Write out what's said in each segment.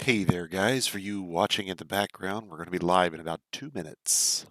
Hey there, guys. For you watching in the background, we're going to be live in about 2 minutes.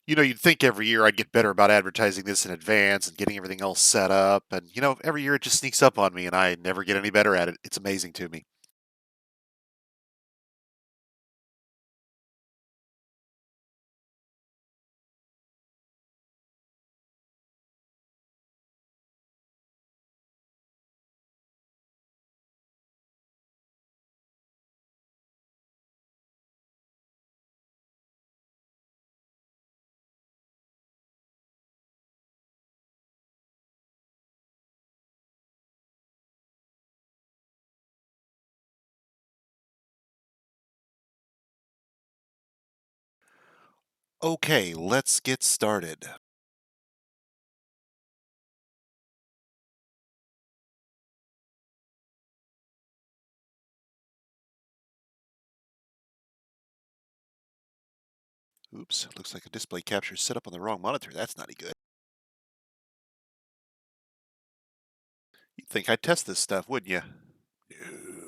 You know, you'd think every year I'd get better about advertising this in advance and getting everything else set up. And, every year it just sneaks up on me and I never get any better at it. It's amazing to me. Okay, let's get started. Oops, looks like a display capture is set up on the wrong monitor. That's not any good. You'd think I'd test this stuff, wouldn't you? No.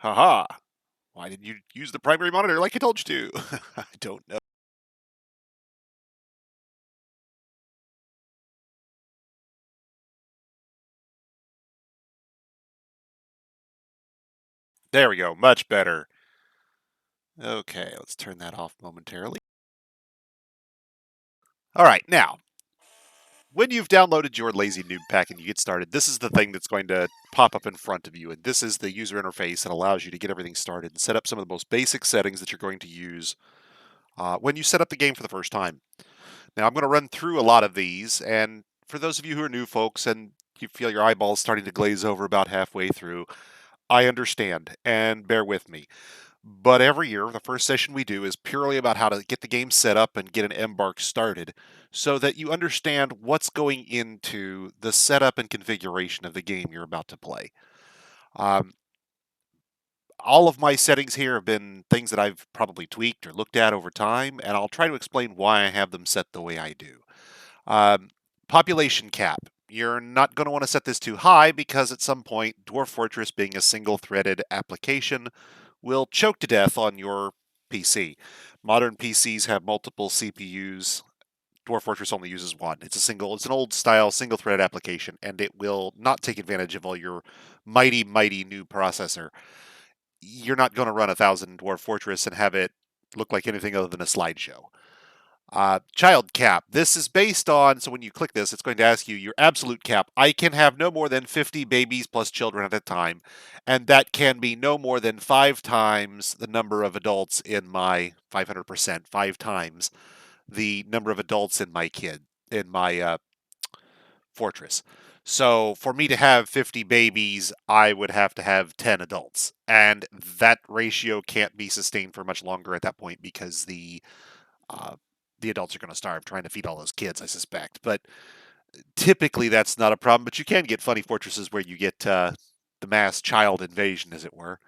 Haha. Why didn't you use the primary monitor like I told you to? I don't know. There we go. Much better. Okay, let's turn that off momentarily. All right, now, when you've downloaded your Lazy Noob pack and you get started, this is the thing that's going to pop up in front of you. And this is the user interface that allows you to get everything started and set up some of the most basic settings that you're going to use when you set up the game for the first time. Now, I'm going to run through a lot of these. And for those of you who are new folks and you feel your eyeballs starting to glaze over about halfway through, I understand and bear with me. But every year, the first session we do is purely about how to get the game set up and get an Embark started so that you understand what's going into the setup and configuration of the game you're about to play. Um, all of my settings here have been things that I've probably tweaked or looked at over time, and I'll try to explain why I have them set the way I do. Um, Population cap. You're not going to want to set this too high because at some point, Dwarf Fortress being a single-threaded application will choke to death on your PC. Modern PCs have multiple CPUs. Dwarf Fortress only uses one. It's an old style single-threaded application, and it will not take advantage of all your mighty, mighty new processor. You're not going to run 1,000 Dwarf Fortress and have it look like anything other than a slideshow. Child cap. This is based on, so when you click this, it's going to ask you your absolute cap. I can have no more than 50 babies plus children at a time, and that can be no more than 5 times the number of adults in my 500%, 5 times the number of adults in my fortress. So for me to have 50 babies, I would have to have 10 adults, and that ratio can't be sustained for much longer at that point because uh, the adults are going to starve trying to feed all those kids, I suspect. But typically, that's not a problem. But you can get funny fortresses where you get the mass child invasion, as it were.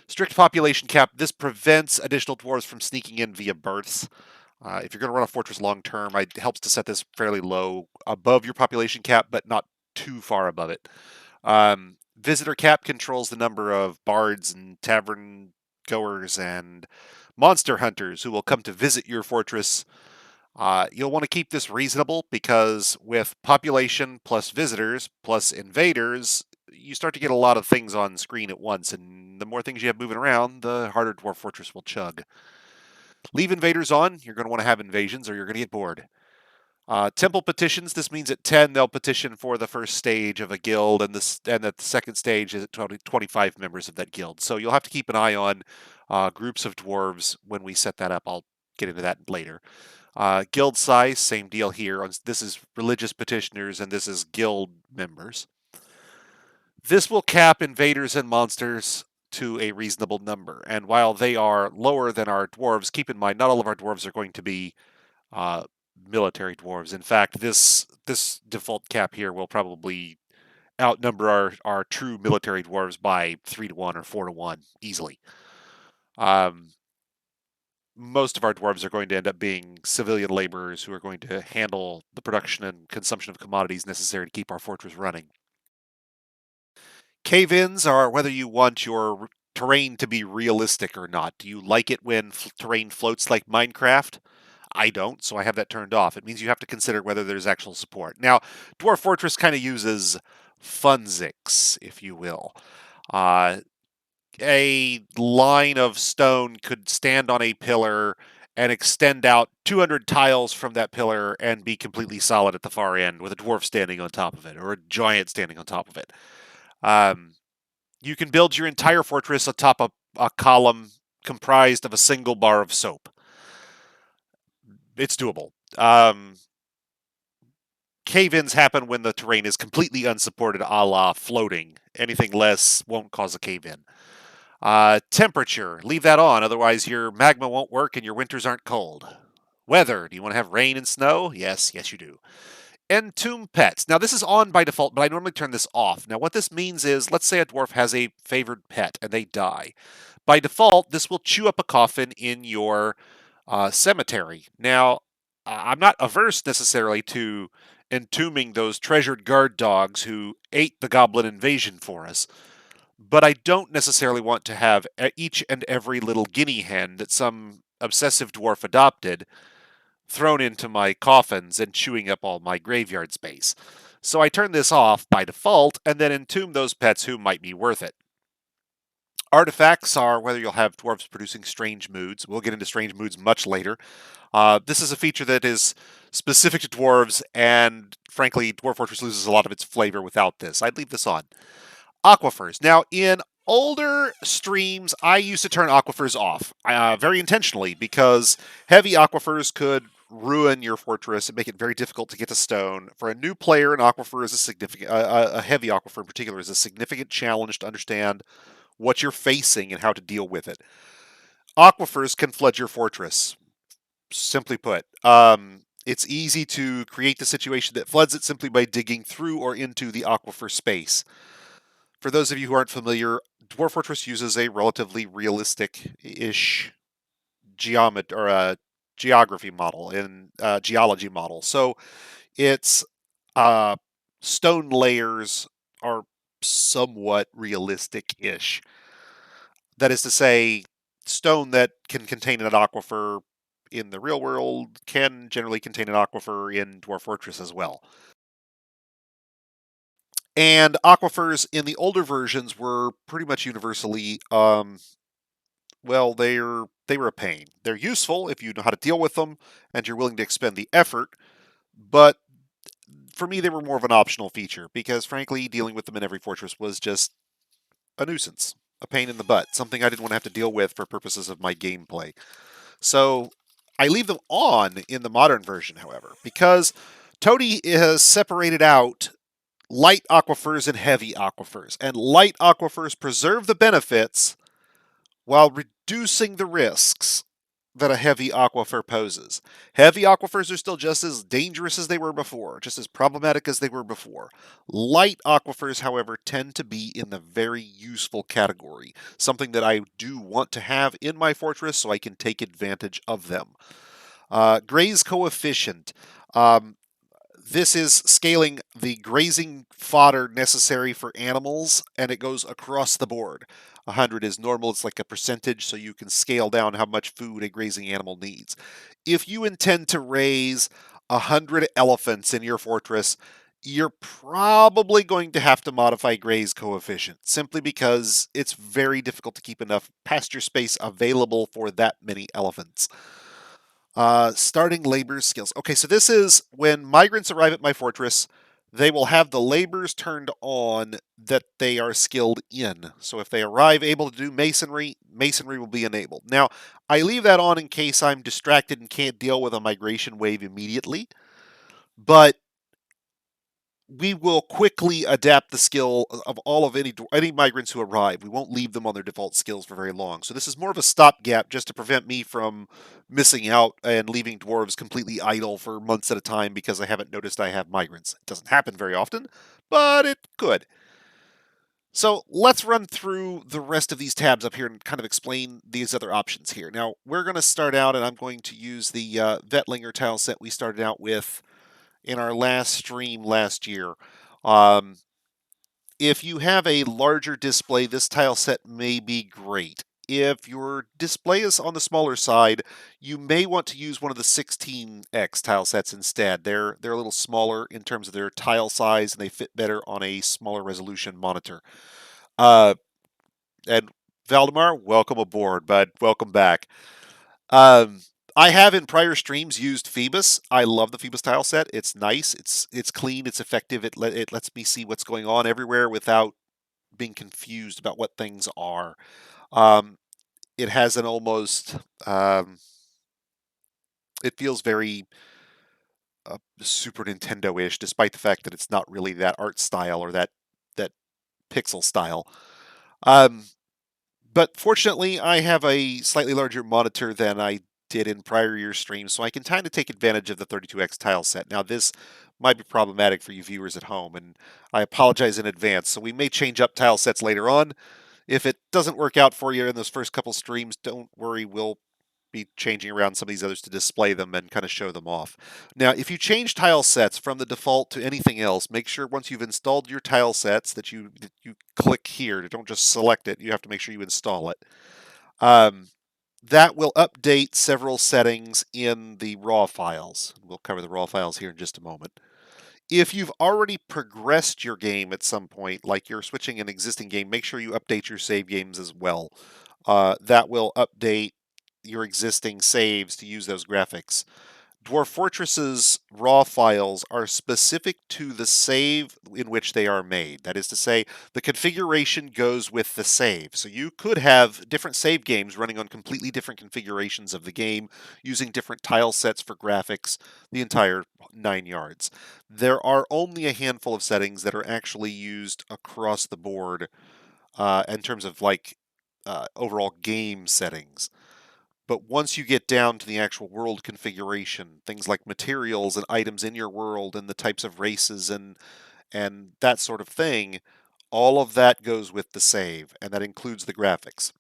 Strict population cap. This prevents additional dwarves from sneaking in via births. If you're going to run a fortress long term, it helps to set this fairly low above your population cap, but not too far above it. Visitor cap controls the number of bards and tavern goers and monster hunters who will come to visit your fortress. You'll want to keep this reasonable because with population plus visitors plus invaders, you start to get a lot of things on screen at once, and the more things you have moving around, the harder Dwarf Fortress will chug. Leave invaders on, you're going to want to have invasions or you're going to get bored. Temple petitions, this means at 10 they'll petition for the first stage of a guild, and at the second stage is at 25 members of that guild. So you'll have to keep an eye on groups of dwarves when we set that up. I'll get into that later. Guild size, same deal here. This is religious petitioners and this is guild members. This will cap invaders and monsters to a reasonable number. And while they are lower than our dwarves, keep in mind not all of our dwarves are going to be military dwarves. In fact, this default cap here will probably outnumber our true military dwarves by 3 to 1 or 4 to 1 easily. Most of our dwarves are going to end up being civilian laborers who are going to handle the production and consumption of commodities necessary to keep our fortress running. Cave-ins are whether you want your terrain to be realistic or not. Do you like it when terrain floats like Minecraft? I don't, so I have that turned off. It means you have to consider whether there's actual support. Now, Dwarf Fortress kind of uses funsics, if you will. A line of stone could stand on a pillar and extend out 200 tiles from that pillar and be completely solid at the far end with a dwarf standing on top of it or a giant standing on top of it. You can build your entire fortress atop a column comprised of a single bar of soap. It's doable. Cave-ins happen when the terrain is completely unsupported, a la floating. Anything less won't cause a cave-in. Temperature, leave that on, otherwise your magma won't work and your winters aren't cold. Weather, do you want to have rain and snow? Yes, you do. Entomb pets. Now, this is on by default, but I normally turn this off. Now, what this means is, let's say a dwarf has a favored pet and they die. By default, this will chew up a coffin in your cemetery. Now, I'm not averse necessarily to entombing those treasured guard dogs who ate the goblin invasion for us, but I don't necessarily want to have each and every little guinea hen that some obsessive dwarf adopted thrown into my coffins and chewing up all my graveyard space. So I turn this off by default and then entomb those pets who might be worth it. Artifacts are whether you'll have dwarves producing strange moods. We'll get into strange moods much later. This is a feature that is specific to dwarves, and frankly, Dwarf Fortress loses a lot of its flavor without this. I'd leave this on. Aquifers. Now, in older streams, I used to turn aquifers off very intentionally because heavy aquifers could ruin your fortress and make it very difficult to get to stone. For a new player, an aquifer is a heavy aquifer in particular is a significant challenge to understand what you're facing and how to deal with it. Aquifers can flood your fortress. Simply put, it's easy to create the situation that floods it simply by digging through or into the aquifer space. For those of you who aren't familiar, Dwarf Fortress uses a relatively realistic-ish geography model in geology model. So its stone layers are somewhat realistic-ish. That is to say, stone that can contain an aquifer in the real world can generally contain an aquifer in Dwarf Fortress as well. And aquifers in the older versions were pretty much universally, well, they were a pain. They're useful if you know how to deal with them and you're willing to expend the effort, but for me, they were more of an optional feature because, frankly, dealing with them in every fortress was just a nuisance, a pain in the butt, something I didn't want to have to deal with for purposes of my gameplay. So I leave them on in the modern version, however, because Toady has separated out light aquifers and heavy aquifers, and light aquifers preserve the benefits while reducing the risks that a heavy aquifer poses. Heavy aquifers are still just as dangerous as they were before, just as problematic as they were before. Light aquifers, however, tend to be in the very useful category, something that I do want to have in my fortress so I can take advantage of them. Gray's coefficient. This is scaling the grazing fodder necessary for animals, and it goes across the board. 100 is normal, it's like a percentage, so you can scale down how much food a grazing animal needs. If you intend to raise 100 elephants in your fortress, you're probably going to have to modify graze coefficient, simply because it's very difficult to keep enough pasture space available for that many elephants. Starting labor skills. Okay, so this is when migrants arrive at my fortress, they will have the labors turned on that they are skilled in. So if they arrive able to do masonry, masonry will be enabled. Now, I leave that on in case I'm distracted and can't deal with a migration wave immediately, but we will quickly adapt the skill of all of any migrants who arrive. We won't leave them on their default skills for very long. So this is more of a stopgap just to prevent me from missing out and leaving dwarves completely idle for months at a time because I haven't noticed I have migrants. It doesn't happen very often, but it could. So let's run through the rest of these tabs up here and kind of explain these other options here. Now, we're going to start out, and I'm going to use the Vetlinger tile set we started out with in our last stream last year. Um, if you have a larger display, this tile set may be great. If your display is on the smaller side, you may want to use one of the 16x tile sets instead. They're a little smaller in terms of their tile size, and they fit better on a smaller resolution monitor. And Valdemar, welcome aboard, bud. Welcome back. Um, I have in prior streams used Phoebus. I love the Phoebus tile set. It's nice. It's clean. It's effective. It lets me see what's going on everywhere without being confused about what things are. Um, it has an almost. It feels very Super Nintendo-ish, despite the fact that it's not really that art style or that pixel style. Um, But fortunately, I have a slightly larger monitor than I did in prior year streams, so I can kind of take advantage of the 32x tile set. Now, this might be problematic for you viewers at home, and I apologize in advance. So we may change up tile sets later on. If it doesn't work out for you in those first couple streams, don't worry. We'll be changing around some of these others to display them and kind of show them off. Now, if you change tile sets from the default to anything else, make sure once you've installed your tile sets that you click here. Don't just select it. You have to make sure you install it. Um, that will update several settings in the raw files. We'll cover the raw files here in just a moment. If you've already progressed your game at some point, like you're switching an existing game, make sure you update your save games as well. That will update your existing saves to use those graphics. Dwarf Fortress's raw files are specific to the save in which they are made. That is to say, the configuration goes with the save. So you could have different save games running on completely different configurations of the game, using different tile sets for graphics, the entire 9 yards. There are only a handful of settings that are actually used across the board in terms of overall game settings. But once you get down to the actual world configuration, things like materials and items in your world and the types of races and that sort of thing, all of that goes with the save, and that includes the graphics.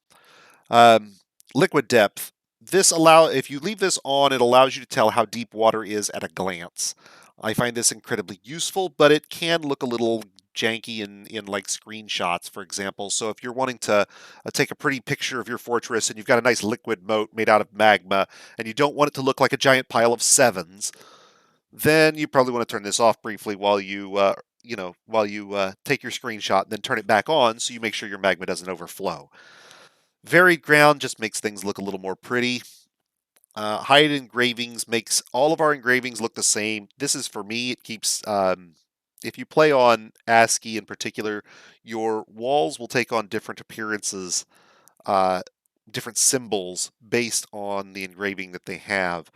Um, Liquid depth. If you leave this on, it allows you to tell how deep water is at a glance. I find this incredibly useful, but it can look a little janky in like screenshots, for example. So if you're wanting to take a pretty picture of your fortress and you've got a nice liquid moat made out of magma and you don't want it to look like a giant pile of sevens, then you probably want to turn this off briefly while you take your screenshot and then turn it back on so you make sure your magma doesn't overflow. Varied ground just makes things look a little more pretty. Hide engravings makes all of our engravings look the same. This is for me. It keeps, if you play on ASCII in particular, your walls will take on different appearances, different symbols based on the engraving that they have.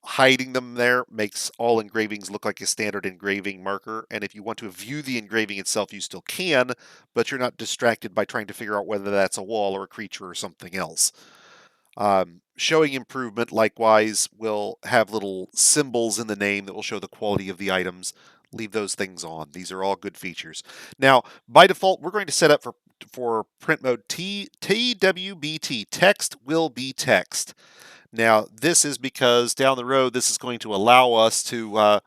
Hiding them there makes all engravings look like a standard engraving marker, and if you want to view the engraving itself, you still can, but you're not distracted by trying to figure out whether that's a wall or a creature or something else. Showing improvement, likewise, will have little symbols in the name that will show the quality of the items. Leave those things on. These are all good features. Now, by default, we're going to set up for print mode TWBT. Text will be text. Now, this is because down the road, this is going to allow us to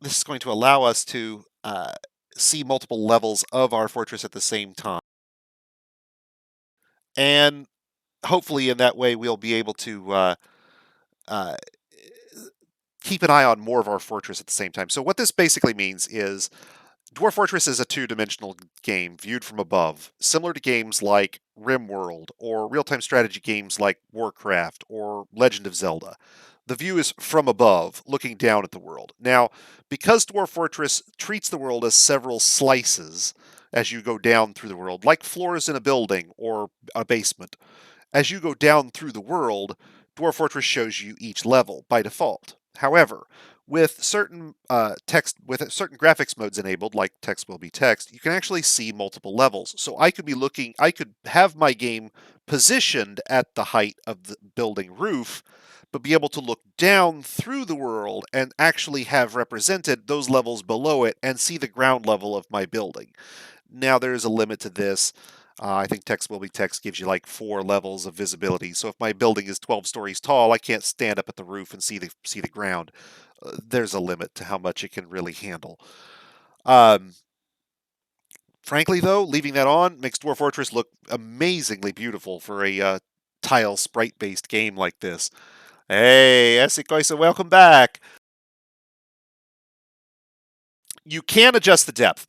This is going to allow us to see multiple levels of our fortress at the same time. And hopefully, in that way, we'll be able to uh, keep an eye on more of our fortress at the same time. So, what this basically means is Dwarf Fortress is a two-dimensional game viewed from above, similar to games like RimWorld or real-time strategy games like Warcraft or Legend of Zelda. The view is from above, looking down at the world. Now, because Dwarf Fortress treats the world as several slices as you go down through the world, like floors in a building or a basement, as you go down through the world, Dwarf Fortress shows you each level by default. However, with certain certain graphics modes enabled, like text will be text, you can actually see multiple levels. So I could have my game positioned at the height of the building roof, but be able to look down through the world and actually have represented those levels below it and see the ground level of my building. Now there is a limit to this. I think text will be text gives you like 4 levels of visibility. So if my building is 12 stories tall, I can't stand up at the roof and see the ground. There's a limit to how much it can really handle. Um, Frankly, though, leaving that on makes Dwarf Fortress look amazingly beautiful for a tile sprite-based game like this. Hey, Esikoisa, welcome back. You can adjust the depth.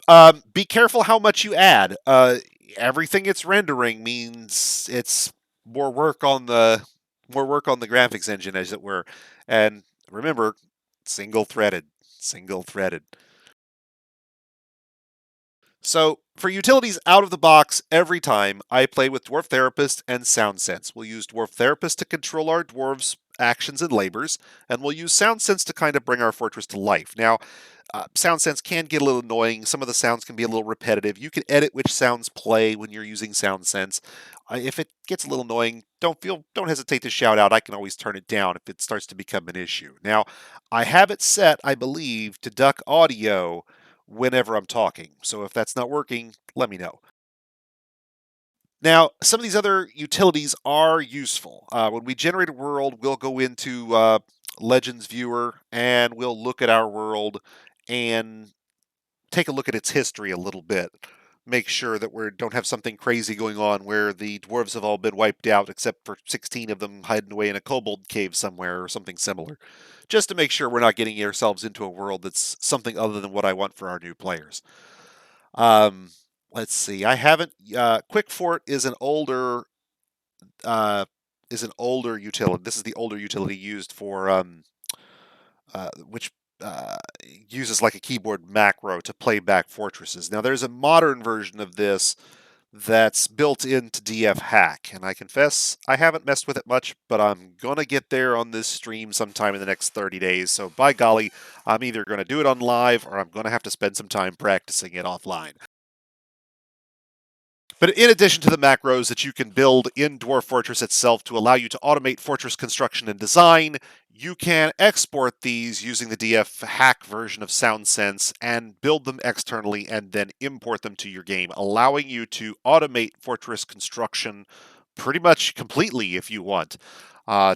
Be careful how much you add. Everything it's rendering means it's more work on the graphics engine, as it were. And remember, single threaded, single threaded. So for utilities out of the box every time, I play with Dwarf Therapist and Sound Sense. We'll use Dwarf Therapist to control our dwarves' actions and labors, and we'll use Sound Sense to kind of bring our fortress to life. Now, sound sense can get a little annoying. Some of the sounds can be a little repetitive. You can edit which sounds play when you're using sound sense. If it gets a little annoying, don't hesitate to shout out. I can always turn it down if it starts to become an issue. Now, I have it set, I believe, to duck audio whenever I'm talking. So if that's not working, let me know. Now, some of these other utilities are useful. When we generate a world, we'll go into Legends Viewer and we'll look at our world and take a look at its history a little bit. Make sure that we don't have something crazy going on where the dwarves have all been wiped out except for 16 of them hiding away in a kobold cave somewhere or something similar. Just to make sure we're not getting ourselves into a world that's something other than what I want for our new players. Um, let's see. I haven't. Quick Fort uh, is an older utility. This is the older utility used for which uh, uses like a keyboard macro to play back fortresses. Now there's a modern version of this that's built into DF Hack, and I confess I haven't messed with it much, but I'm gonna get there on this stream sometime in the next 30 days. So by golly, I'm either gonna do it on live or I'm gonna have to spend some time practicing it offline. But in addition to the macros that you can build in Dwarf Fortress itself to allow you to automate fortress construction and design, you can export these using the DF hack version of SoundSense and build them externally and then import them to your game, allowing you to automate fortress construction pretty much completely if you want.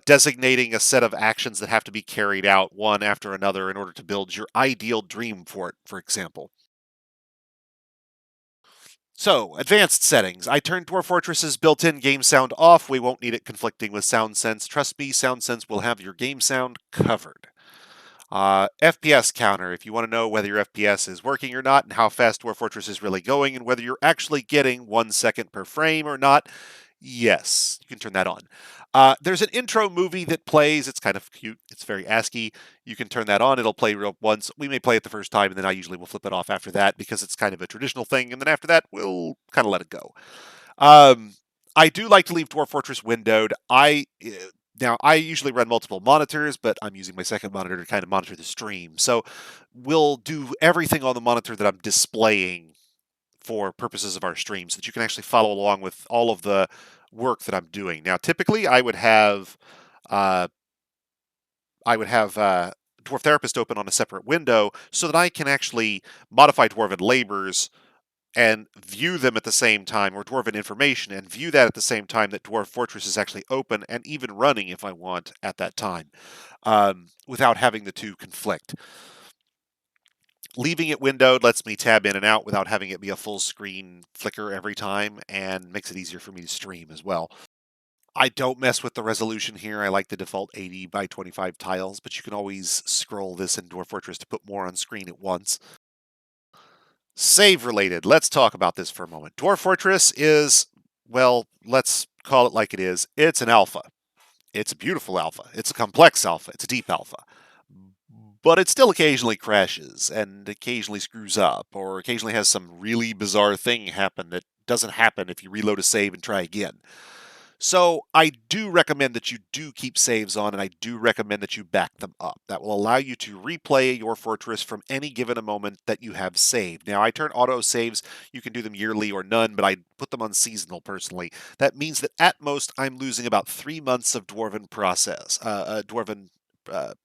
Designating a set of actions that have to be carried out one after another in order to build your ideal dream fort, for example. So, advanced settings. I turned Dwarf Fortress's built-in game sound off. We won't need it conflicting with SoundSense. Trust me, SoundSense will have your game sound covered. FPS Counter, if you want to know whether your FPS is working or not and how fast Dwarf Fortress is really going and whether you're actually getting 1 second per frame or not, yes, you can turn that on. There's an intro movie that plays. It's kind of cute. It's very ASCII. You can turn that on. It'll play real once. We may play it the first time, and then I usually will flip it off after that because it's kind of a traditional thing. And then after that, we'll kind of let it go. Um, I do like to leave Dwarf Fortress windowed. Now I usually run multiple monitors, but I'm using my second monitor to kind of monitor the stream. So we'll do everything on the monitor that I'm displaying for purposes of our stream so that you can actually follow along with all of the work that I'm doing. Now, typically, uh, I would have Dwarf Therapist open on a separate window so that I can actually modify Dwarven labors and view them at the same time, or Dwarven information, and view that at the same time that Dwarf Fortress is actually open and even running if I want at that time, without having the two conflict. Leaving it windowed lets me tab in and out without having it be a full screen flicker every time, and makes it easier for me to stream as well. I don't mess with the resolution here. I like the default 80 by 25 tiles, but you can always scroll this in Dwarf Fortress to put more on screen at once. Save related. Let's talk about this for a moment. Dwarf Fortress is, well, let's call it like it is. It's an alpha. It's a beautiful alpha. It's a complex alpha. It's a deep alpha. But it still occasionally crashes and occasionally screws up or occasionally has some really bizarre thing happen that doesn't happen if you reload a save and try again. So I do recommend that you do keep saves on, and I do recommend that you back them up. That will allow you to replay your fortress from any given moment that you have saved. Now, I turn auto saves. You can do them yearly or none, but I put them on seasonal personally. That means that at most I'm losing about 3 months of dwarven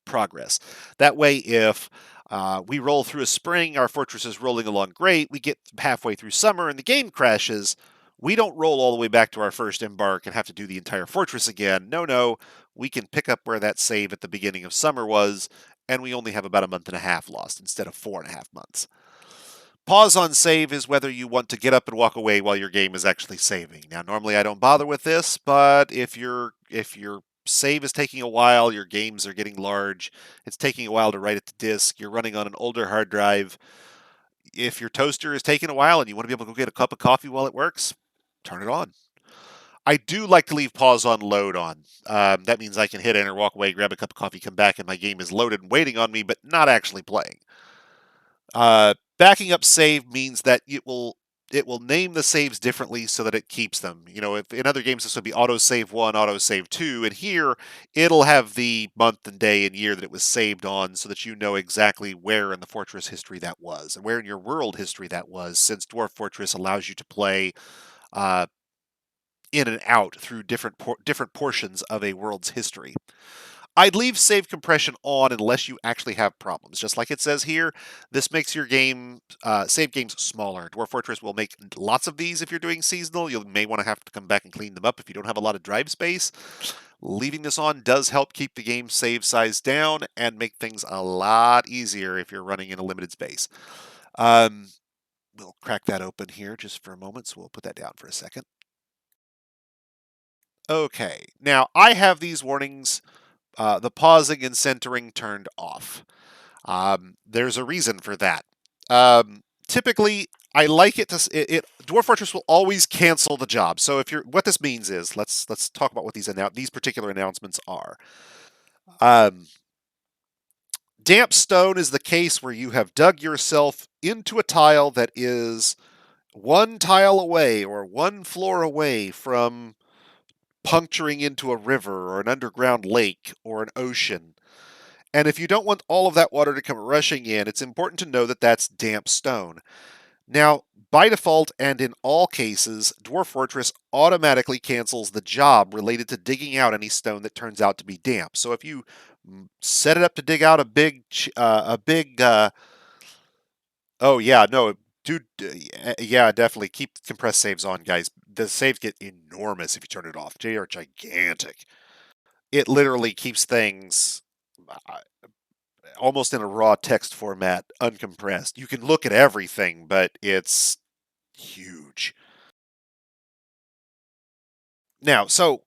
progress. That way, if we roll through a spring, our fortress is rolling along great. We get halfway through summer and the game crashes. We don't roll all the way back to our first embark and have to do the entire fortress again. No, we can pick up where that save at the beginning of summer was, and we only have about a month and a half lost instead of 4.5 months. Pause on save is whether you want to get up and walk away while your game is actually saving. Now, normally I don't bother with this, but if your save is taking a while, your games are getting large, it's taking a while to write it to disk, you're running on an older hard drive, if your toaster is taking a while and you want to be able to go get a cup of coffee while it works, turn it on. I do like to leave pause on load on. That means I can hit enter, walk away, grab a cup of coffee, come back, and my game is loaded and waiting on me, but not actually playing. Backing up save means that it will name the saves differently so that it keeps them. You know, if in other games this would be autosave 1, autosave 2, and here it'll have the month and day and year that it was saved on so that you know exactly where in the fortress history that was and where in your world history that was, since Dwarf Fortress allows you to play in and out through different portions of a world's history. I'd leave save compression on unless you actually have problems. Just like it says here, this makes your game save games smaller. Dwarf Fortress will make lots of these if you're doing seasonal. You may want to have to come back and clean them up if you don't have a lot of drive space. Leaving this on does help keep the game save size down and make things a lot easier if you're running in a limited space. We'll crack that open here just for a moment, so we'll put that down for a second. Okay, now I have these warnings, the pausing and centering turned off. There's a reason for that. Typically, I like it to Dwarf Fortress will always cancel the job. So if you're, what this means is, let's talk about what these particular announcements are. Damp stone is the case where you have dug yourself into a tile that is one tile away or one floor away from puncturing into a river or an underground lake or an ocean. And if you don't want all of that water to come rushing in, it's important to know that that's damp stone. Now, by default and in all cases, Dwarf Fortress automatically cancels the job related to digging out any stone that turns out to be damp. So if you set it up to dig out oh yeah, no, dude, yeah, definitely keep compressed saves on, guys. The saves get enormous if you turn it off. They are gigantic. It literally keeps things almost in a raw text format, uncompressed. You can look at everything, but it's huge. Now, so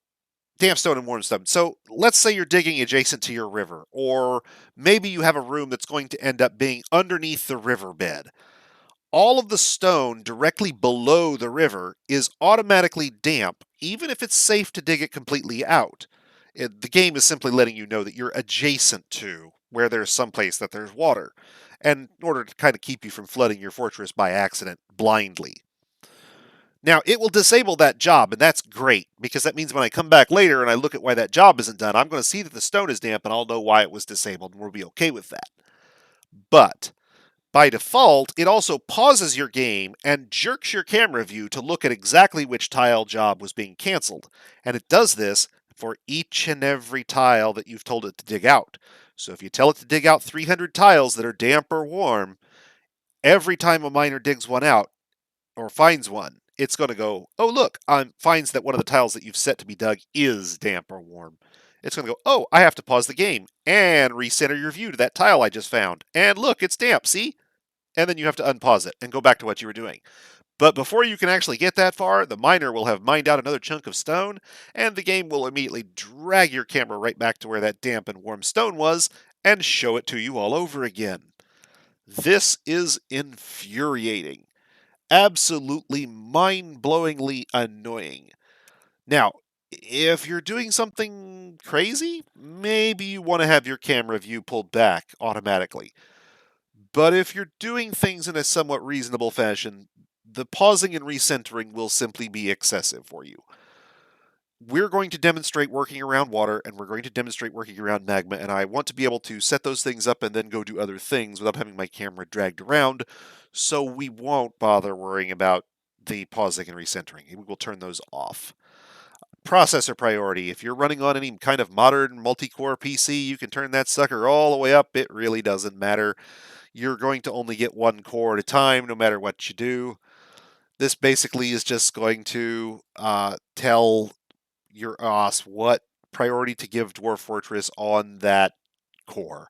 damp stone and warm stone. So let's say you're digging adjacent to your river, or maybe you have a room that's going to end up being underneath the riverbed. All of the stone directly below the river is automatically damp, even if it's safe to dig it completely out. The game is simply letting you know that you're adjacent to where there's someplace that there's water, and in order to kind of keep you from flooding your fortress by accident blindly. Now, it will disable that job, and that's great, because that means when I come back later and I look at why that job isn't done, I'm going to see that the stone is damp, and I'll know why it was disabled, and we'll be okay with that. But by default, it also pauses your game and jerks your camera view to look at exactly which tile job was being canceled. And it does this for each and every tile that you've told it to dig out. So if you tell it to dig out 300 tiles that are damp or warm, every time a miner digs one out or finds one, it's going to go, oh, look, finds that one of the tiles that you've set to be dug is damp or warm. It's going to go, oh, I have to pause the game and recenter your view to that tile I just found. And look, it's damp, see? and then you have to unpause it and go back to what you were doing. But before you can actually get that far, the miner will have mined out another chunk of stone, and the game will immediately drag your camera right back to where that damp and warm stone was and show it to you all over again. This is infuriating. Absolutely mind-blowingly annoying. Now, if you're doing something crazy, maybe you want to have your camera view pulled back automatically. But if you're doing things in a somewhat reasonable fashion, the pausing and recentering will simply be excessive for you. We're going to demonstrate working around water, and we're going to demonstrate working around magma, and I want to be able to set those things up and then go do other things without having my camera dragged around, so we won't bother worrying about the pausing and recentering. We will turn those off. Processor priority. If you're running on any kind of modern multi-core PC, you can turn that sucker all the way up. It really doesn't matter. You're going to only get one core at a time, no matter what you do. This basically is just going to tell your OS what priority to give Dwarf Fortress on that core.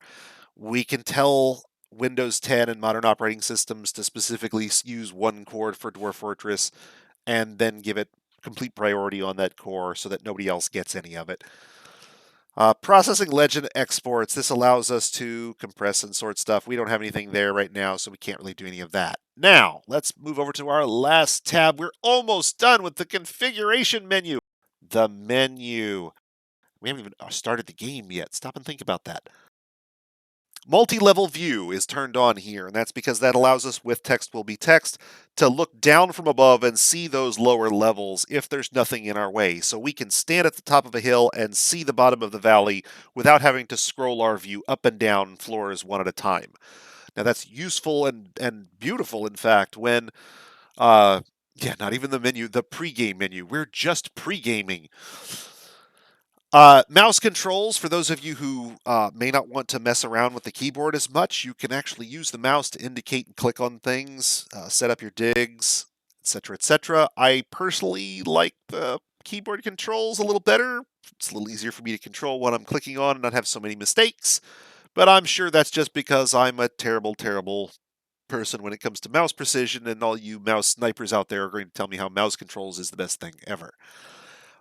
We can tell Windows 10 and modern operating systems to specifically use one core for Dwarf Fortress and then give it complete priority on that core so that nobody else gets any of it. Processing legend exports. This allows us to compress and sort stuff. We don't have anything there right now, so we can't really do any of that. Now, let's move over to our last tab. We're almost done with the configuration menu. The menu. We haven't even started the game yet. Stop and think about that. Multi-level view is turned on here, and that's because that allows us, with text will be text, to look down from above and see those lower levels if there's nothing in our way. So we can stand at the top of a hill and see the bottom of the valley without having to scroll our view up and down floors one at a time. Now that's useful and beautiful, in fact, when not even the menu, the pre-game menu. We're just pre-gaming. Mouse controls, for those of you who may not want to mess around with the keyboard as much, you can actually use the mouse to indicate and click on things, set up your digs, etc., etc. I personally like the keyboard controls a little better. It's a little easier for me to control what I'm clicking on and not have so many mistakes, but I'm sure that's just because I'm a terrible, terrible person when it comes to mouse precision, and all you mouse snipers out there are going to tell me how mouse controls is the best thing ever.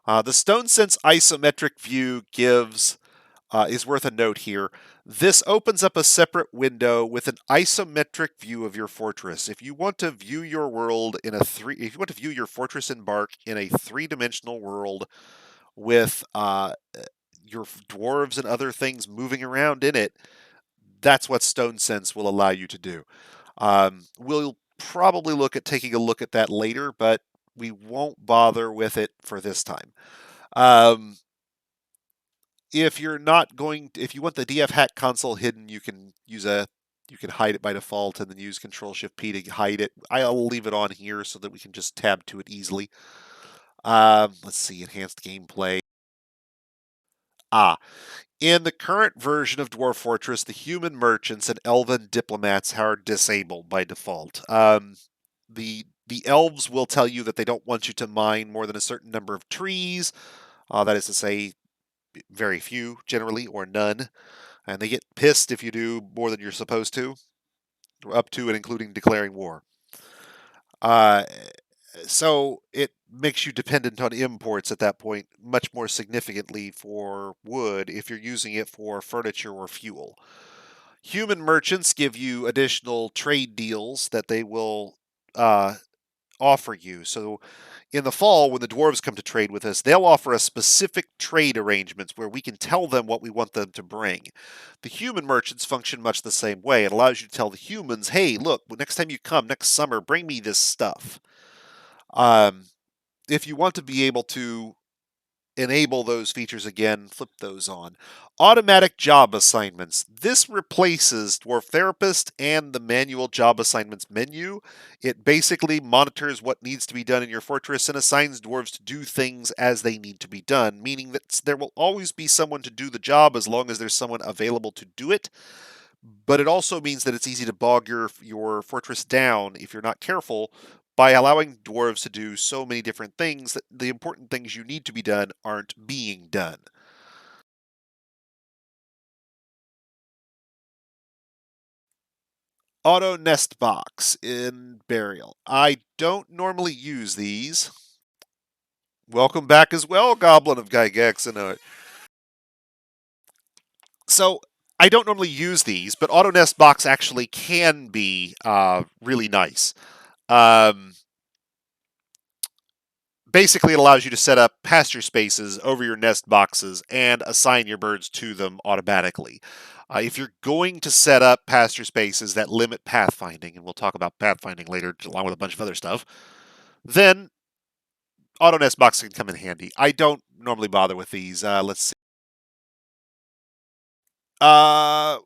The StoneSense isometric view is worth a note here. This opens up a separate window with an isometric view of your fortress. If you want to view your world if you want to view your fortress Embark in a three-dimensional world with your dwarves and other things moving around in it, that's what StoneSense will allow you to do. We'll probably look at taking a look at that later, but we won't bother with it for this time. If you're not going, if you want the DF hack console hidden, you can hide it by default and then use Control Shift P to hide it. I'll leave it on here so that we can just tab to it easily. Let's see, enhanced gameplay. In the current version of Dwarf Fortress, the human merchants and elven diplomats are disabled by default. The elves will tell you that they don't want you to mine more than a certain number of trees. That is to say, very few generally, or none. And they get pissed if you do more than you're supposed to, up to and including declaring war. So it makes you dependent on imports at that point much more significantly for wood if you're using it for furniture or fuel. Human merchants give you additional trade deals that they will offer you. So in the fall, when the dwarves come to trade with us, they'll offer us specific trade arrangements where we can tell them what we want them to bring. The human merchants function much the same way. It allows you to tell the humans, hey, look, next time you come, next summer, bring me this stuff. If you want to be able to enable those features again, flip those on. Automatic job assignments. This replaces Dwarf Therapist and the manual job assignments menu. It basically monitors what needs to be done in your fortress and assigns dwarves to do things as they need to be done, meaning that there will always be someone to do the job as long as there's someone available to do it. But it also means that it's easy to bog your fortress down if you're not careful by allowing dwarves to do so many different things that the important things you need to be done aren't being done. Auto nest box in burial. I don't normally use these. Welcome back as well, Goblin of Gygax. So I don't normally use these, but auto nest box actually can be really nice. Um, Basically, it allows you to set up pasture spaces over your nest boxes and assign your birds to them automatically. If you're going to set up pasture spaces that limit pathfinding, and we'll talk about pathfinding later along with a bunch of other stuff, then auto nest boxes can come in handy. I don't normally bother with these. Let's see. Uh,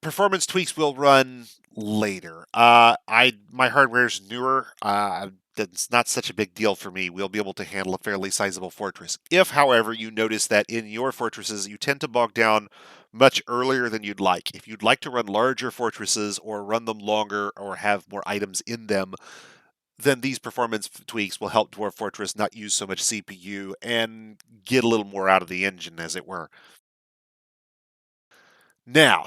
Performance tweaks will run later. My hardware's newer. That's not such a big deal for me. We'll be able to handle a fairly sizable fortress. If, however, you notice that in your fortresses you tend to bog down much earlier than you'd like. If you'd like to run larger fortresses or run them longer or have more items in them, then these performance tweaks will help Dwarf Fortress not use so much CPU and get a little more out of the engine, as it were. Now,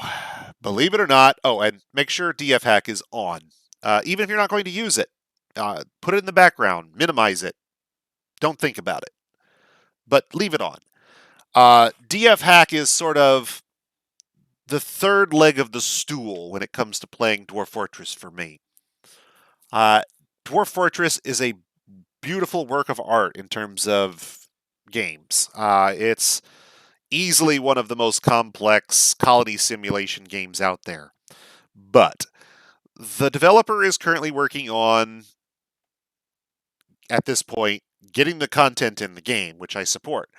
believe it or not, oh, and make sure DF hack is on. Even if you're not going to use it, put it in the background, minimize it, don't think about it, but leave it on. DF hack is sort of the third leg of the stool when it comes to playing Dwarf Fortress for me. Uh, Dwarf Fortress is a beautiful work of art in terms of games. It's easily one of the most complex colony simulation games out there. But the developer is currently working on, at this point, getting the content in the game, which I support.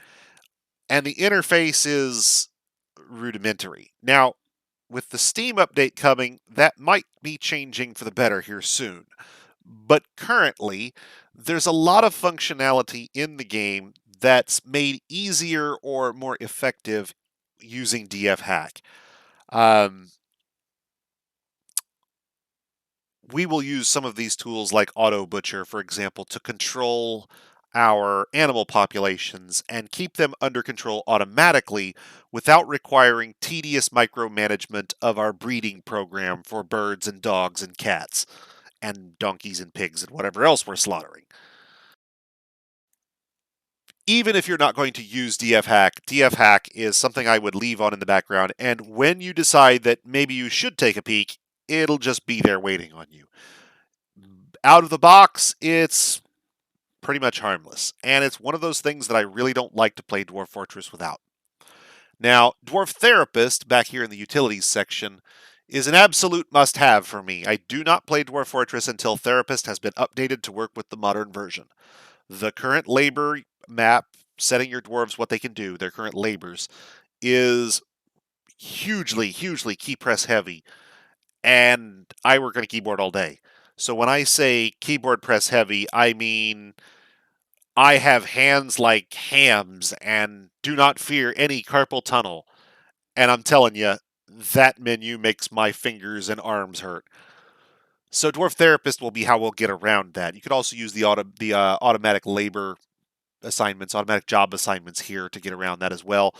And the interface is rudimentary. Now, with the Steam update coming, that might be changing for the better here soon. But currently, there's a lot of functionality in the game that's made easier or more effective using DF hack. Um, we will use some of these tools like Auto Butcher, for example, to control our animal populations and keep them under control automatically without requiring tedious micromanagement of our breeding program for birds and dogs and cats and donkeys and pigs and whatever else we're slaughtering. Even if you're not going to use DF hack is something I would leave on in the background, and when you decide that maybe you should take a peek, it'll just be there waiting on you. Out of the box, it's pretty much harmless, and it's one of those things that I really don't like to play Dwarf Fortress without. Now, Dwarf Therapist, back here in the utilities section, is an absolute must-have for me. I do not play Dwarf Fortress until Therapist has been updated to work with the modern version. The current labor map, setting your dwarves what they can do, their current labors, is hugely key press heavy, and I work on a keyboard all day. So when I say keyboard press heavy, I mean I have hands like hams and do not fear any carpal tunnel. And I'm telling you, that menu makes my fingers and arms hurt. So Dwarf Therapist will be how we'll get around that. You could also use the automatic labor assignments, automatic job assignments here to get around that as well.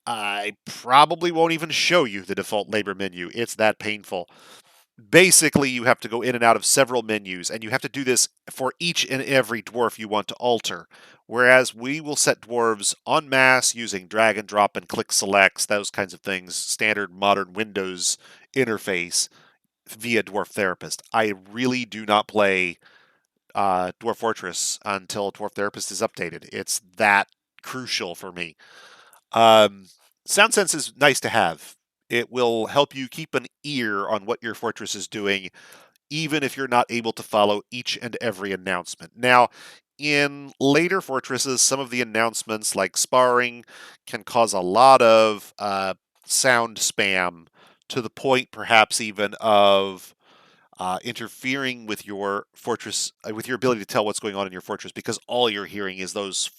I probably won't even show you the default labor menu. It's that painful. Basically, you have to go in and out of several menus, and you have to do this for each and every dwarf you want to alter. Whereas we will set dwarves en masse using drag and drop and click selects, those kinds of things, standard modern Windows interface via Dwarf Therapist. I really do not play Dwarf Fortress until Dwarf Therapist is updated. It's that crucial for me. Um, Sound Sense is nice to have. It will help you keep an ear on what your fortress is doing, even if you're not able to follow each and every announcement. Now, in later fortresses, some of the announcements, like sparring, can cause a lot of sound spam to the point, perhaps even of interfering with your fortress, with your ability to tell what's going on in your fortress, because all you're hearing is those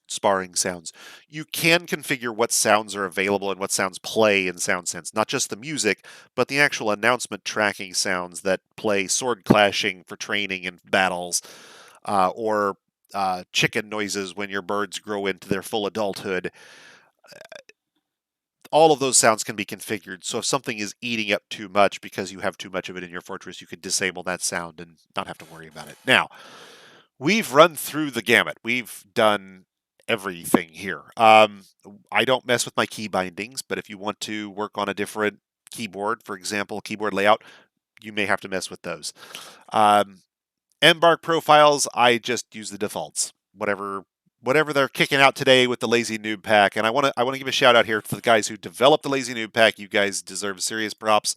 sparring sounds. You can configure what sounds are available and what sounds play in SoundSense, not just the music, but the actual announcement tracking sounds that play sword clashing for training and battles, or chicken noises when your birds grow into their full adulthood. all of those sounds can be configured. So if something is eating up too much because you have too much of it in your fortress, you can disable that sound and not have to worry about it. Now, we've run through the gamut. We've done everything here. I don't mess with my key bindings, but if you want to work on a different keyboard, for example, keyboard layout, you may have to mess with those. Embark profiles, I just use the defaults. Whatever they're kicking out today with the Lazy Noob Pack. And I want to give a shout out here to the guys who developed the Lazy Noob Pack. You guys deserve serious props.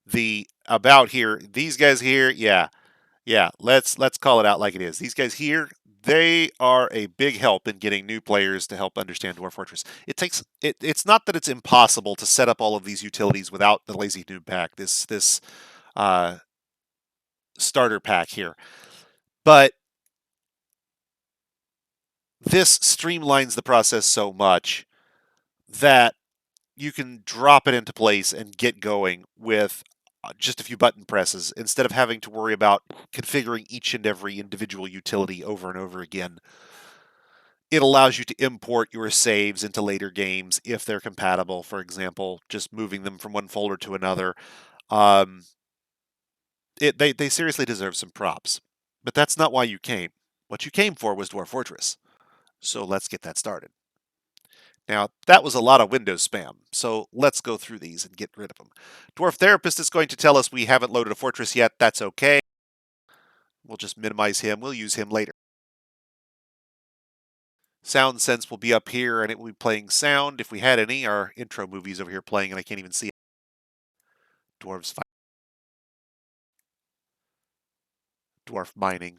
The about here, these guys here, yeah, let's call it out like it is. These guys here, they are a big help in getting new players to help understand Dwarf Fortress. It's not that it's impossible to set up all of these utilities without the Lazy Noob Pack, this starter pack here. But this streamlines the process so much that you can drop it into place and get going with just a few button presses instead of having to worry about configuring each and every individual utility over and over again. It allows you to import your saves into later games if they're compatible, for example, just moving them from one folder to another. They seriously deserve some props. But that's not why you came. What you came for was Dwarf Fortress. So let's get that started. Now, that was a lot of Windows spam, so let's go through these and get rid of them. Dwarf Therapist is going to tell us we haven't loaded a fortress yet. That's okay. We'll just minimize him. We'll use him later. Sound Sense will be up here, and it will be playing sound, if we had any. Our intro movie's over here playing, and I can't even see it. Dwarves fight. Dwarf mining.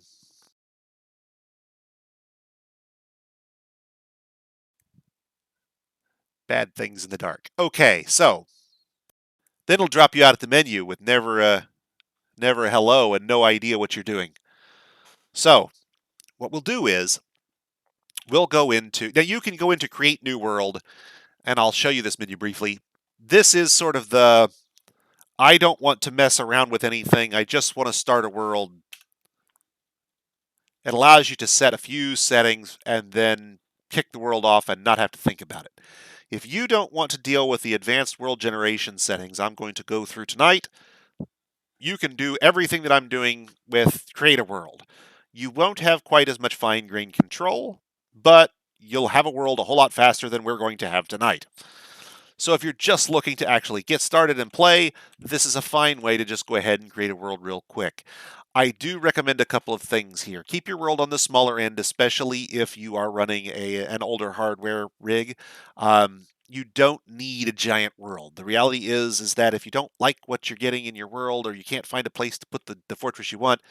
Bad things in the dark. Okay, so then it'll drop you out at the menu with never a hello and no idea what you're doing. So what we'll do is we'll go into, now you can go into Create New World, and I'll show you this menu briefly. This is sort of the, I don't want to mess around with anything, I just want to start a world. It allows you to set a few settings and then kick the world off and not have to think about it. If you don't want to deal with the advanced world generation settings I'm going to go through tonight, you can do everything that I'm doing with Create a World. You won't have quite as much fine-grained control, but you'll have a world a whole lot faster than we're going to have tonight. So if you're just looking to actually get started and play, this is a fine way to just go ahead and create a world real quick. I do recommend a couple of things here. Keep your world on the smaller end, especially if you are running an older hardware rig. You don't need a giant world. The reality is that if you don't like what you're getting in your world, or you can't find a place to put the fortress you want,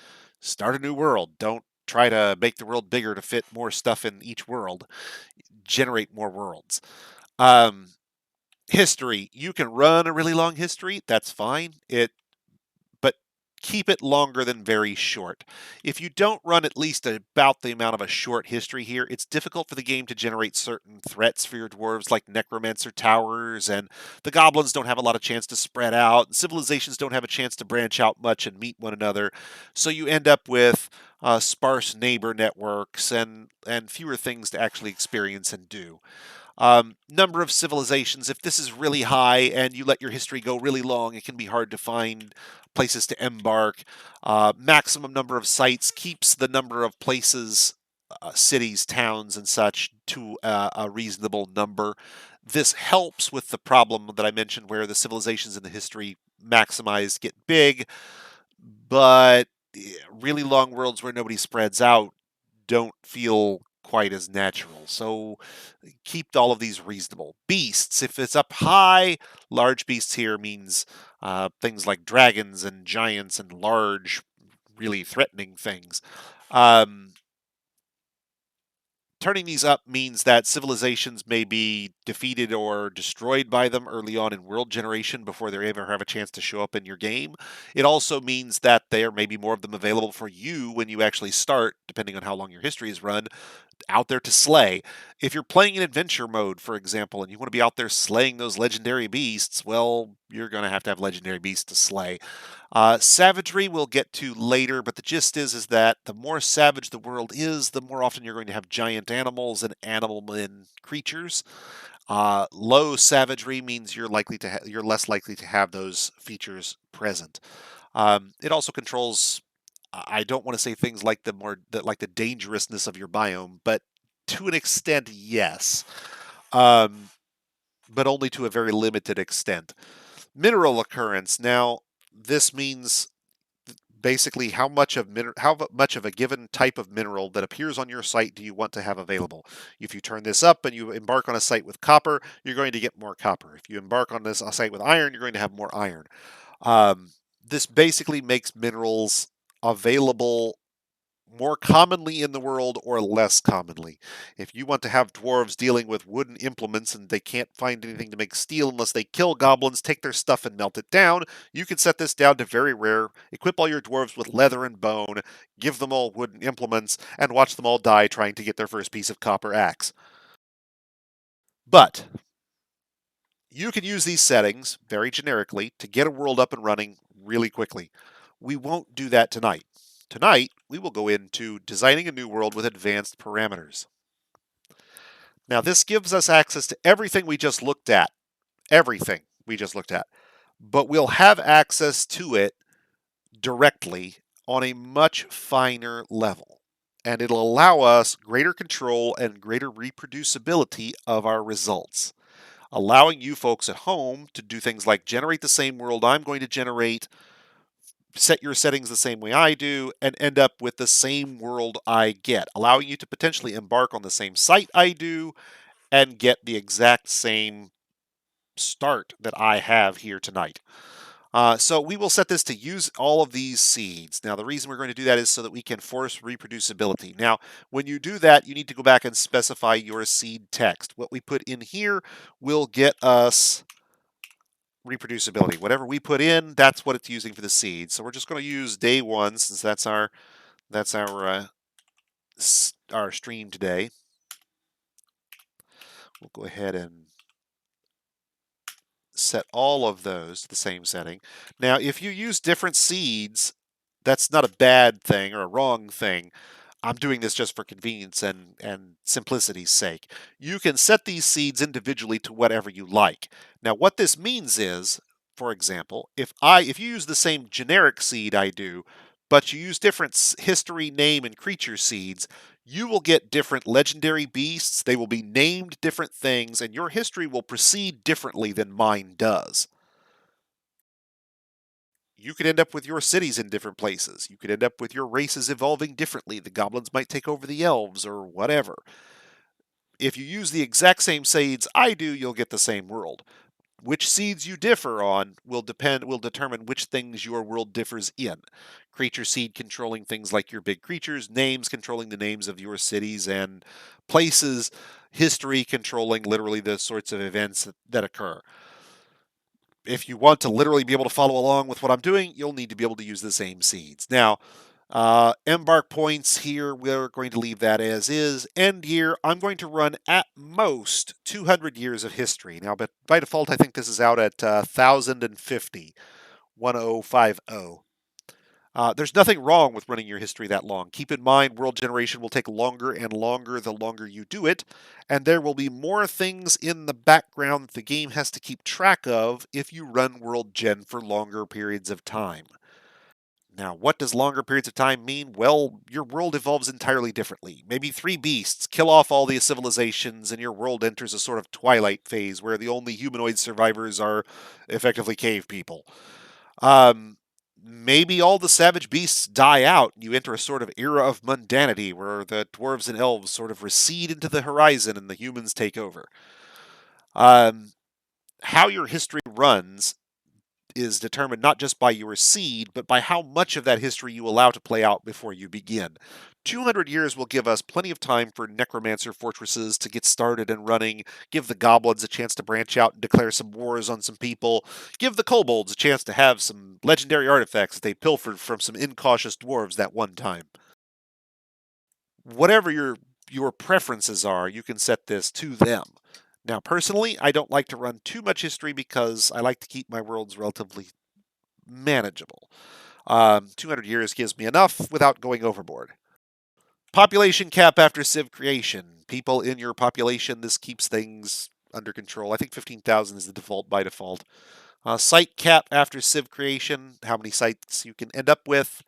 start a new world. Don't try to make the world bigger to fit more stuff in each world. Generate more worlds. History. You can run a really long history. That's fine. But keep it longer than very short. If you don't run at least about the amount of a short history here, it's difficult for the game to generate certain threats for your dwarves, like necromancer towers, and the goblins don't have a lot of chance to spread out, and civilizations don't have a chance to branch out much and meet one another. So you end up with sparse neighbor networks and fewer things to actually experience and do. Number of civilizations. If this is really high and you let your history go really long, it can be hard to find places to embark. Maximum number of sites keeps the number of places, cities, towns, and such to a reasonable number. This helps with the problem that I mentioned where the civilizations in the history maximized get big, but really long worlds where nobody spreads out don't feel quite as natural. So keep all of these reasonable. Beasts, if it's up high, large beasts here means things like dragons and giants and large, really threatening things. Turning these up means that civilizations may be defeated or destroyed by them early on in world generation before they ever have a chance to show up in your game. It also means that there may be more of them available for you when you actually start, depending on how long your history is run, out there to slay. If you're playing in adventure mode, for example, and you want to be out there slaying those legendary beasts, well, you're going to have legendary beasts to slay. Savagery we'll get to later, but the gist is that the more savage the world is, the more often you're going to have giant animals and animal-men creatures. Low savagery means you're less likely to have those features present. It also controls. I don't want to say things like like the dangerousness of your biome, but to an extent, yes. Um, but only to a very limited extent. Mineral occurrence. Now, this means basically how much of a given type of mineral that appears on your site do you want to have available. If you turn this up and you embark on a site with copper, you're going to get more copper. If you embark on a site with iron, you're going to have more iron. Um, this basically makes minerals available more commonly in the world or less commonly. If you want to have dwarves dealing with wooden implements and they can't find anything to make steel unless they kill goblins, take their stuff and melt it down, you can set this down to very rare, equip all your dwarves with leather and bone, give them all wooden implements, and watch them all die trying to get their first piece of copper axe. But you can use these settings very generically to get a world up and running really quickly. We won't do that tonight. Tonight, we will go into designing a new world with advanced parameters. Now, this gives us access to everything we just looked at. Everything we just looked at. But we'll have access to it directly on a much finer level. And it'll allow us greater control and greater reproducibility of our results, allowing you folks at home to do things like generate the same world I'm going to generate, set your settings the same way I do, and end up with the same world I get, allowing you to potentially embark on the same site I do and get the exact same start that I have here tonight. So we will set this to use all of these seeds. Now, the reason we're going to do that is so that we can force reproducibility. Now, when you do that, you need to go back and specify your seed text. What we put in here will get us reproducibility. Whatever we put in, that's what it's using for the seeds. So we're just going to use day one since that's our our stream today. We'll go ahead and set all of those to the same setting. Now, if you use different seeds, that's not a bad thing or a wrong thing. I'm doing this just for convenience and simplicity's sake. You can set these seeds individually to whatever you like. Now, what this means is, for example, if you use the same generic seed I do, but you use different history, name, and creature seeds, you will get different legendary beasts. They will be named different things, and your history will proceed differently than mine does. You could end up with your cities in different places. You could end up with your races evolving differently. The goblins might take over the elves or whatever. If you use the exact same seeds I do, you'll get the same world. Which seeds you differ on will determine which things your world differs in. Creature seed controlling things like your big creatures, names controlling the names of your cities and places, history controlling literally the sorts of events that occur. If you want to literally be able to follow along with what I'm doing, you'll need to be able to use the same seeds. Now, embark points here, we're going to leave that as is. End year, I'm going to run at most 200 years of history. Now, but by default, I think this is out at 1050, 1050. There's nothing wrong with running your history that long. Keep in mind, world generation will take longer and longer the longer you do it, and there will be more things in the background that the game has to keep track of if you run world gen for longer periods of time. Now, what does longer periods of time mean? Well, your world evolves entirely differently. Maybe 3 beasts kill off all the civilizations, and your world enters a sort of twilight phase where the only humanoid survivors are effectively cave people. Um, Maybe all the savage beasts die out, and you enter a sort of era of mundanity where the dwarves and elves sort of recede into the horizon and the humans take over. Um, how your history runs is determined not just by your seed, but by how much of that history you allow to play out before you begin. 200 years will give us plenty of time for necromancer fortresses to get started and running, give the goblins a chance to branch out and declare some wars on some people, give the kobolds a chance to have some legendary artifacts that they pilfered from some incautious dwarves that one time. Whatever your preferences are, you can set this to them. Now, personally, I don't like to run too much history because I like to keep my worlds relatively manageable. 200 years gives me enough without going overboard. Population cap after Civ creation. People in your population, this keeps things under control. I think 15,000 is the default by default. Site cap after Civ creation, how many sites you can end up with.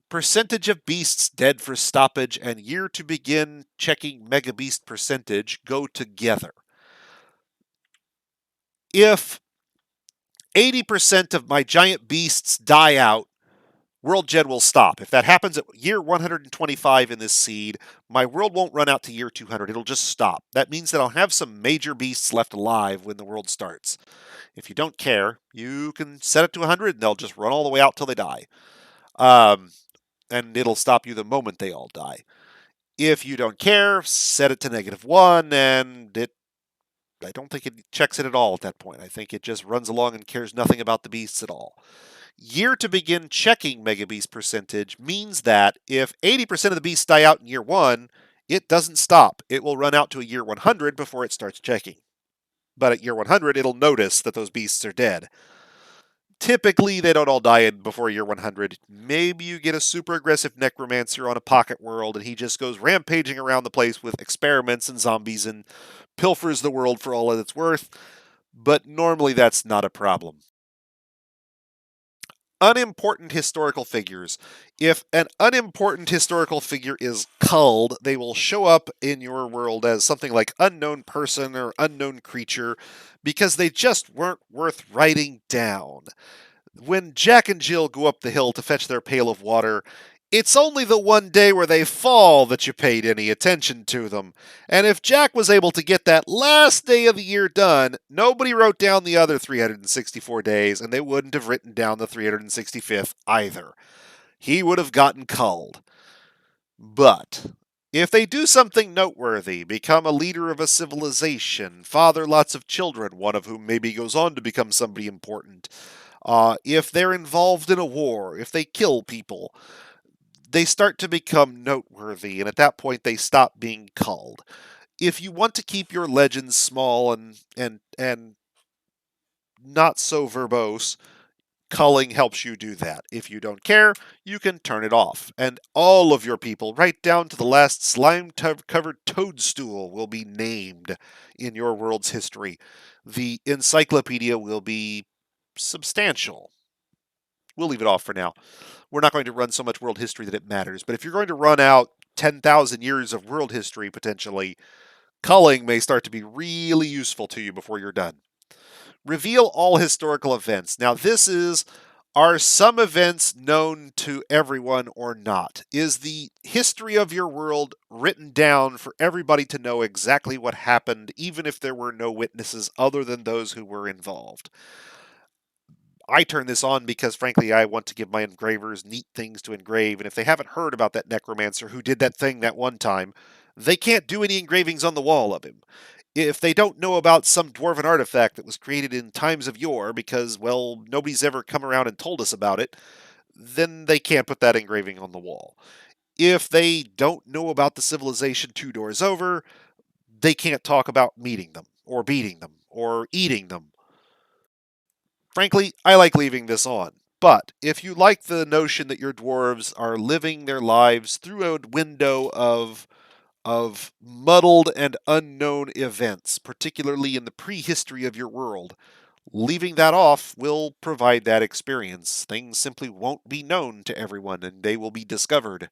Percentage of beasts dead for stoppage and year to begin checking Mega Beast percentage go together. If 80% of my giant beasts die out, World Gen will stop. If that happens at year 125 in this seed, my world won't run out to year 200. It'll just stop. That means that I'll have some major beasts left alive when the world starts. If you don't care, you can set it to 100 and they'll just run all the way out till they die. And it'll stop you the moment they all die. If you don't care, set it to -1 and I don't think it checks it at all at that point. I think it just runs along and cares nothing about the beasts at all. Year to begin checking Mega Beast percentage means that if 80% of the beasts die out in year 1, it doesn't stop. It will run out to a year 100 before it starts checking. But at year 100, it'll notice that those beasts are dead. Typically, they don't all die before year 100. Maybe you get a super aggressive necromancer on a pocket world and he just goes rampaging around the place with experiments and zombies and pilfers the world for all that it's worth. But normally that's not a problem. Unimportant historical figures. If an unimportant historical figure is culled, they will show up in your world as something like unknown person or unknown creature because they just weren't worth writing down. When Jack and Jill go up the hill to fetch their pail of water, it's only the one day where they fall that you paid any attention to them. And if Jack was able to get that last day of the year done, nobody wrote down the other 364 days, and they wouldn't have written down the 365th either. He would have gotten culled. But if they do something noteworthy, become a leader of a civilization, father lots of children, one of whom maybe goes on to become somebody important, if they're involved in a war, if they kill people, they start to become noteworthy, and at that point they stop being culled. If you want to keep your legends small and not so verbose, culling helps you do that. If you don't care, you can turn it off. And all of your people, right down to the last slime-covered toadstool, will be named in your world's history. The encyclopedia will be substantial. We'll leave it off for now. We're not going to run so much world history that it matters. But if you're going to run out 10,000 years of world history, potentially, culling may start to be really useful to you before you're done. Reveal all historical events. Now, this is, are some events known to everyone or not? Is the history of your world written down for everybody to know exactly what happened, even if there were no witnesses other than those who were involved? I turn this on because, frankly, I want to give my engravers neat things to engrave, and if they haven't heard about that necromancer who did that thing that one time, they can't do any engravings on the wall of him. If they don't know about some dwarven artifact that was created in times of yore because, well, nobody's ever come around and told us about it, then they can't put that engraving on the wall. If they don't know about the civilization 2 doors over, they can't talk about meeting them, or beating them, or eating them. Frankly, I like leaving this on. But if you like the notion that your dwarves are living their lives through a window of muddled and unknown events, particularly in the prehistory of your world, leaving that off will provide that experience. Things simply won't be known to everyone and they will be discovered.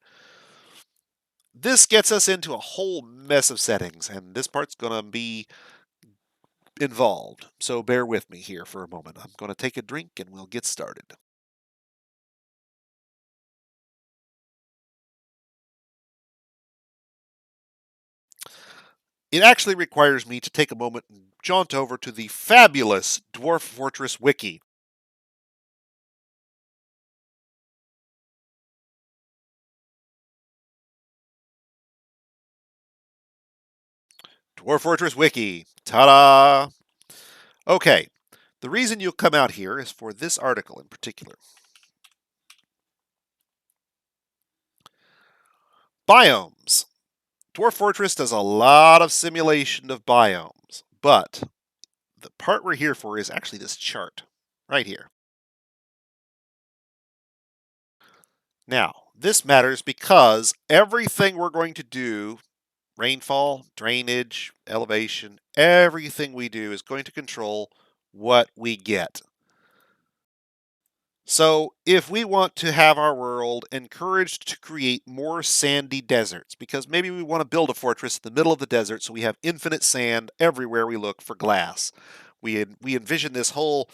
This gets us into a whole mess of settings, and this part's going to be involved. So bear with me here for a moment. I'm going to take a drink and we'll get started. It actually requires me to take a moment and jaunt over to the fabulous Dwarf Fortress Wiki. Dwarf Fortress Wiki. Ta-da! Okay, the reason you'll come out here is for this article in particular. Biomes. Dwarf Fortress does a lot of simulation of biomes, but the part we're here for is actually this chart right here. Now, this matters because everything we're going to do Rainfall, drainage, elevation, everything we do is going to control what we get. So, if we want to have our world encouraged to create more sandy deserts, because maybe we want to build a fortress in the middle of the desert so we have infinite sand everywhere we look for glass. We envision this whole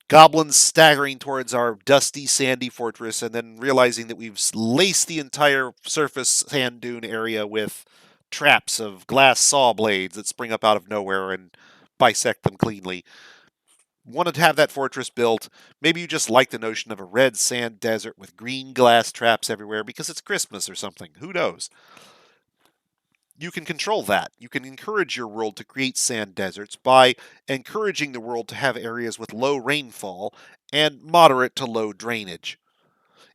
goblins staggering towards our dusty, sandy fortress and then realizing that we've laced the entire surface sand dune area with traps of glass saw blades that spring up out of nowhere and bisect them cleanly. Wanted to have that fortress built. Maybe you just like the notion of a red sand desert with green glass traps everywhere because it's Christmas or something. Who knows? You can control that. You can encourage your world to create sand deserts by encouraging the world to have areas with low rainfall and moderate to low drainage.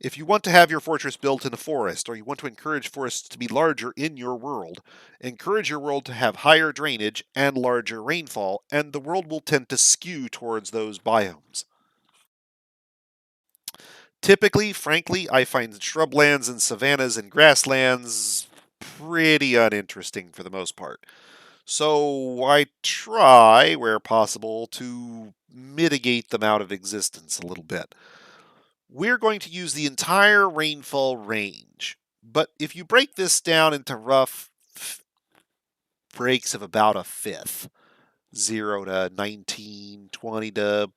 If you want to have your fortress built in a forest, or you want to encourage forests to be larger in your world, encourage your world to have higher drainage and larger rainfall, and the world will tend to skew towards those biomes. Typically, frankly, I find shrublands and savannas and grasslands pretty uninteresting for the most part. So I try, where possible, to mitigate them out of existence a little bit. We're going to use the entire rainfall range, but if you break this down into rough breaks of about a fifth, 0 to 19, 20 to,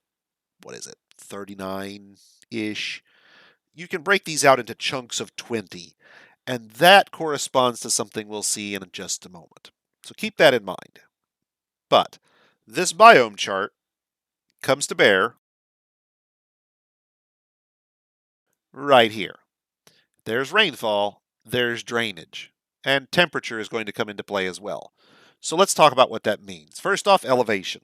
what is it, 39-ish, you can break these out into chunks of 20, and that corresponds to something we'll see in just a moment. So keep that in mind. But this biome chart comes to bear right here. There's rainfall, there's drainage, and temperature is going to come into play as well. So let's talk about what that means. First off, elevation.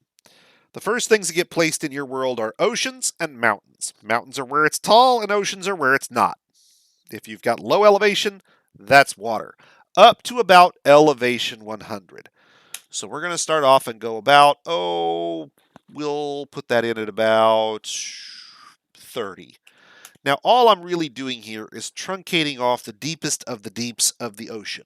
The first things that get placed in your world are oceans and mountains. Mountains are where it's tall, and oceans are where it's not. If you've got low elevation, that's water, up to about elevation 100. So we're going to start off and go about, we'll put that in at about 30. Now, all I'm really doing here is truncating off the deepest of the deeps of the ocean.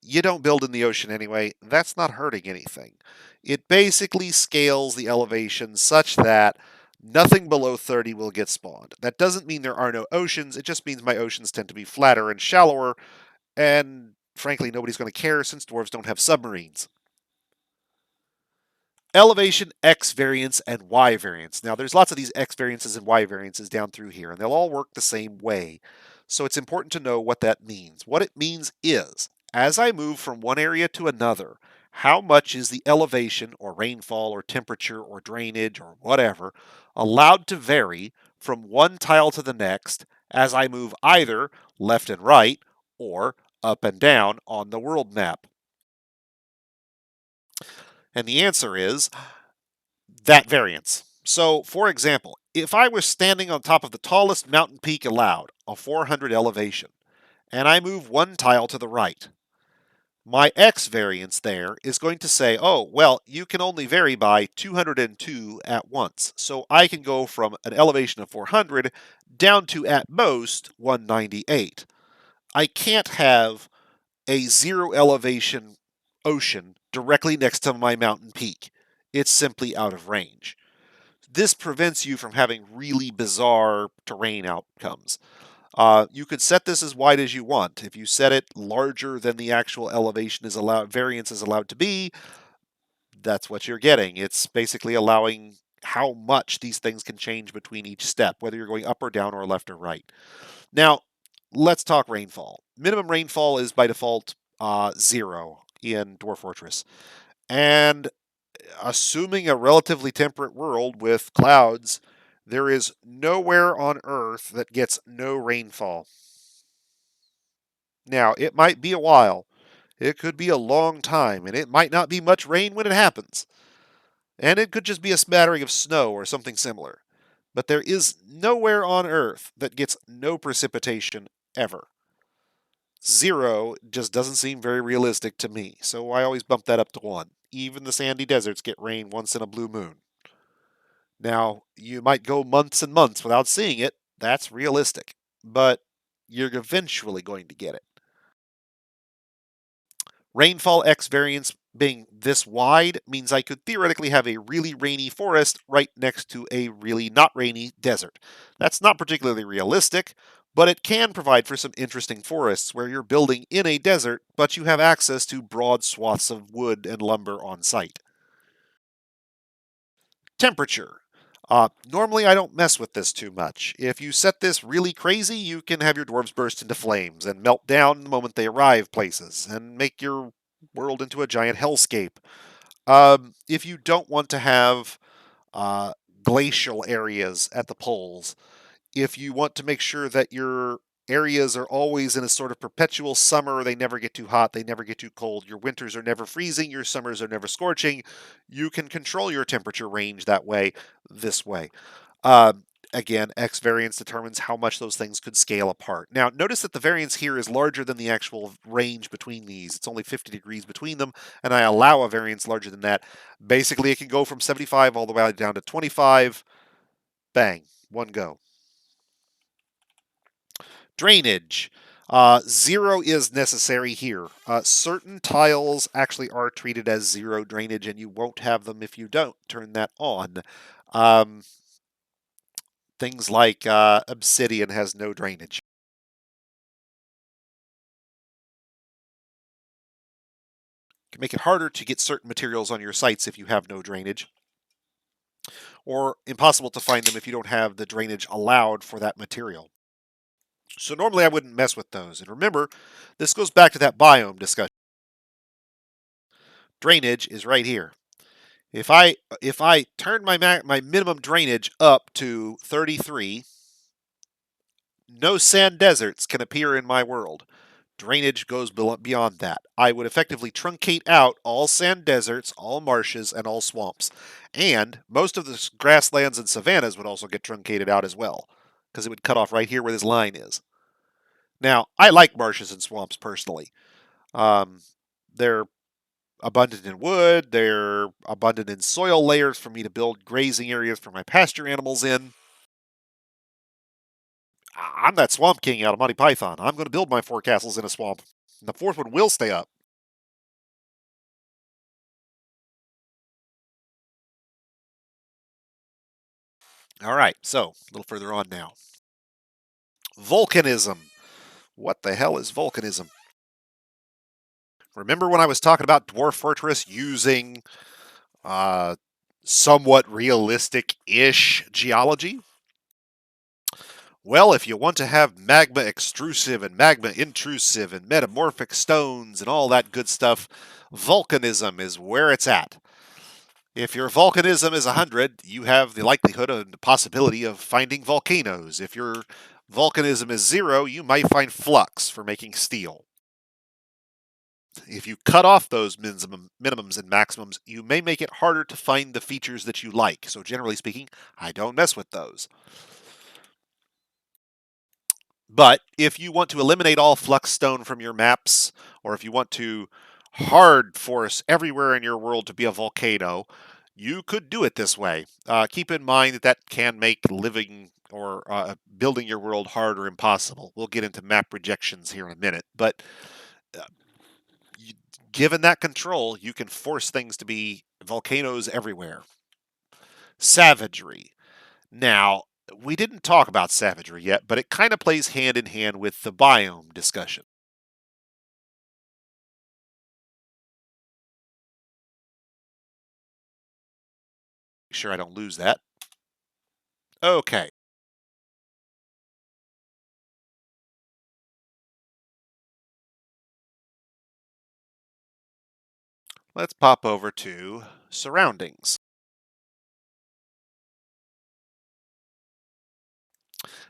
You don't build in the ocean anyway. That's not hurting anything. It basically scales the elevation such that nothing below 30 will get spawned. That doesn't mean there are no oceans. It just means my oceans tend to be flatter and shallower, and frankly, nobody's going to care since dwarves don't have submarines. Elevation, X variance, and Y variance. Now, there's lots of these X variances and Y variances down through here, and they'll all work the same way. So it's important to know what that means. What it means is, as I move from one area to another, how much is the elevation or rainfall or temperature or drainage or whatever allowed to vary from one tile to the next as I move either left and right or up and down on the world map? And the answer is that variance. So, for example, if I was standing on top of the tallest mountain peak allowed, a 400 elevation, and I move one tile to the right, my X variance there is going to say, oh, well, you can only vary by 202 at once. So I can go from an elevation of 400 down to at most 198. I can't have a zero elevation ocean directly next to my mountain peak. It's simply out of range. This prevents you from having really bizarre terrain outcomes. You could set this as wide as you want. If you set it larger than the actual elevation is allowed, variance is allowed to be, that's what you're getting. It's basically allowing how much these things can change between each step, whether you're going up or down or left or right. Now, let's talk rainfall. Minimum rainfall is by default 0 in Dwarf Fortress. And assuming a relatively temperate world with clouds, there is nowhere on Earth that gets no rainfall. Now, it might be a while, it could be a long time, and it might not be much rain when it happens. And it could just be a smattering of snow or something similar. But there is nowhere on Earth that gets no precipitation ever. 0 just doesn't seem very realistic to me, so I always bump that up to 1. Even the sandy deserts get rain once in a blue moon. Now, you might go months and months without seeing it. That's realistic. But you're eventually going to get it. Rainfall X variance being this wide means I could theoretically have a really rainy forest right next to a really not rainy desert. That's not particularly realistic, but it can provide for some interesting forests where you're building in a desert, but you have access to broad swaths of wood and lumber on site. Temperature. Normally, I don't mess with this too much. If you set this really crazy, you can have your dwarves burst into flames and melt down the moment they arrive places, and make your world into a giant hellscape. If you don't want to have uh, glacial areas at the poles, if you want to make sure that your areas are always in a sort of perpetual summer, they never get too hot, they never get too cold, your winters are never freezing, your summers are never scorching, you can control your temperature range that way, this way. Again, X variance determines how much those things could scale apart. Now, notice that the variance here is larger than the actual range between these. It's only 50 degrees between them, and I allow a variance larger than that. Basically, it can go from 75 all the way down to 25. Bang, one go. Drainage. 0 is necessary here. Certain tiles actually are treated as 0 drainage, and you won't have them if you don't turn that on. Um, things like obsidian has no drainage. Can make it harder to get certain materials on your sites if you have no drainage, or impossible to find them if you don't have the drainage allowed for that material. So normally I wouldn't mess with those. And remember, this goes back to that biome discussion. Drainage is right here. If I turn my minimum drainage up to 33, no sand deserts can appear in my world. Drainage goes beyond that. I would effectively truncate out all sand deserts, all marshes, and all swamps. And most of the grasslands and savannas would also get truncated out as well, because it would cut off right here where this line is. Now, I like marshes and swamps personally. Um, they're abundant in wood, they're abundant in soil layers for me to build grazing areas for my pasture animals in. I'm that Swamp King out of Monty Python. I'm going to build my 4 castles in a swamp. And the 4th one will stay up. All right, so a little further on now. Volcanism. What the hell is volcanism? Remember when I was talking about Dwarf Fortress using uh, somewhat realistic-ish geology? Well, if you want to have magma extrusive and magma intrusive and metamorphic stones and all that good stuff, volcanism is where it's at. If your volcanism is 100, you have the likelihood and the possibility of finding volcanoes. If your volcanism is 0, you might find flux for making steel. If you cut off those minimums and maximums, you may make it harder to find the features that you like. So generally speaking, I don't mess with those. But if you want to eliminate all flux stone from your maps, or if you want to hard force everywhere in your world to be a volcano, you could do it this way. Keep in mind that that can make living or building your world hard or impossible. We'll get into map rejections here in a minute, but uh, given that control, you can force things to be volcanoes everywhere. Savagery. Now, we didn't talk about savagery yet, but it kind of plays hand in hand with the biome discussion. Make sure I don't lose that. Okay. Let's pop over to surroundings.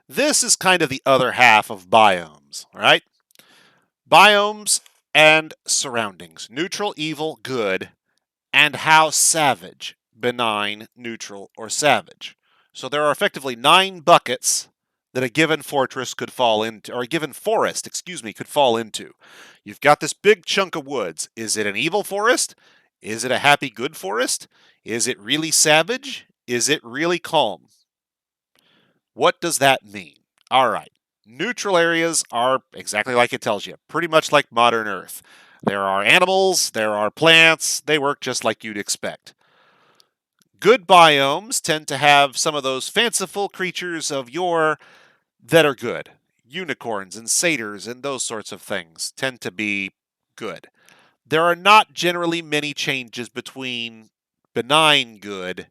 This is kind of the other half of biomes, right? Biomes and surroundings. Neutral, evil, good, and how savage, benign, neutral, or savage. So there are effectively 9 buckets that a given fortress could fall into, or a given forest, could fall into. You've got this big chunk of woods. Is it an evil forest? Is it a happy, good forest? Is it really savage? Is it really calm? What does that mean? All right. Neutral areas are exactly like it tells you, pretty much like modern Earth. There are animals, there are plants, they work just like you'd expect. Good biomes tend to have some of those fanciful creatures of yore that are good. Unicorns and satyrs and those sorts of things tend to be good. There are not generally many changes between benign good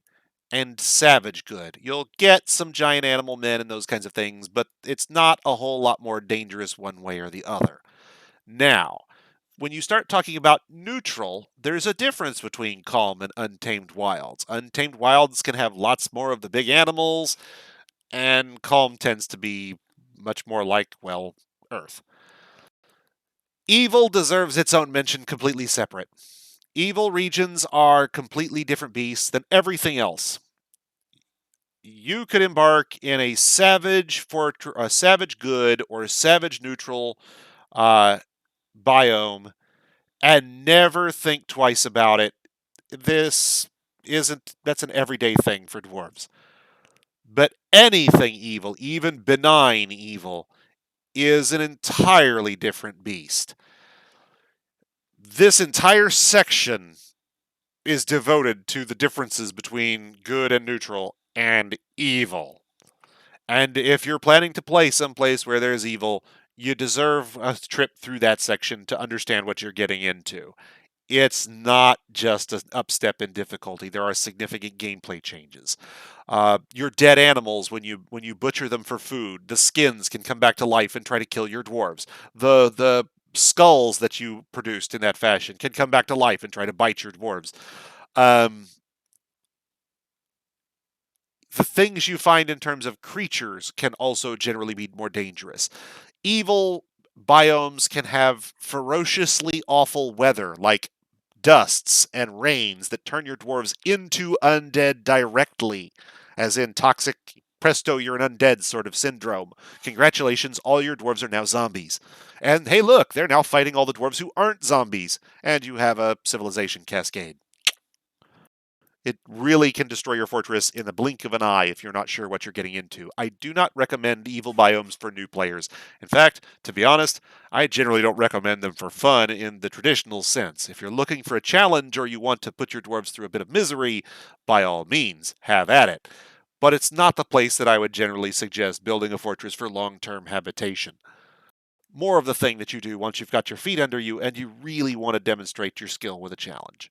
and savage good. You'll get some giant animal men and those kinds of things, but it's not a whole lot more dangerous one way or the other. Now, when you start talking about neutral, there's a difference between calm and untamed wilds. Untamed wilds can have lots more of the big animals, and calm tends to be much more like, well, Earth. Evil deserves its own mention completely separate. Evil regions are completely different beasts than everything else. You could embark in a savage a savage good or a savage neutral biome and never think twice about it. That's an everyday thing for dwarves. But anything evil, even benign evil, is an entirely different beast. This entire section is devoted to the differences between good and neutral and evil. And if you're planning to play someplace where there's evil, you deserve a trip through that section to understand what you're getting into. It's not just an upstep in difficulty. There are significant gameplay changes. Your dead animals, when you butcher them for food, the skins can come back to life and try to kill your dwarves. The skulls that you produced in that fashion can come back to life and try to bite your dwarves. The things you find in terms of creatures can also generally be more dangerous. Evil biomes can have ferociously awful weather, like dusts and rains that turn your dwarves into undead directly, as in toxic presto, you're an undead sort of syndrome. Congratulations, all your dwarves are now zombies. And hey, look, they're now fighting all the dwarves who aren't zombies, and you have a civilization cascade. It really can destroy your fortress in the blink of an eye if you're not sure what you're getting into. I do not recommend evil biomes for new players. In fact, to be honest, I generally don't recommend them for fun in the traditional sense. If you're looking for a challenge or you want to put your dwarves through a bit of misery, by all means, have at it. But it's not the place that I would generally suggest building a fortress for long-term habitation. More of the thing that you do once you've got your feet under you and you really want to demonstrate your skill with a challenge.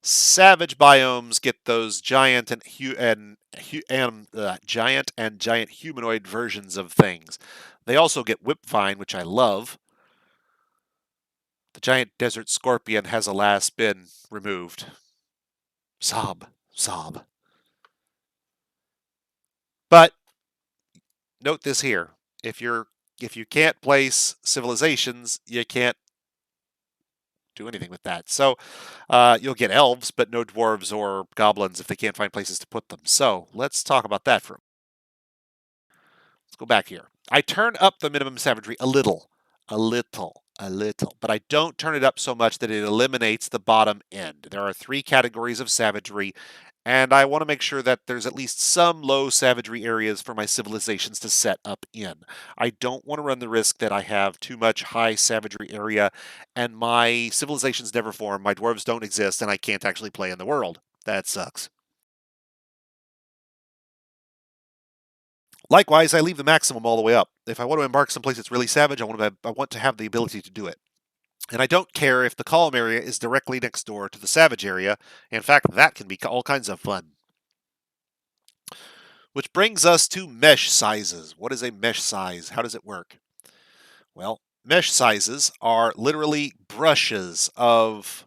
Savage biomes get those giant and giant humanoid versions of things. They also get whipvine, which I love. The giant desert scorpion has alas been removed. Sob, sob. But note this here: if you can't place civilizations, you can't do anything with that. So you'll get elves, but no dwarves or goblins if they can't find places to put them. So let's talk about that for a minute. Let's go back here. I turn up the minimum savagery a little, but I don't turn it up so much that it eliminates the bottom end. There are 3 categories of savagery, and I want to make sure that there's at least some low savagery areas for my civilizations to set up in. I don't want to run the risk that I have too much high savagery area and my civilizations never form, my dwarves don't exist, and I can't actually play in the world. That sucks. Likewise, I leave the maximum all the way up. If I want to embark someplace that's really savage, I want to have the ability to do it. And I don't care if the column area is directly next door to the savage area. In fact, that can be all kinds of fun. Which brings us to mesh sizes. What is a mesh size? How does it work? Well, mesh sizes are literally brushes of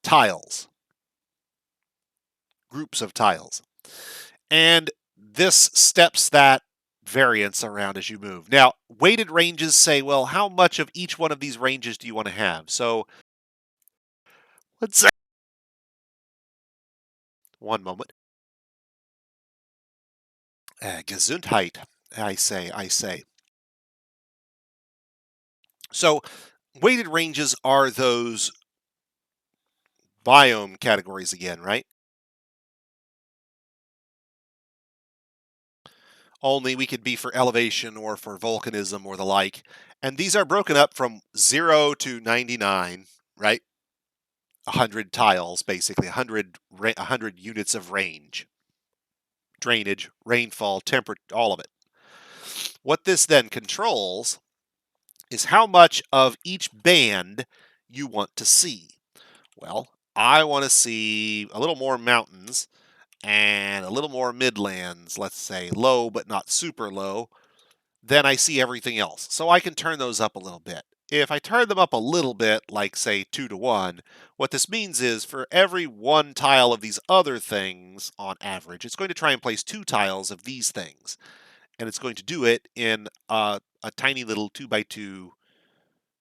tiles, groups of tiles. And this steps that variance around as you move. Now, weighted ranges say, well, how much of each one of these ranges do you want to have? So let's say, one moment. Gesundheit, I say. So weighted ranges are those biome categories again, right? only we could be for elevation or for volcanism or the like. And these are broken up from 0 to 99, right? 100 tiles, basically, 100 units of range. Drainage, rainfall, temperature, all of it. What this then controls is how much of each band you want to see. Well, I want to see a little more mountains and a little more midlands, let's say low but not super low, then I see everything else. So I can turn those up a little bit. If I turn them up a little bit, like say 2 to 1, what this means is for every one tile of these other things on average, it's going to try and place 2 tiles of these things. And it's going to do it in a tiny little 2x2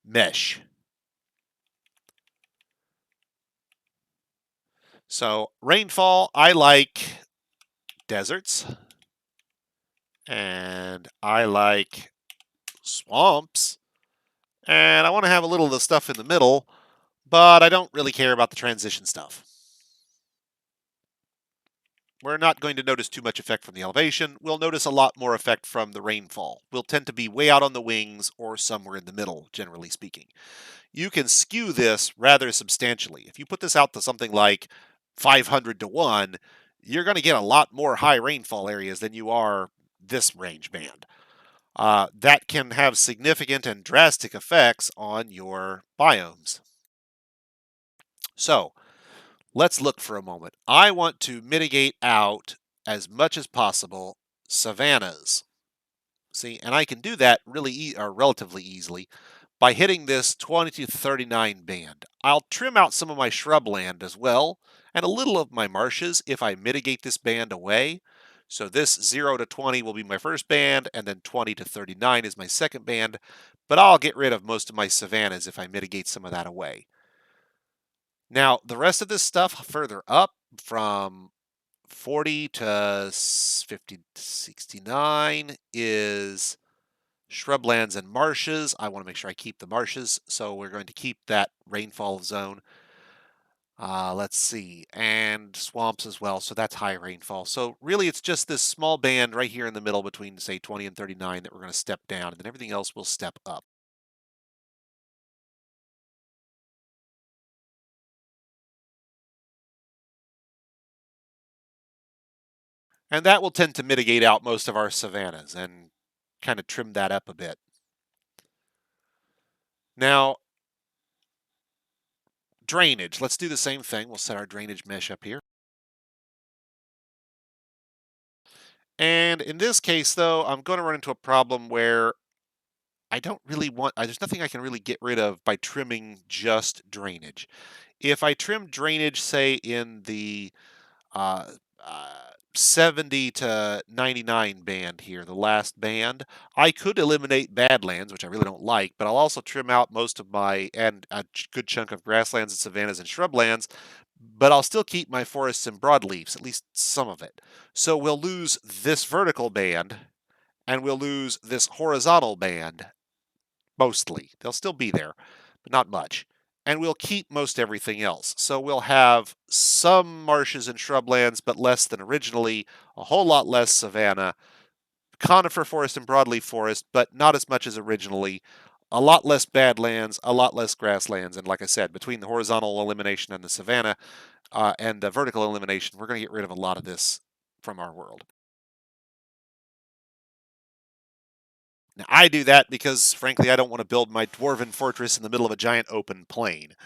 mesh. So rainfall, I like deserts. And I like swamps. And I want to have a little of the stuff in the middle, but I don't really care about the transition stuff. We're not going to notice too much effect from the elevation. We'll notice a lot more effect from the rainfall. We'll tend to be way out on the wings or somewhere in the middle, generally speaking. You can skew this rather substantially. If you put this out to something like 500 to 1, you're going to get a lot more high rainfall areas than you are this range band. That can have significant and drastic effects on your biomes. So let's look for a moment. I want to mitigate out as much as possible savannas. See, and I can do that really or relatively easily by hitting this 20 to 39 band. I'll trim out some of my shrubland as well, and a little of my marshes if I mitigate this band away. So this 0 to 20 will be my first band, and then 20 to 39 is my second band, but I'll get rid of most of my savannas if I mitigate some of that away. Now, the rest of this stuff further up from 40 to 50 to 69 is shrublands and marshes. I want to make sure I keep the marshes, so we're going to keep that rainfall zone. Let's see, and swamps as well, so that's high rainfall. So really it's just this small band right here in the middle between, say, 20 and 39 that we're going to step down, and then everything else will step up. And that will tend to mitigate out most of our savannas and kind of trim that up a bit. Now, drainage. Let's do the same thing. We'll set our drainage mesh up here. And in this case, though, I'm going to run into a problem where I don't really want, there's nothing I can really get rid of by trimming just drainage. If I trim drainage, say, in the uh, uh, 70 to 99 band here, the last band, I could eliminate badlands, which I really don't like, but I'll also trim out most of my, and a good chunk of grasslands and savannas and shrublands, but I'll still keep my forests and broadleaves, at least some of it. So we'll lose this vertical band, and we'll lose this horizontal band, mostly. They'll still be there, but not much. And we'll keep most everything else. So we'll have some marshes and shrublands, but less than originally, a whole lot less savanna, conifer forest and broadleaf forest, but not as much as originally, a lot less badlands, a lot less grasslands, and like I said, between the horizontal elimination and the savanna and the vertical elimination, we're going to get rid of a lot of this from our world. Now, I do that because, frankly, I don't want to build my dwarven fortress in the middle of a giant open plain.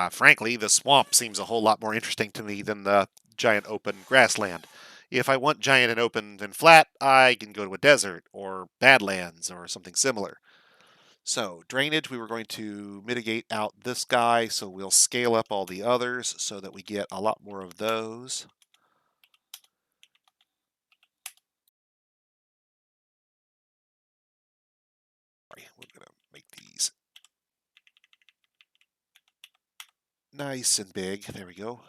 Frankly, the swamp seems a whole lot more interesting to me than the giant open grassland. If I want giant and open and flat, I can go to a desert or badlands or something similar. So, drainage, we were going to mitigate out this guy, so we'll scale up all the others so that we get a lot more of those. We're going to make these nice and big. There we go.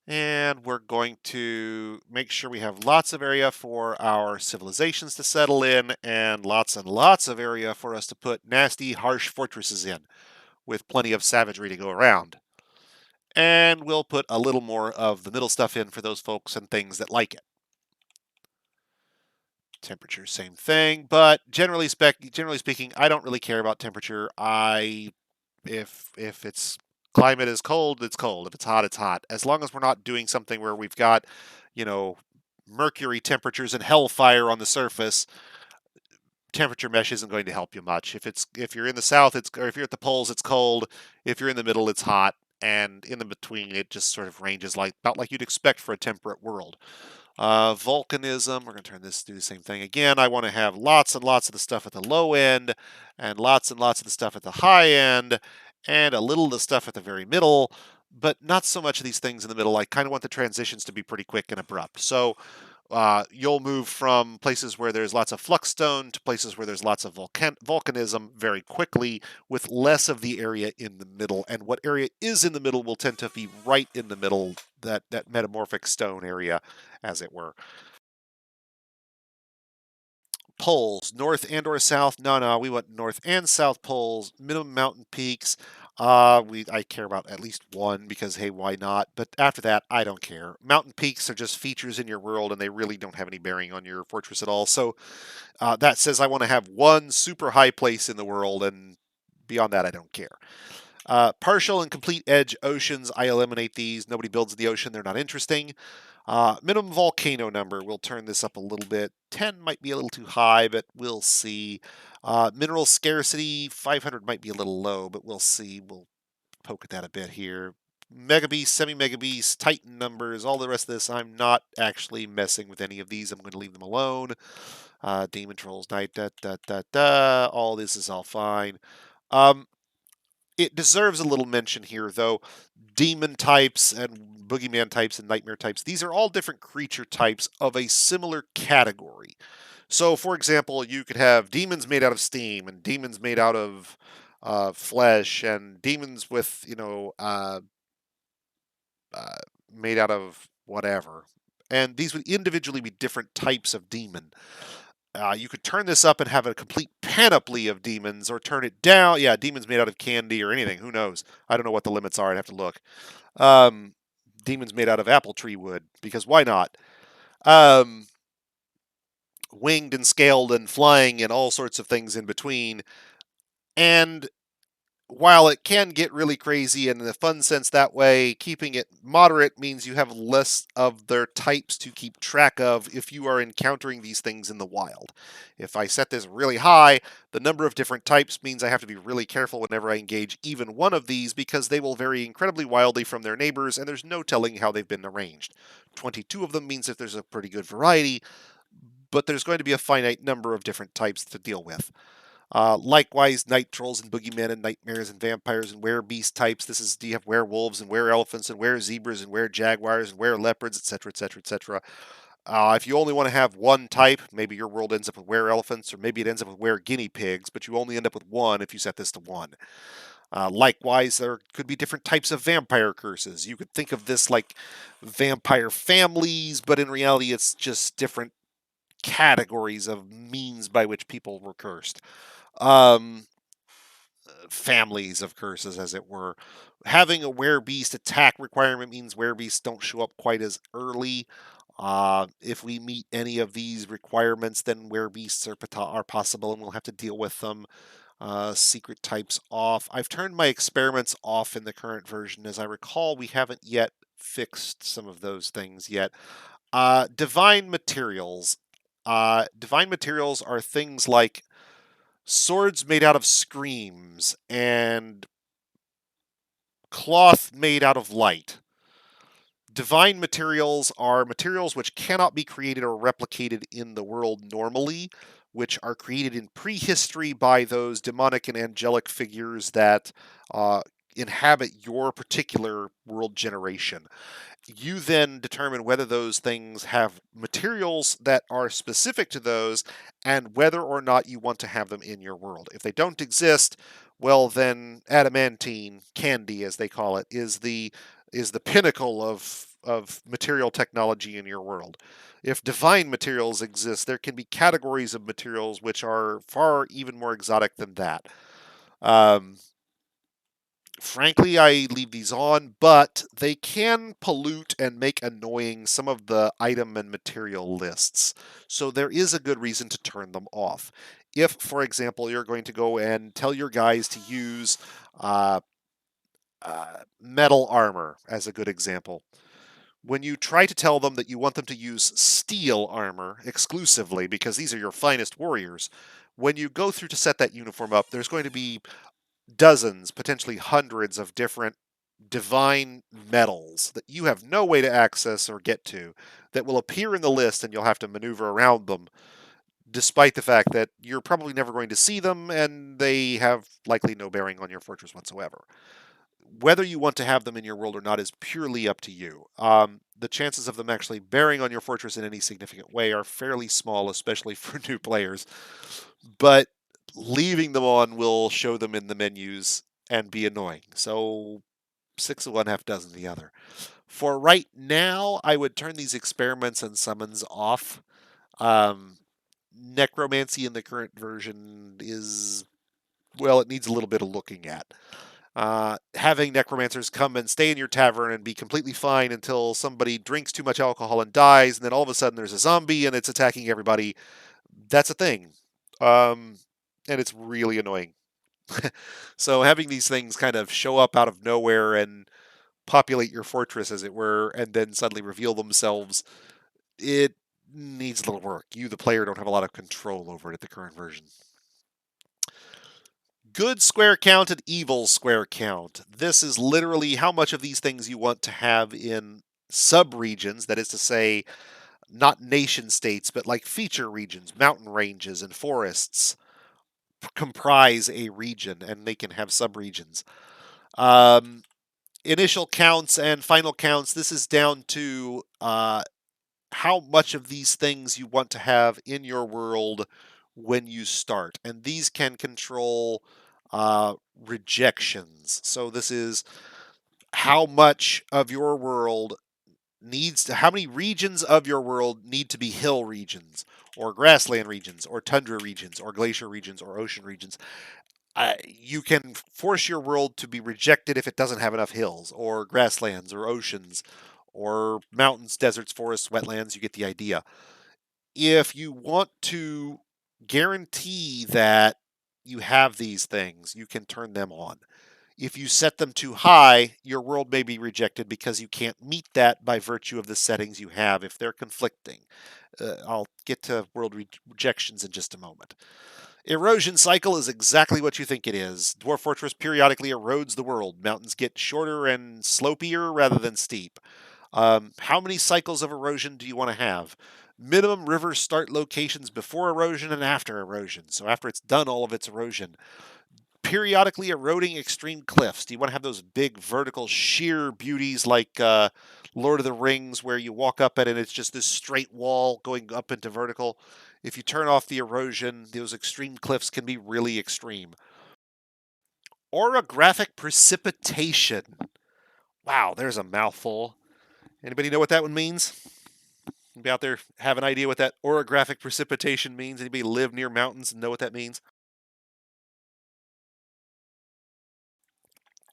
And we're going to make sure we have lots of area for our civilizations to settle in and lots of area for us to put nasty, harsh fortresses in with plenty of savagery to go around. And we'll put a little more of the middle stuff in for those folks and things that like it. Temperature, same thing, but generally speaking, I don't really care about temperature. If it's climate is cold, it's cold. If it's hot, it's hot. As long as we're not doing something where we've got, you know, mercury temperatures and hellfire on the surface, temperature mesh isn't going to help you much. If you're in the south, or if you're at the poles, it's cold. If you're in the middle, it's hot, and in the between, it just sort of ranges about like you'd expect for a temperate world. Volcanism, we're going to turn this to do the same thing again. I want to have lots and lots of the stuff at the low end, and lots of the stuff at the high end, and a little of the stuff at the very middle, but not so much of these things in the middle. I kind of want the transitions to be pretty quick and abrupt. So you'll move from places where there's lots of fluxstone to places where there's lots of volcanism very quickly, with less of the area in the middle. And what area is in the middle will tend to be right in the middle, that metamorphic stone area, as it were. Poles, north and or south. No, we want north and south poles. Minimum mountain peaks. I care about at least one because hey, why not? But after that, I don't care. Mountain peaks are just features in your world, and they really don't have any bearing on your fortress at all. So that says I want to have one super high place in the world, and beyond that, I don't care. Partial and complete edge oceans, I eliminate these. Nobody builds the ocean, they're not interesting. Minimum volcano number, we'll turn this up a little bit. 10 might be a little too high, but we'll see. Mineral scarcity, 500 might be a little low, but we'll see. We'll poke at that a bit here. Megabeast, semi-megabeast, Titan numbers, all the rest of this, I'm not actually messing with any of these. I'm going to leave them alone. Demon Trolls, Night, all this is all fine. It deserves a little mention here, though. Demon types and boogeyman types and nightmare types, these are all different creature types of a similar category. So, for example, you could have demons made out of steam and demons made out of flesh and demons with, uh, made out of whatever. And these would individually be different types of demon. You could turn this up and have a complete panoply of demons, or turn it down. Yeah, demons made out of candy or anything. Who knows? I don't know what the limits are. I'd have to look. Um, Demons made out of apple tree wood, because why not? Um, Winged and scaled and flying and all sorts of things in between. And while it can get really crazy and in a fun sense that way, keeping it moderate means you have less of their types to keep track of if you are encountering these things in the wild. If I set this really high, the number of different types means I have to be really careful whenever I engage even one of these, because they will vary incredibly wildly from their neighbors, and there's no telling how they've been arranged. 22 of them means that there's a pretty good variety, but there's going to be a finite number of different types to deal with. Likewise, night trolls and boogeymen and nightmares and vampires and werebeast types. Do you have werewolves and were-elephants and were-zebras and were-jaguars and were-leopards, etc., etc., etc. If you only want to have one type, maybe your world ends up with were-elephants, or maybe it ends up with were-guinea pigs, but you only end up with one if you set this to one. Likewise, there could be different types of vampire curses. You could think of this like vampire families, but in reality, it's just different categories of means by which people were cursed. Um, Families of curses, as it were. Having a werebeast attack requirement means werebeasts don't show up quite as early. If we meet any of these requirements, then werebeasts are possible, and we'll have to deal with them. Secret types off. I've turned my experiments off in the current version. As I recall, we haven't yet fixed some of those things yet. Divine materials. Divine materials are things like swords made out of screams and cloth made out of light. Divine materials are materials which cannot be created or replicated in the world normally, which are created in prehistory by those demonic and angelic figures that inhabit your particular world generation. You then determine whether those things have materials that are specific to those, and whether or not you want to have them in your world. If they don't exist, well, then adamantine candy, as they call it, is the pinnacle of material technology in your world. If divine materials exist, there can be categories of materials which are far even more exotic than that. Um, Frankly, I leave these on, but they can pollute and make annoying some of the item and material lists. So there is a good reason to turn them off. If, for example, you're going to go and tell your guys to use uh, metal armor as a good example, when you try to tell them that you want them to use steel armor exclusively because these are your finest warriors, when you go through to set that uniform up, there's going to be dozens, potentially hundreds of different divine metals that you have no way to access or get to that will appear in the list and you'll have to maneuver around them, despite the fact that you're probably never going to see them and they have likely no bearing on your fortress whatsoever. Whether you want to have them in your world or not is purely up to you. The chances of them actually bearing on your fortress in any significant way are fairly small, especially for new players. But leaving them on will show them in the menus and be annoying. So 6 of one, half dozen the other. For right now, I would turn these experiments and summons off. Um, Necromancy in the current version is, well, it needs a little bit of looking at. Having necromancers come and stay in your tavern and be completely fine until somebody drinks too much alcohol and dies, and then all of a sudden there's a zombie and it's attacking everybody. That's a thing. Um, and it's really annoying. So having these things kind of show up out of nowhere and populate your fortress, as it were, and then suddenly reveal themselves, it needs a little work. You, the player, don't have a lot of control over it at the current version. Good square count and evil square count. This is literally how much of these things you want to have in sub-regions, that is to say, not nation states, but like feature regions, mountain ranges, and forests comprise a region, and they can have sub-regions. Initial counts and final counts, this is down to how much of these things you want to have in your world when you start. And these can control rejections. So this is how much of your world needs to, how many regions of your world need to be hill regions, or grassland regions, or tundra regions, or glacier regions, or ocean regions. You can force your world to be rejected if it doesn't have enough hills, or grasslands, or oceans, or mountains, deserts, forests, wetlands. You get the idea. If you want to guarantee that you have these things, you can turn them on. If you set them too high, your world may be rejected because you can't meet that by virtue of the settings you have if they're conflicting. I'll get to world rejections in just a moment. Erosion Cycle is exactly what you think it is. Dwarf Fortress periodically erodes the world. Mountains get shorter and slopier rather than steep. How many cycles of erosion do you want to have? Minimum rivers start locations before erosion and after erosion. So after it's done all of its erosion. Periodically eroding extreme cliffs. Do you want to have those big vertical sheer beauties like Lord of the Rings, where you walk up it and it's just this straight wall going up into vertical? If you turn off the erosion, those extreme cliffs can be really extreme. Orographic Precipitation. Wow, there's a mouthful. Anybody know what that one means? Anybody out there have an idea what that orographic precipitation means? Anybody live near mountains and know what that means?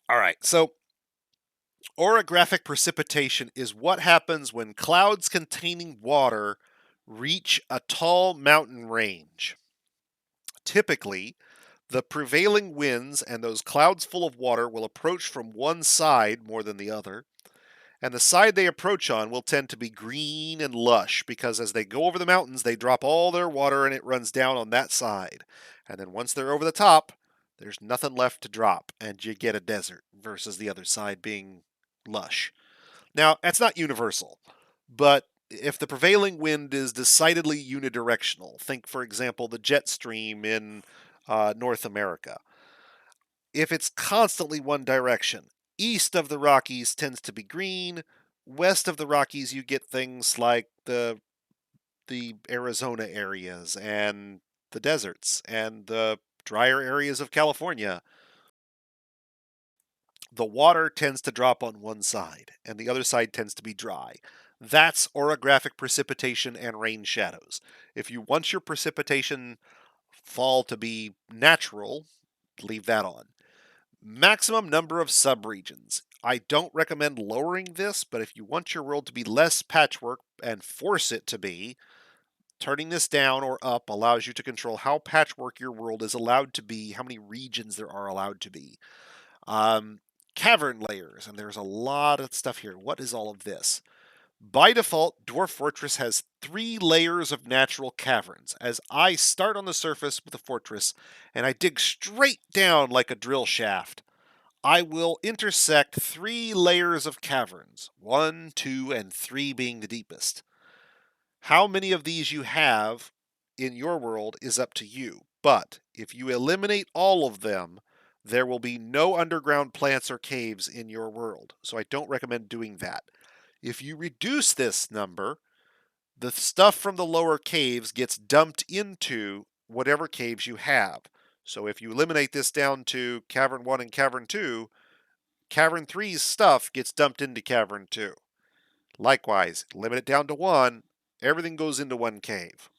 All right, so orographic precipitation is what happens when clouds containing water reach a tall mountain range. Typically, the prevailing winds and those clouds full of water will approach from one side more than the other, and the side they approach on will tend to be green and lush because as they go over the mountains, they drop all their water and it runs down on that side. And then once they're over the top, there's nothing left to drop, and you get a desert versus the other side being lush. Now, that's not universal, but if the prevailing wind is decidedly unidirectional, think, for example, the jet stream in North America. If it's constantly one direction, east of the Rockies tends to be green. West of the Rockies, you get things like the Arizona areas and the deserts and the drier areas of California. The water tends to drop on one side, and the other side tends to be dry. That's orographic precipitation and rain shadows. If you want your precipitation fall to be natural, leave that on. Maximum number of subregions. I don't recommend lowering this, but if you want your world to be less patchwork and force it to be, turning this down or up allows you to control how patchwork your world is allowed to be, how many regions there are allowed to be. Um, Cavern layers, and there's a lot of stuff here. What is all of this? By default, Dwarf Fortress has 3 layers of natural caverns, as I start on the surface with a fortress, and I dig straight down like a drill shaft. I will intersect 3 layers of caverns, 1, 2, and 3 being the deepest. How many of these you have in your world is up to you, but if you eliminate all of them, there will be no underground plants or caves in your world, so I don't recommend doing that. If you reduce this number, the stuff from the lower caves gets dumped into whatever caves you have. So if you eliminate this down to Cavern 1 and Cavern 2, Cavern 3's stuff gets dumped into Cavern 2. Likewise, limit it down to 1, everything goes into one cave.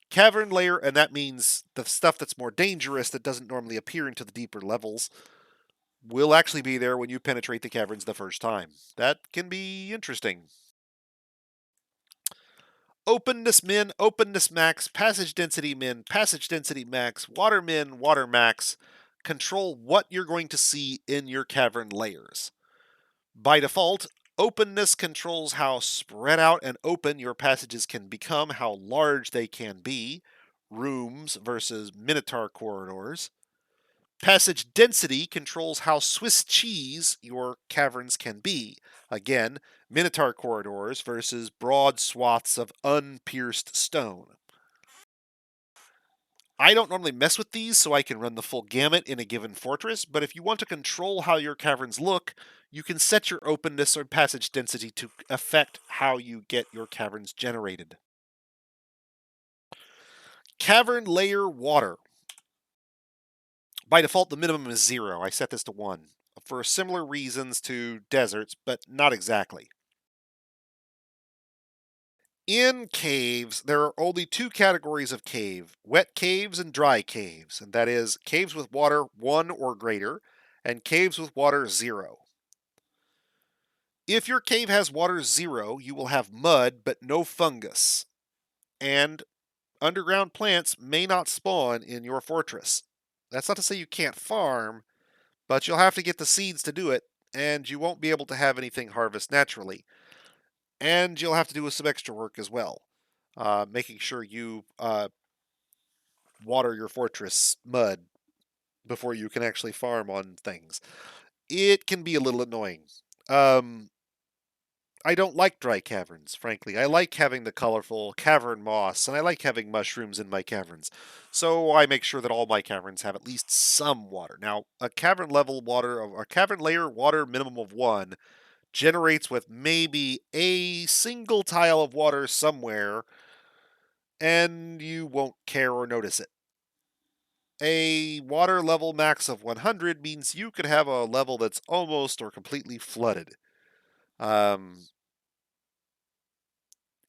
Cavern layer, and that means the stuff that's more dangerous that doesn't normally appear into the deeper levels, will actually be there when you penetrate the caverns the first time. That can be interesting. Openness min, openness max, passage density min, passage density max, water min, water max. Control what you're going to see in your cavern layers. By default, openness controls how spread out and open your passages can become, how large they can be, rooms versus minotaur corridors. Passage density controls how Swiss cheese your caverns can be. Again, minotaur corridors versus broad swaths of unpierced stone. I don't normally mess with these so I can run the full gamut in a given fortress, but if you want to control how your caverns look, you can set your openness or passage density to affect how you get your caverns generated. Cavern layer water. By default, the minimum is 0. I set this to 1 for similar reasons to deserts, but not exactly. In caves, there are only 2 categories of cave, wet caves and dry caves, and that is caves with water 1 or greater, and caves with water 0. If your cave has water 0, you will have mud but no fungus, and underground plants may not spawn in your fortress. That's not to say you can't farm, but you'll have to get the seeds to do it, and you won't be able to have anything harvest naturally. And you'll have to do some extra work as well, making sure you water your fortress mud before you can actually farm on things. It can be a little annoying. I don't like dry caverns, frankly. I like having the colorful cavern moss, and I like having mushrooms in my caverns. So I make sure that all my caverns have at least some water. Now, a cavern level water, a cavern layer water minimum of 1 generates with maybe a single tile of water somewhere, and you won't care or notice it. A water level max of 100 means you could have a level that's almost or completely flooded.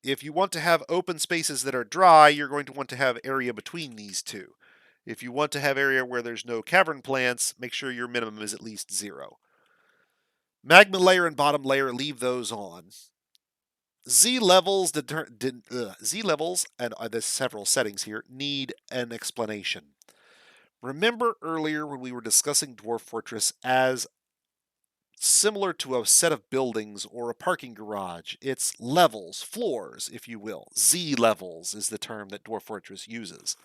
If you want to have open spaces that are dry, you're going to want to have area between these two. If you want to have area where there's no cavern plants, make sure your minimum is at least 0. Magma layer and bottom layer, leave those on. Z levels Z levels, and there's several settings here, need an explanation. Remember earlier when we were discussing Dwarf Fortress as similar to a set of buildings or a parking garage? It's levels, floors, if you will. Z levels is the term that Dwarf Fortress uses.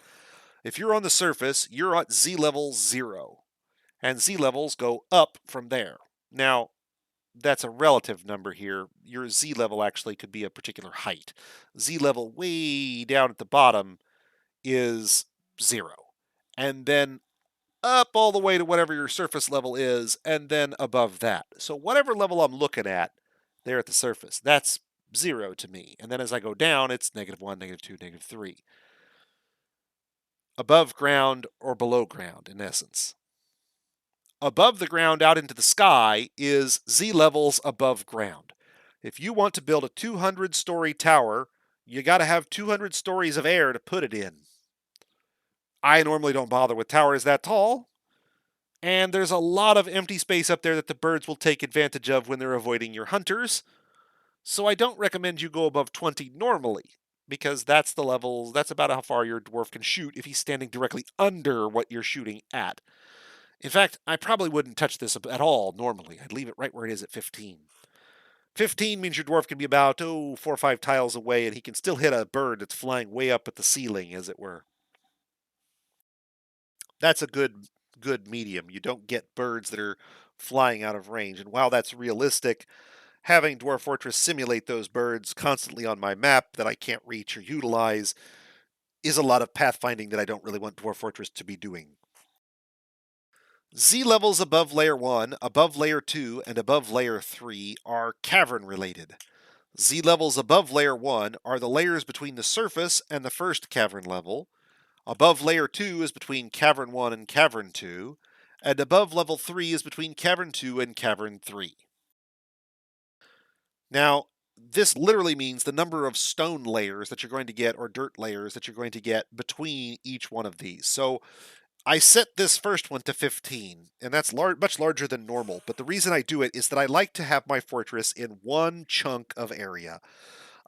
If you're on the surface, you're at Z level 0, and Z levels go up from there. Now, that's a relative number here. Your Z level actually could be a particular height. Z level way down at the bottom is 0. And then up all the way to whatever your surface level is, and then above that. So whatever level I'm looking at there at the surface, that's 0 to me. And then as I go down, it's -1, -2, -3. Above ground or below ground, in essence. Above the ground out into the sky is Z levels above ground. If you want to build a 200-story tower, you got to have 200 stories of air to put it in. I normally don't bother with towers that tall. And there's a lot of empty space up there that the birds will take advantage of when they're avoiding your hunters. So I don't recommend you go above 20 normally, because that's the level, that's about how far your dwarf can shoot if he's standing directly under what you're shooting at. In fact, I probably wouldn't touch this at all normally. I'd leave it right where it is at 15. 15 means your dwarf can be about, 4 or 5 tiles away, and he can still hit a bird that's flying way up at the ceiling, as it were. That's a good medium. You don't get birds that are flying out of range. And while that's realistic, having Dwarf Fortress simulate those birds constantly on my map that I can't reach or utilize is a lot of pathfinding that I don't really want Dwarf Fortress to be doing. Z levels above layer 1, above layer 2, and above layer 3 are cavern related. Z levels above layer 1 are the layers between the surface and the first cavern level. Above layer 2 is between Cavern 1 and Cavern 2, and above level 3 is between Cavern 2 and Cavern 3. Now, this literally means the number of stone layers that you're going to get, or dirt layers that you're going to get between each one of these. So I set this first one to 15, and that's much larger than normal. But the reason I do it is that I like to have my fortress in one chunk of area.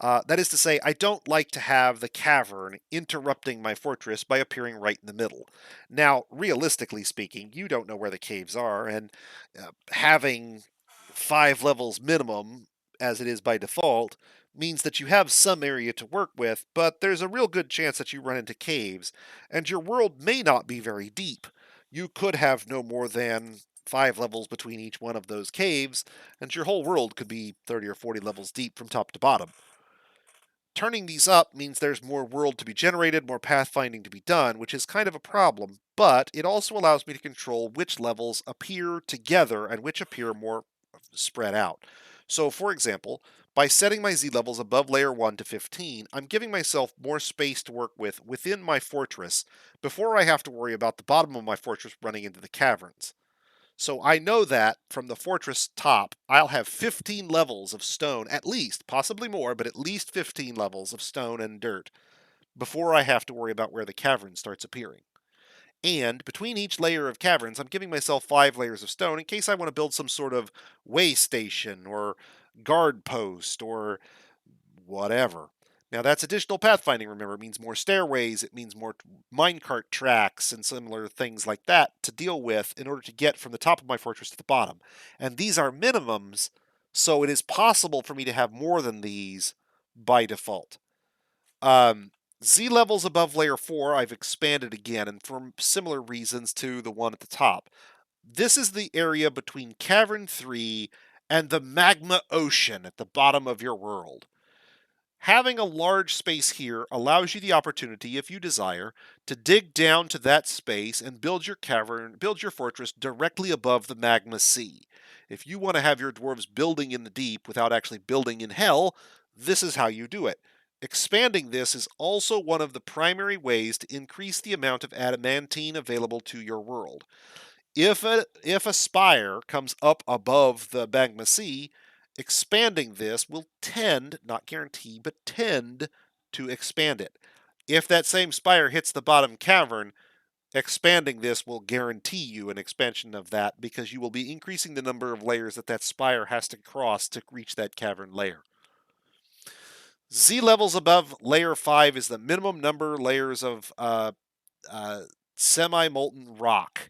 That is to say, I don't like to have the cavern interrupting my fortress by appearing right in the middle. Now, realistically speaking, you don't know where the caves are, and having 5 levels minimum, as it is by default, means that you have some area to work with, but there's a real good chance that you run into caves, and your world may not be very deep. You could have no more than 5 levels between each one of those caves, and your whole world could be 30 or 40 levels deep from top to bottom. Turning these up means there's more world to be generated, more pathfinding to be done, which is kind of a problem, but it also allows me to control which levels appear together and which appear more spread out. So, for example, by setting my Z levels above layer 1 to 15, I'm giving myself more space to work with within my fortress before I have to worry about the bottom of my fortress running into the caverns. So I know that from the fortress top, I'll have 15 levels of stone, at least, possibly more, but at least 15 levels of stone and dirt before I have to worry about where the cavern starts appearing. And between each layer of caverns, I'm giving myself 5 layers of stone in case I want to build some sort of way station or guard post or whatever. Now that's additional pathfinding, remember. It means more stairways, it means more minecart tracks and similar things like that to deal with in order to get from the top of my fortress to the bottom. And these are minimums, so it is possible for me to have more than these by default. Z levels above layer 4 I've expanded again, and for similar reasons to the one at the top. This is the area between Cavern 3 and the magma ocean at the bottom of your world. Having a large space here allows you the opportunity, if you desire, to dig down to that space and build your cavern, build your fortress directly above the magma sea. If you want to have your dwarves building in the deep without actually building in hell, this is how you do it. Expanding this is also one of the primary ways to increase the amount of adamantine available to your world. If a spire comes up above the magma sea, expanding this will tend, not guarantee, but tend to expand it. If that same spire hits the bottom cavern, expanding this will guarantee you an expansion of that because you will be increasing the number of layers that spire has to cross to reach that cavern layer. Z levels above layer 5 is the minimum number layers of semi-molten rock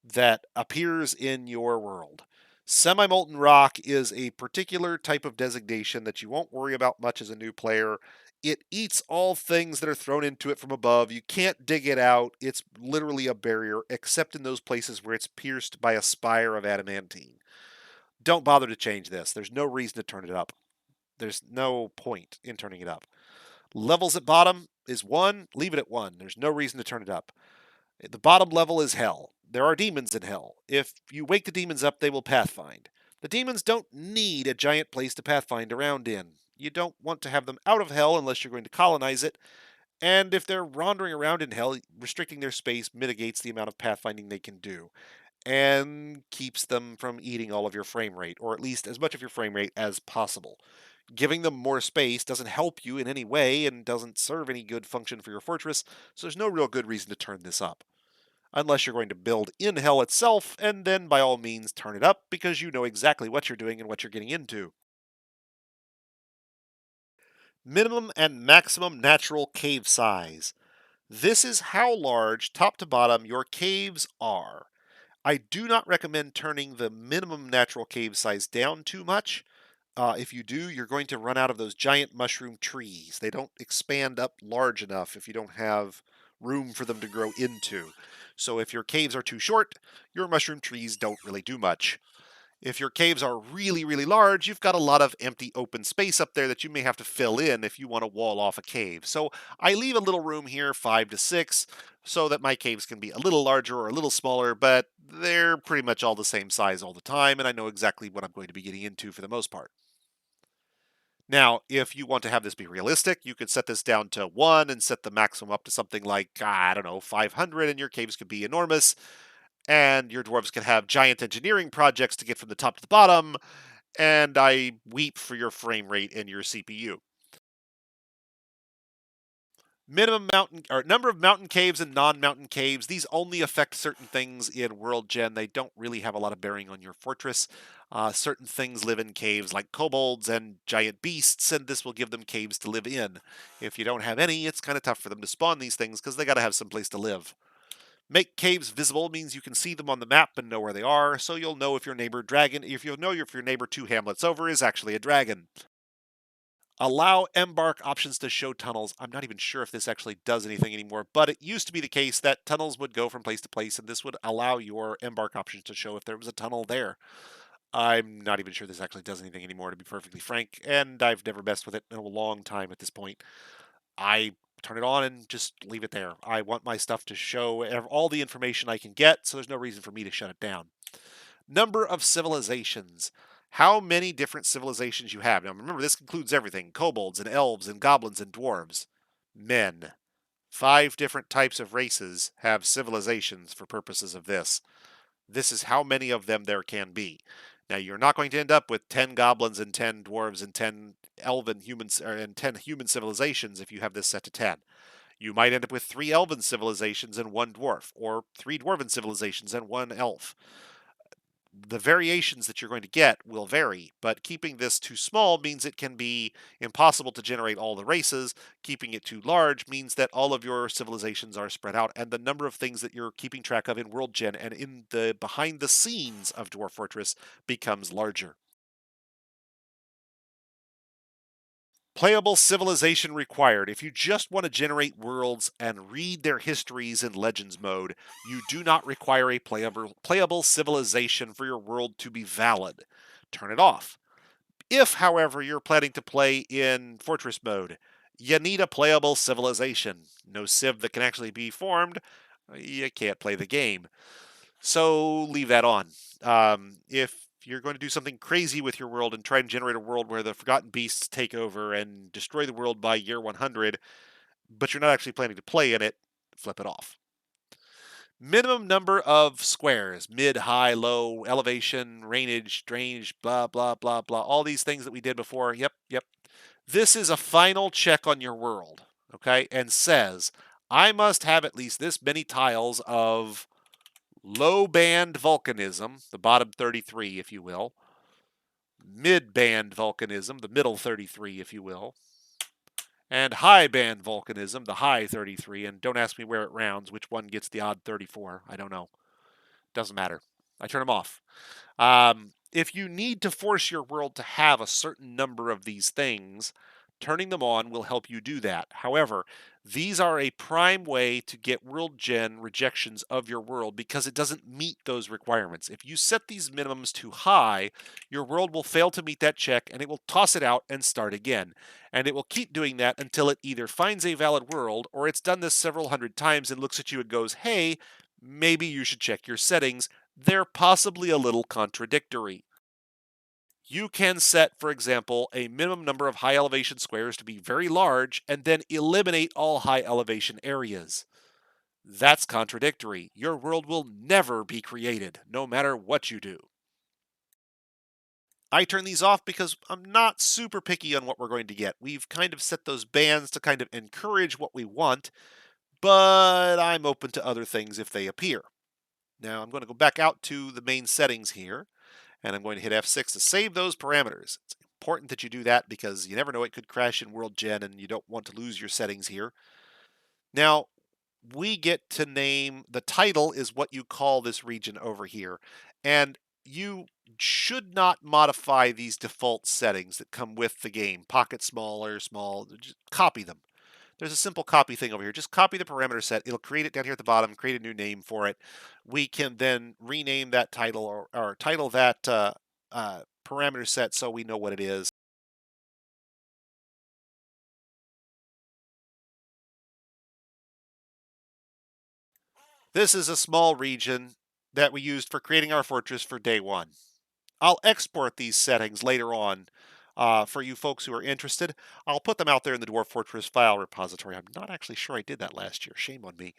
that appears in your world. Semi-molten rock is a particular type of designation that you won't worry about much as a new player. It eats all things that are thrown into it from above. You can't dig it out. It's literally a barrier, except in those places where it's pierced by a spire of adamantine. Don't bother to change this. There's no reason to turn it up. There's no point in turning it up. Levels at bottom is 1. Leave it at 1. There's no reason to turn it up. The bottom level is hell. There are demons in hell. If you wake the demons up, they will pathfind. The demons don't need a giant place to pathfind around in. You don't want to have them out of hell unless you're going to colonize it. And if they're wandering around in hell, restricting their space mitigates the amount of pathfinding they can do and keeps them from eating all of your frame rate, or at least as much of your frame rate as possible. Giving them more space doesn't help you in any way and doesn't serve any good function for your fortress, so there's no real good reason to turn this up. unless you're going to build in hell itself, and then by all means turn it up because you know exactly what you're doing and what you're getting into. Minimum and maximum natural cave size. This is how large, top to bottom, your caves are. I do not recommend turning the minimum natural cave size down too much. If you do, you're going to run out of those giant mushroom trees. They don't expand up large enough if you don't have room for them to grow into. So if your caves are too short, your mushroom trees don't really do much. If your caves are really, really large, you've got a lot of empty open space up there that you may have to fill in if you want to wall off a cave. So I leave a little room here, 5 to 6, so that my caves can be a little larger or a little smaller, but they're pretty much all the same size all the time, and I know exactly what I'm going to be getting into for the most part. Now, if you want to have this be realistic, you could set this down to 1 and set the maximum up to something like, I don't know, 500, and your caves could be enormous, and your dwarves can have giant engineering projects to get from the top to the bottom, and I weep for your frame rate and your CPU. Minimum mountain or number of mountain caves and non-mountain caves. These only affect certain things in World Gen. They don't really have a lot of bearing on your fortress. Certain things live in caves like kobolds and giant beasts, and this will give them caves to live in. If you don't have any, it's kind of tough for them to spawn these things because they got to have some place to live. Make caves visible means you can see them on the map and know where they are, so you'll know if your neighbor dragon, if you'll know if your neighbor 2 hamlets over is actually a dragon. Allow Embark options to show tunnels. I'm not even sure if this actually does anything anymore, but it used to be the case that tunnels would go from place to place, and this would allow your Embark options to show if there was a tunnel there. I'm not even sure this actually does anything anymore, to be perfectly frank, and I've never messed with it in a long time at this point. I turn it on and just leave it there. I want my stuff to show all the information I can get, so there's no reason for me to shut it down. Number of civilizations. How many different civilizations you have. Now remember, this includes everything: kobolds and elves and goblins and dwarves. Men. 5 different types of races have civilizations for purposes of this. This is how many of them there can be. Now you're not going to end up with 10 goblins and 10 dwarves and 10 elven humans and 10 human civilizations if you have this set to 10. You might end up with 3 elven civilizations and 1 dwarf, or 3 dwarven civilizations and 1 elf. The variations that you're going to get will vary, but keeping this too small means it can be impossible to generate all the races. Keeping it too large means that all of your civilizations are spread out, and the number of things that you're keeping track of in World Gen and in the behind the scenes of Dwarf Fortress becomes larger. Playable civilization required. If you just want to generate worlds and read their histories in Legends mode, you do not require a playable civilization for your world to be valid. Turn it off. If, however, you're planning to play in Fortress mode, you need a playable civilization. No civ that can actually be formed, you can't play the game. So leave that on. If you're going to do something crazy with your world and try and generate a world where the Forgotten Beasts take over and destroy the world by year 100, but you're not actually planning to play in it, flip it off. Minimum number of squares: mid, high, low, elevation, range, drainage, blah, blah, blah, blah. All these things that we did before. Yep, yep. This is a final check on your world, okay? And says, I must have at least this many tiles of low band volcanism, the bottom 33, if you will, mid band volcanism, the middle 33, if you will, and high band volcanism, the high 33. And don't ask me where it rounds, which one gets the odd 34. I don't know. Doesn't matter. I turn them off. If you need to force your world to have a certain number of these things, turning them on will help you do that. However, these are a prime way to get world gen rejections of your world because it doesn't meet those requirements. If you set these minimums too high, your world will fail to meet that check and it will toss it out and start again. And it will keep doing that until it either finds a valid world or it's done this several hundred times and looks at you and goes, hey, maybe you should check your settings. They're possibly a little contradictory. You can set, for example, a minimum number of high elevation squares to be very large and then eliminate all high elevation areas. That's contradictory. Your world will never be created, no matter what you do. I turn these off because I'm not super picky on what we're going to get. We've kind of set those bands to kind of encourage what we want, but I'm open to other things if they appear. Now I'm going to go back out to the main settings here, and I'm going to hit F6 to save those parameters. It's important that you do that because you never know, it could crash in World Gen and you don't want to lose your settings here. Now, we get to name, the title is what you call this region over here. And you should not modify these default settings that come with the game. Pocket smaller, small, just copy them. There's a simple copy thing over here. Just copy the parameter set. It'll create it down here at the bottom, create a new name for it. We can then rename that title or title that parameter set so we know what it is. This is a small region that we used for creating our fortress for day one. I'll export these settings later on for you folks who are interested. I'll put them out there in the Dwarf Fortress file repository. I'm not actually sure I did that last year. Shame on me.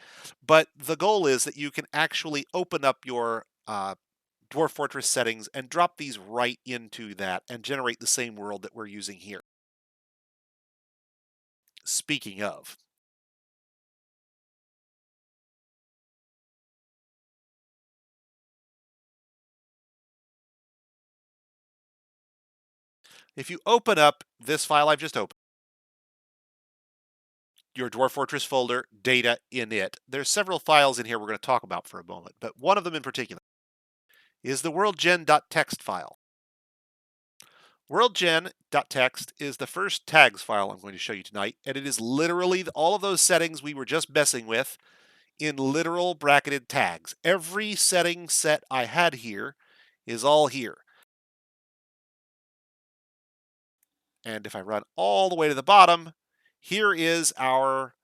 But the goal is that you can actually open up your Dwarf Fortress settings and drop these right into that and generate the same world that we're using here. Speaking of, if you open up this file I've just opened, your Dwarf Fortress folder, data in it, there's several files in here we're going to talk about for a moment, but one of them in particular is the worldgen.txt file. Worldgen.txt is the first tags file I'm going to show you tonight, and it is literally all of those settings we were just messing with in literal bracketed tags. Every setting set I had here is all here. And if I run all the way to the bottom, here is our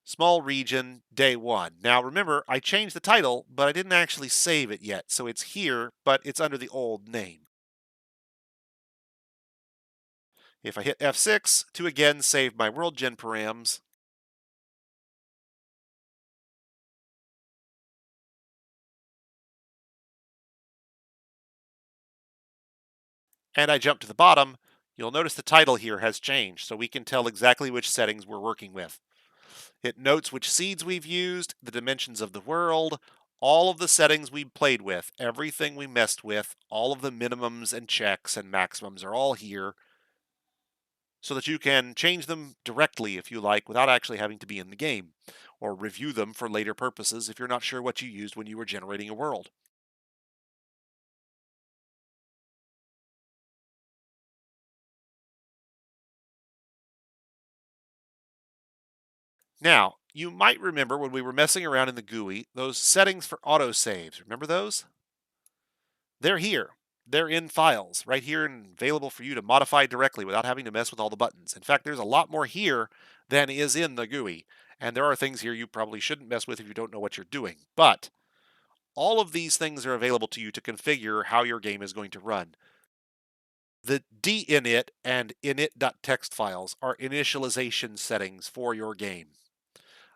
small region day one. Now remember, I changed the title, but I didn't actually save it yet. So it's here, but it's under the old name. If I hit F6 to again save my worldgen params, and I jump to the bottom, you'll notice the title here has changed, so we can tell exactly which settings we're working with. It notes which seeds we've used, the dimensions of the world, all of the settings we played with, everything we messed with, all of the minimums and checks and maximums are all here, so that you can change them directly if you like without actually having to be in the game, or review them for later purposes if you're not sure what you used when you were generating a world. Now, you might remember when we were messing around in the GUI, those settings for autosaves. Remember those? They're here. They're in files right here and available for you to modify directly without having to mess with all the buttons. In fact, there's a lot more here than is in the GUI. And there are things here you probably shouldn't mess with if you don't know what you're doing. But all of these things are available to you to configure how your game is going to run. The dinit and init.txt files are initialization settings for your game.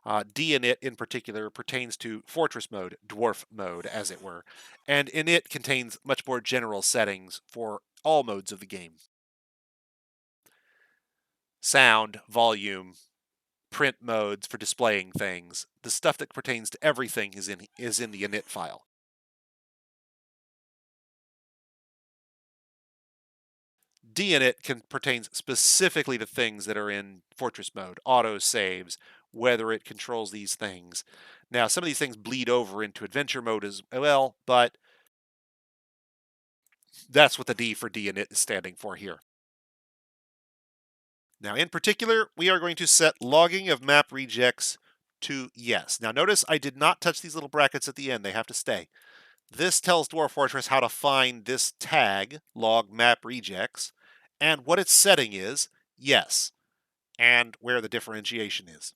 dinit in particular pertains to fortress mode, dwarf mode, as it were, and init contains much more general settings for all modes of the game. Sound, volume, print modes for displaying things. The stuff that pertains to everything is in the init file. dinit pertains specifically to things that are in fortress mode, auto saves, whether it controls these things. Now, some of these things bleed over into adventure mode as well, but that's what the D for dinit is standing for here. Now, in particular, we are going to set logging of map rejects to yes. Now, notice I did not touch these little brackets at the end. They have to stay. This tells Dwarf Fortress how to find this tag, log map rejects, and what its setting is, yes, and where the differentiation is.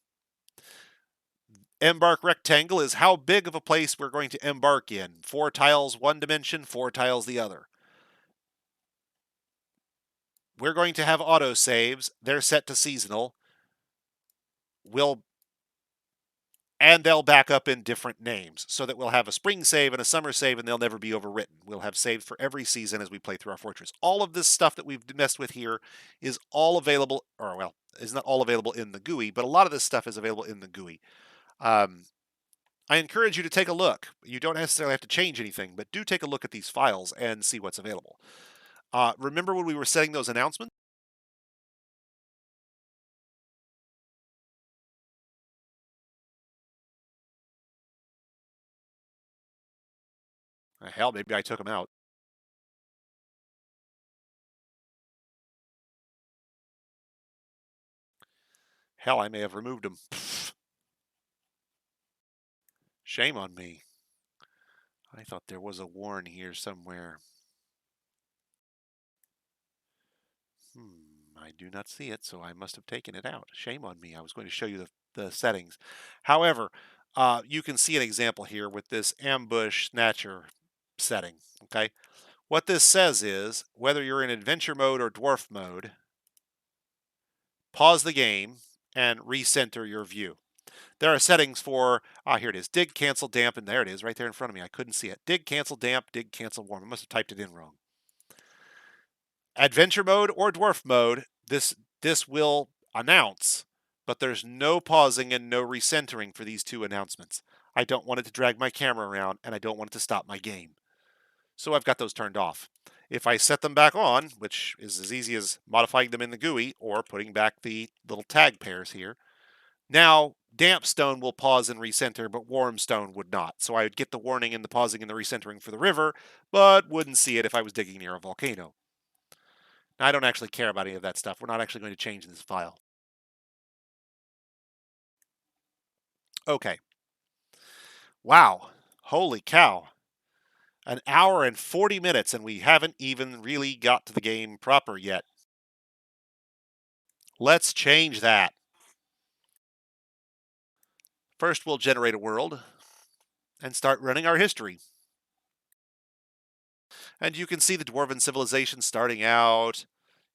Embark rectangle is how big of a place we're going to embark in. 4 tiles one dimension, 4 tiles the other. We're going to have auto saves. They're set to seasonal. And they'll back up in different names so that we'll have a spring save and a summer save and they'll never be overwritten. We'll have saves for every season as we play through our fortress. All of this stuff that we've messed with here is all available, or well, is not all available in the GUI, but a lot of this stuff is available in the GUI. Um, I encourage you to take a look. You don't necessarily have to change anything, but do take a look at these files and see what's available. Remember when we were setting those announcements? Hell, maybe I took them out. Hell, I may have removed them. Shame on me. I thought there was a warn here somewhere. I do not see it, so I must have taken it out. Shame on me. I was going to show you the settings. However, you can see an example here with this ambush snatcher setting. Okay. What this says is whether you're in adventure mode or dwarf mode, pause the game and recenter your view. There are settings for, here it is, dig, cancel, damp, and there it is right there in front of me. I couldn't see it. Dig, cancel, damp, dig, cancel, warm. I must have typed it in wrong. Adventure mode or dwarf mode, this will announce, but there's no pausing and no recentering for these two announcements. I don't want it to drag my camera around, and I don't want it to stop my game. So I've got those turned off. If I set them back on, which is as easy as modifying them in the GUI or putting back the little tag pairs here, now damp stone will pause and recenter, but warm stone would not. So I would get the warning and the pausing and the recentering for the river, but wouldn't see it if I was digging near a volcano. Now, I don't actually care about any of that stuff. We're not actually going to change this file. Okay. Wow. Holy cow. An hour and 40 minutes, and we haven't even really got to the game proper yet. Let's change that. First, we'll generate a world and start running our history. And you can see the Dwarven civilization starting out.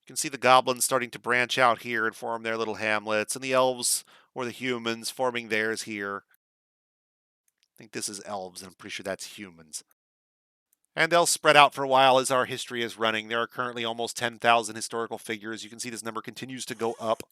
You can see the goblins starting to branch out here and form their little hamlets, and the elves or the humans forming theirs here. I think this is elves, and I'm pretty sure that's humans. And they'll spread out for a while as our history is running. There are currently almost 10,000 historical figures. You can see this number continues to go up.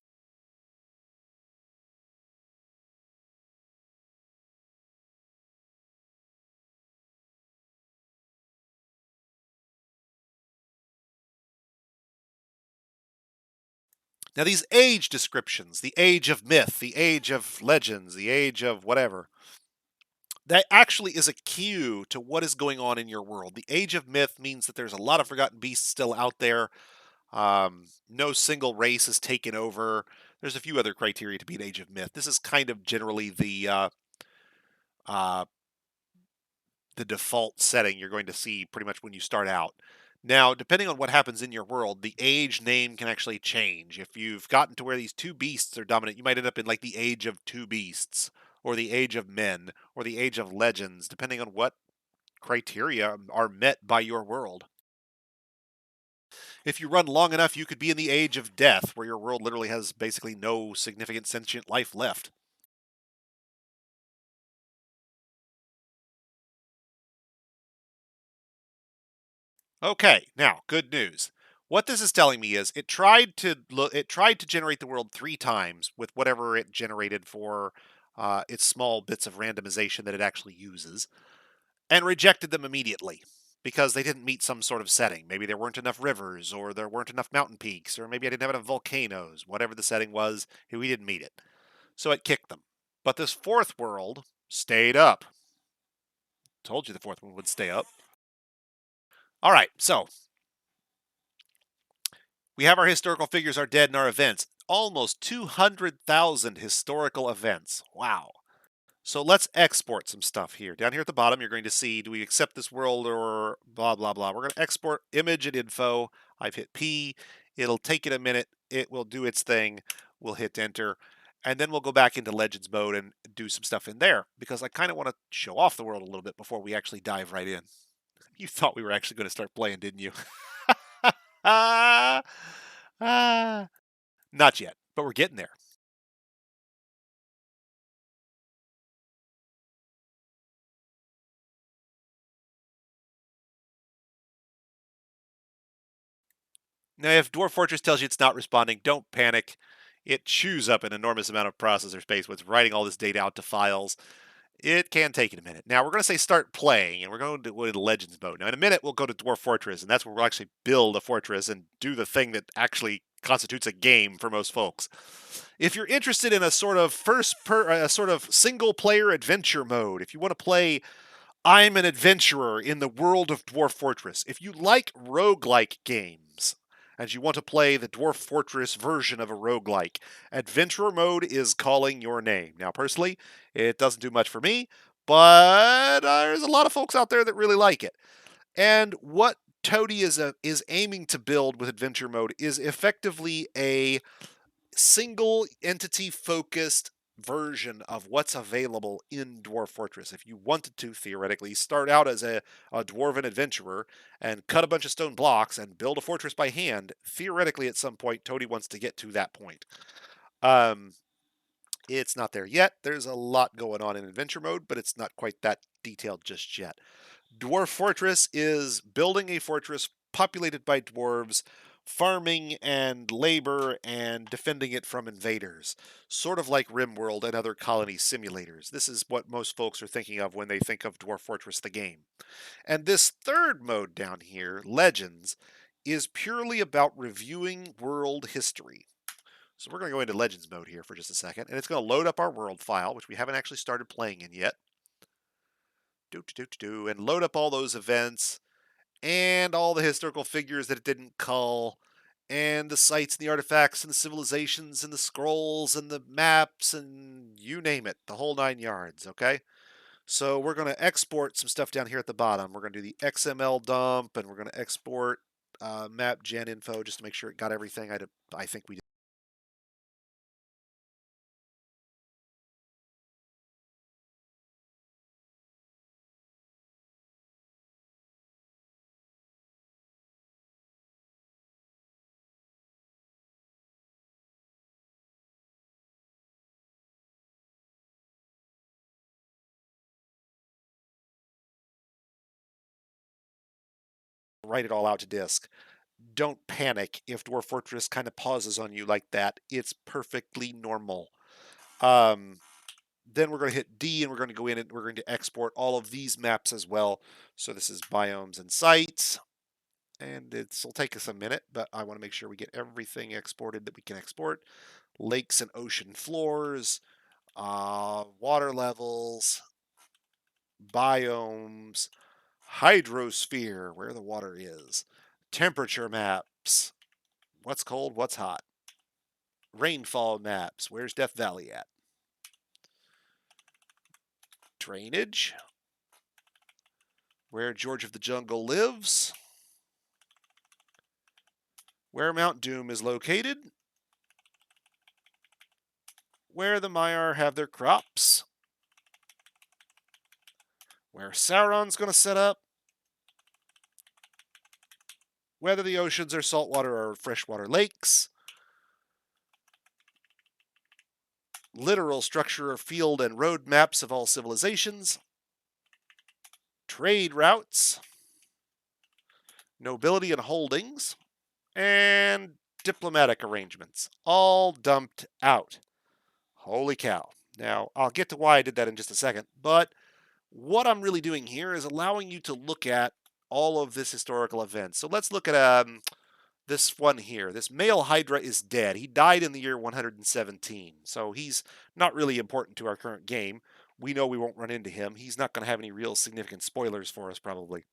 Now, these age descriptions, the age of myth, the age of legends, the age of whatever, that actually is a cue to what is going on in your world. The age of myth means that there's a lot of forgotten beasts still out there. No single race has taken over. There's a few other criteria to be an age of myth. This is kind of generally uh, the default setting you're going to see pretty much when you start out. Now, depending on what happens in your world, the age name can actually change. If you've gotten to where these two beasts are dominant, you might end up in like the age of two beasts, or the age of men, or the age of legends, depending on what criteria are met by your world. If you run long enough, you could be in the age of death, where your world literally has basically no significant sentient life left. Okay, now good news. What this is telling me is it tried to generate the world 3 times with whatever it generated for its small bits of randomization that it actually uses, and rejected them immediately because they didn't meet some sort of setting. Maybe there weren't enough rivers, or there weren't enough mountain peaks, or maybe I didn't have enough volcanoes. Whatever the setting was, we didn't meet it, so it kicked them. But this fourth world stayed up. Told you the fourth one would stay up. All right, so we have our historical figures, our dead, and our events. Almost 200,000 historical events. Wow. So let's export some stuff here. Down here at the bottom, you're going to see, do we accept this world or blah, blah, blah. We're going to export image and info. I've hit P. It'll take it a minute. It will do its thing. We'll hit enter. And then we'll go back into Legends mode and do some stuff in there because I kind of want to show off the world a little bit before we actually dive right in. You thought we were actually going to start playing, didn't you? ah, ah. Not yet, but we're getting there. Now, if Dwarf Fortress tells you it's not responding, don't panic. it chews up an enormous amount of processor space with writing all this data out to files. It can take it a minute. Now we're going to say start playing, and we're going to go into Legends mode. Now in a minute we'll go to Dwarf Fortress, and that's where we'll actually build a fortress and do the thing that actually constitutes a game for most folks. If you're interested in a sort of single player adventure mode, if you want to play I'm an adventurer in the world of Dwarf Fortress, if you like roguelike games, and you want to play the Dwarf Fortress version of a roguelike, Adventurer Mode is calling your name. Now, personally, it doesn't do much for me, but there's a lot of folks out there that really like it. And what Toady is aiming to build with Adventure Mode is effectively a single entity focused version of what's available in Dwarf Fortress. If you wanted to theoretically start out as a dwarven adventurer and cut a bunch of stone blocks and build a fortress by hand, theoretically at some point Toady wants to get to that point. It's not there yet. There's a lot going on in adventure mode, but it's not quite that detailed just yet. Dwarf Fortress is building a fortress populated by dwarves, farming and labor, and defending it from invaders. Sort of like RimWorld and other colony simulators. This is what most folks are thinking of when they think of Dwarf Fortress the game. And this third mode down here, Legends, is purely about reviewing world history. So we're going to go into Legends mode here for just a second, and it's going to load up our world file, which we haven't actually started playing in yet. And load up all those events and all the historical figures that it didn't cull, and the sites and the artifacts and the civilizations and the scrolls and the maps and you name it, the whole 9 yards, okay? So we're going to export some stuff down here at the bottom. We're going to do the XML dump, and we're going to export map gen info just to make sure it got everything I think we did. Write it all out to disk. Don't panic if Dwarf Fortress kind of pauses on you like that. It's perfectly normal. Then we're going to hit D, and we're going to go in and we're going to export all of these maps as well. So this is biomes and sites, and it'll take us a minute, but I want to make sure we get everything exported that we can export. Lakes and ocean floors, water levels, biomes, hydrosphere, where the water is, temperature maps, what's cold, what's hot, rainfall maps, where's Death Valley at, drainage, where George of the Jungle lives, where Mount Doom is located, where the Maiar have their crops, where Sauron's going to set up, whether the oceans are saltwater or freshwater lakes, literal structure of field and road maps of all civilizations, trade routes, nobility and holdings, and diplomatic arrangements, all dumped out. Holy cow. Now, I'll get to why I did that in just a second, but what I'm really doing here is allowing you to look at all of this historical event. So let's look at this one here. This male Hydra is dead. He died in the year 117, so he's not really important to our current game. We know we won't run into him. He's not going to have any real significant spoilers for us, probably.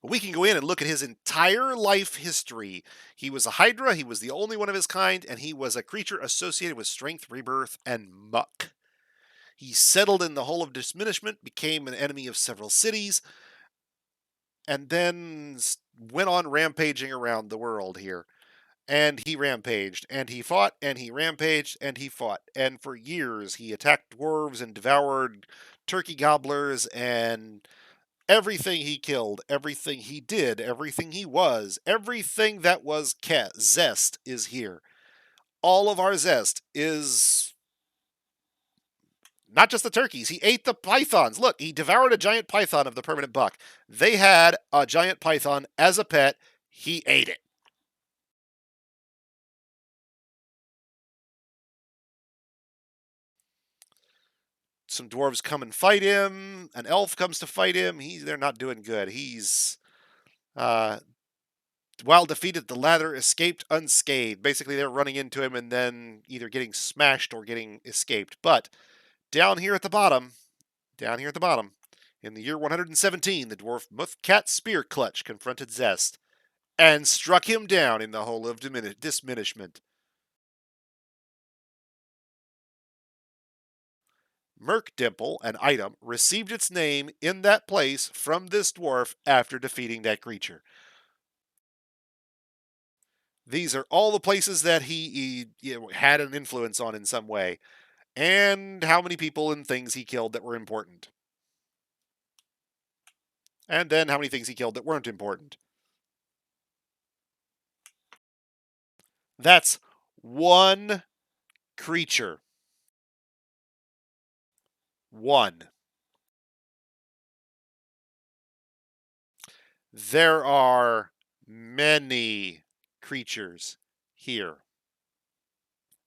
But we can go in and look at his entire life history. He was a Hydra, he was the only one of his kind, and he was a creature associated with strength, rebirth, and muck. He settled in the Hole of Diminishment, became an enemy of several cities, and then went on rampaging around the world here. And he rampaged, and he fought, and he rampaged, and he fought. And for years, he attacked dwarves and devoured turkey gobblers, and everything he killed, everything he did, everything he was, everything that was zest is here. All of our zest is not just the turkeys. He ate the pythons. Look, he devoured a giant python of the permanent buck. They had a giant python as a pet. He ate it. Some dwarves come and fight him. An elf comes to fight him. They're not doing good. Uh, while defeated, the latter escaped unscathed. Basically, they're running into him and then either getting smashed or getting escaped. But down here at the bottom, down here at the bottom, in the year 117, the dwarf Muthcat Spear Clutch confronted Zest and struck him down in the hole of diminishment. Merc Dimple, an item, received its name in that place from this dwarf after defeating that creature. These are all the places that he had an influence on in some way, and how many people and things he killed that were important. And then how many things he killed that weren't important. That's one creature. One. There are many creatures here.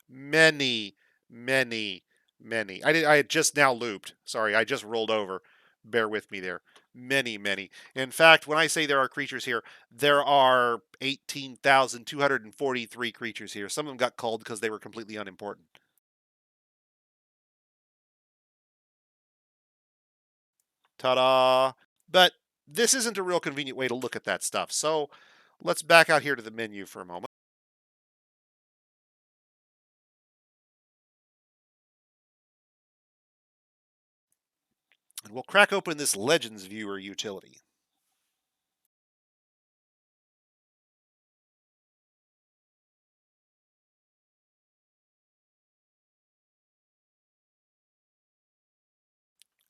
Many, many, many. I had just now looped. Sorry, I just rolled over. Bear with me there. Many, many. In fact, when I say there are creatures here, there are 18,243 creatures here. Some of them got culled because they were completely unimportant. Ta-da! But this isn't a real convenient way to look at that stuff. So let's back out here to the menu for a moment. And we'll crack open this Legends Viewer utility.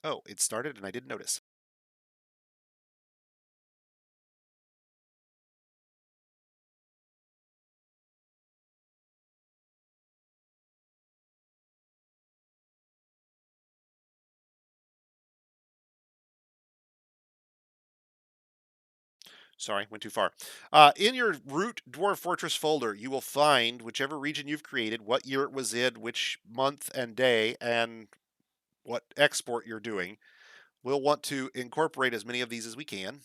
Oh, it started and I didn't notice. Sorry, went too far. In your root Dwarf Fortress folder, you will find whichever region you've created, what year it was in, which month and day, and what export you're doing. We'll want to incorporate as many of these as we can.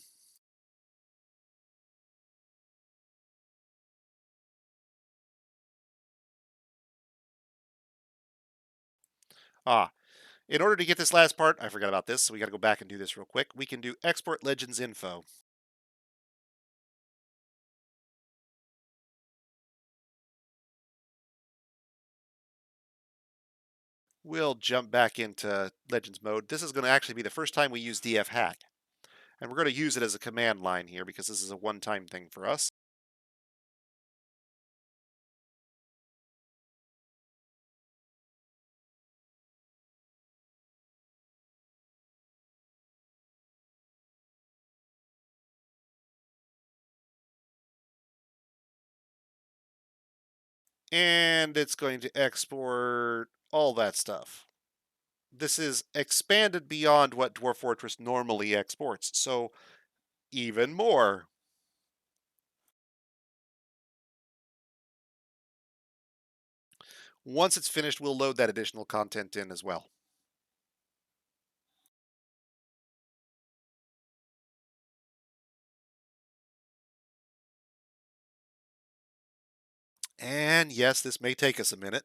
In order to get this last part, I forgot about this, so we got to go back and do this real quick. We can do export legends info. We'll jump back into Legends mode. This is going to actually be the first time we use DF hack. And we're going to use it as a command line here because this is a one-time thing for us. And it's going to export all that stuff. This is expanded beyond what Dwarf Fortress normally exports, so even more. Once it's finished, we'll load that additional content in as well. And yes, this may take us a minute.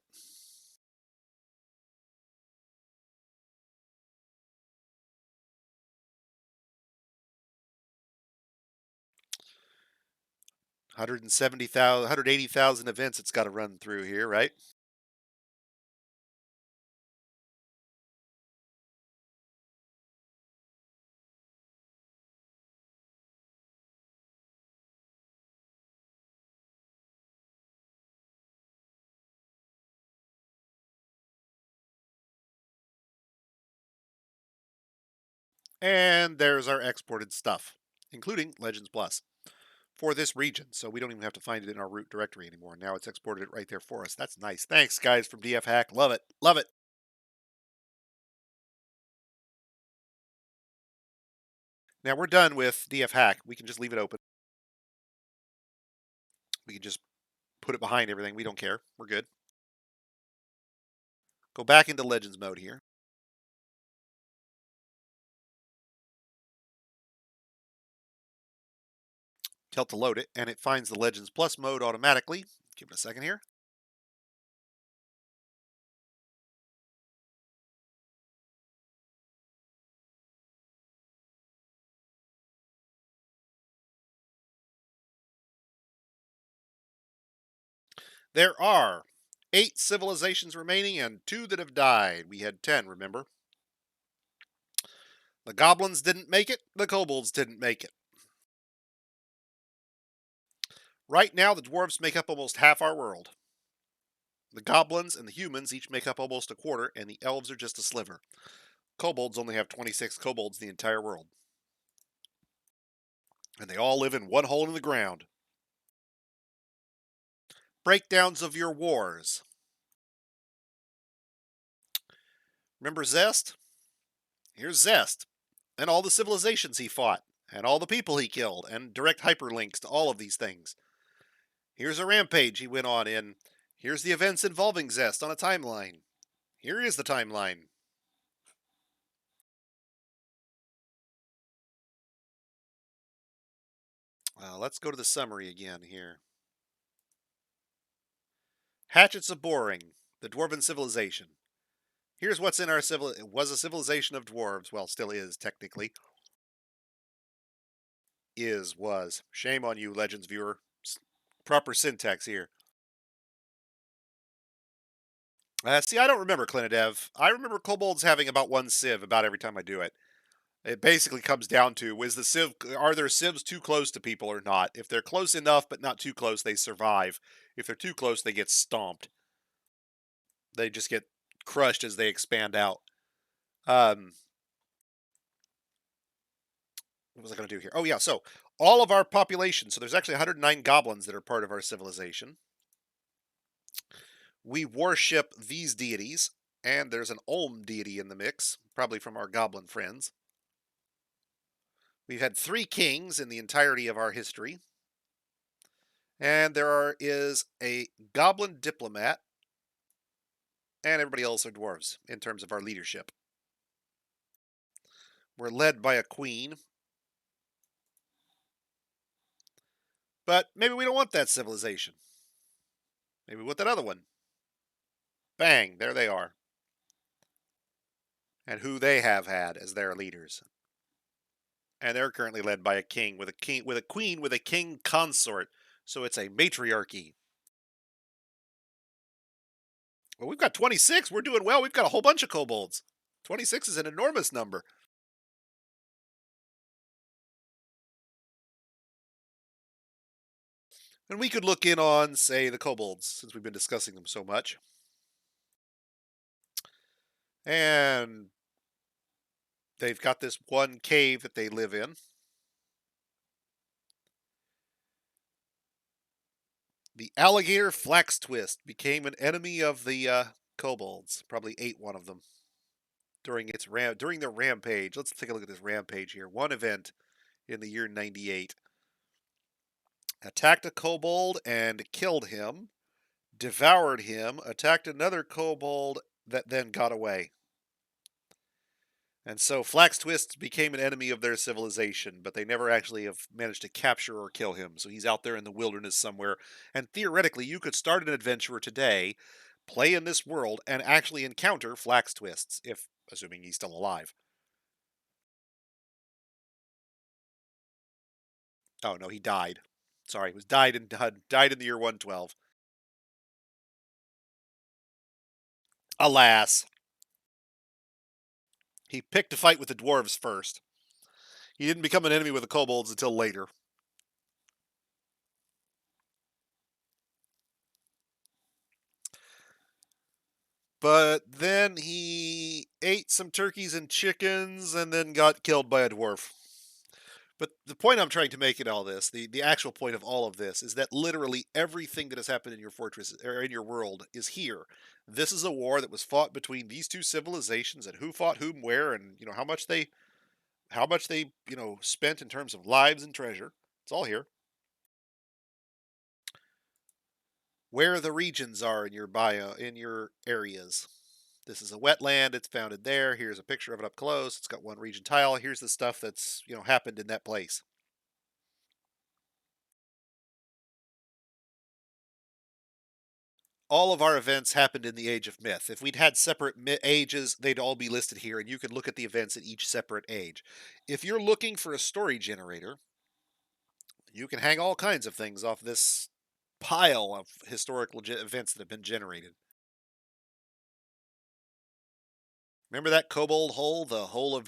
$170,000, 180,000 events it's got to run through here, right? And there's our exported stuff, including Legends Plus, for this region. So we don't even have to find it in our root directory anymore. Now it's exported it right there for us. That's nice. Thanks, guys, from DF Hack. Love it. Love it. Now we're done with DF Hack. We can just leave it open. We can just put it behind everything. We don't care. We're good. Go back into Legends mode here. Tell it to load it, and it finds the Legends Plus mode automatically. Give it a second here. There are 8 civilizations remaining and 2 that have died. We had 10, remember? The goblins didn't make it, the kobolds didn't make it. Right now, the dwarves make up almost half our world. The goblins and the humans each make up almost a quarter, and the elves are just a sliver. Kobolds only have 26 kobolds in the entire world. And they all live in one hole in the ground. Breakdowns of your wars. Remember Zest? Here's Zest, and all the civilizations he fought, and all the people he killed, and direct hyperlinks to all of these things. Here's a rampage he went on in. Here's the events involving Zest on a timeline. Here is the timeline. Let's go to the summary again here. Hatchets of Boring, the Dwarven Civilization. Here's what's in our It was a civilization of dwarves. Well, still is, technically. Was. Shame on you, Legends viewer. Proper syntax here. See, I don't remember Clinidev. I remember kobolds having about 1 civ about every time I do it. It basically comes down to, are their civs too close to people or not? If they're close enough but not too close, they survive. If they're too close, they get stomped. They just get crushed as they expand out. What was I going to do here? Oh, yeah. So all of our population. So there's actually 109 goblins that are part of our civilization. We worship these deities. And there's an Olm deity in the mix, probably from our goblin friends. We've had 3 kings in the entirety of our history. And is a goblin diplomat. And everybody else are dwarves in terms of our leadership. We're led by a queen. But maybe we don't want that civilization. Maybe we want that other one. Bang, there they are. And who they have had as their leaders. And they're currently led by a king with a queen with a king consort. So it's a matriarchy. Well, we've got 26. We're doing well. We've got a whole bunch of kobolds. 26 is an enormous number. And we could look in on, say, the kobolds, since we've been discussing them so much. And they've got this one cave that they live in. The alligator flax twist became an enemy of the kobolds. Probably ate one of them during their rampage. Let's take a look at this rampage here. One event in the year 98. Attacked a kobold and killed him. Devoured him. Attacked another kobold that then got away. And so Flax Twist became an enemy of their civilization, but they never actually have managed to capture or kill him. So he's out there in the wilderness somewhere. And theoretically, you could start an adventurer today, play in this world, and actually encounter Flax Twists, assuming he's still alive. Oh no, he died. Sorry, he was died in the year 112. Alas, he picked a fight with the dwarves first. He didn't become an enemy with the kobolds until later. But then he ate some turkeys and chickens and then got killed by a dwarf. But the point I'm trying to make in all this, the actual point of all of this, is that literally everything that has happened in your fortress or in your world is here. This is a war that was fought between these two civilizations, and who fought whom where, and how much they spent in terms of lives and treasure. It's all here. Where the regions are in your areas. This is a wetland. It's founded there. Here's a picture of it up close. It's got one region tile. Here's the stuff that's happened in that place. all of our events happened in the Age of Myth. If we'd had separate ages, they'd all be listed here, and you could look at the events at each separate age. If you're looking for a story generator, you can hang all kinds of things off this pile of historical events that have been generated. Remember that kobold hole, the hole of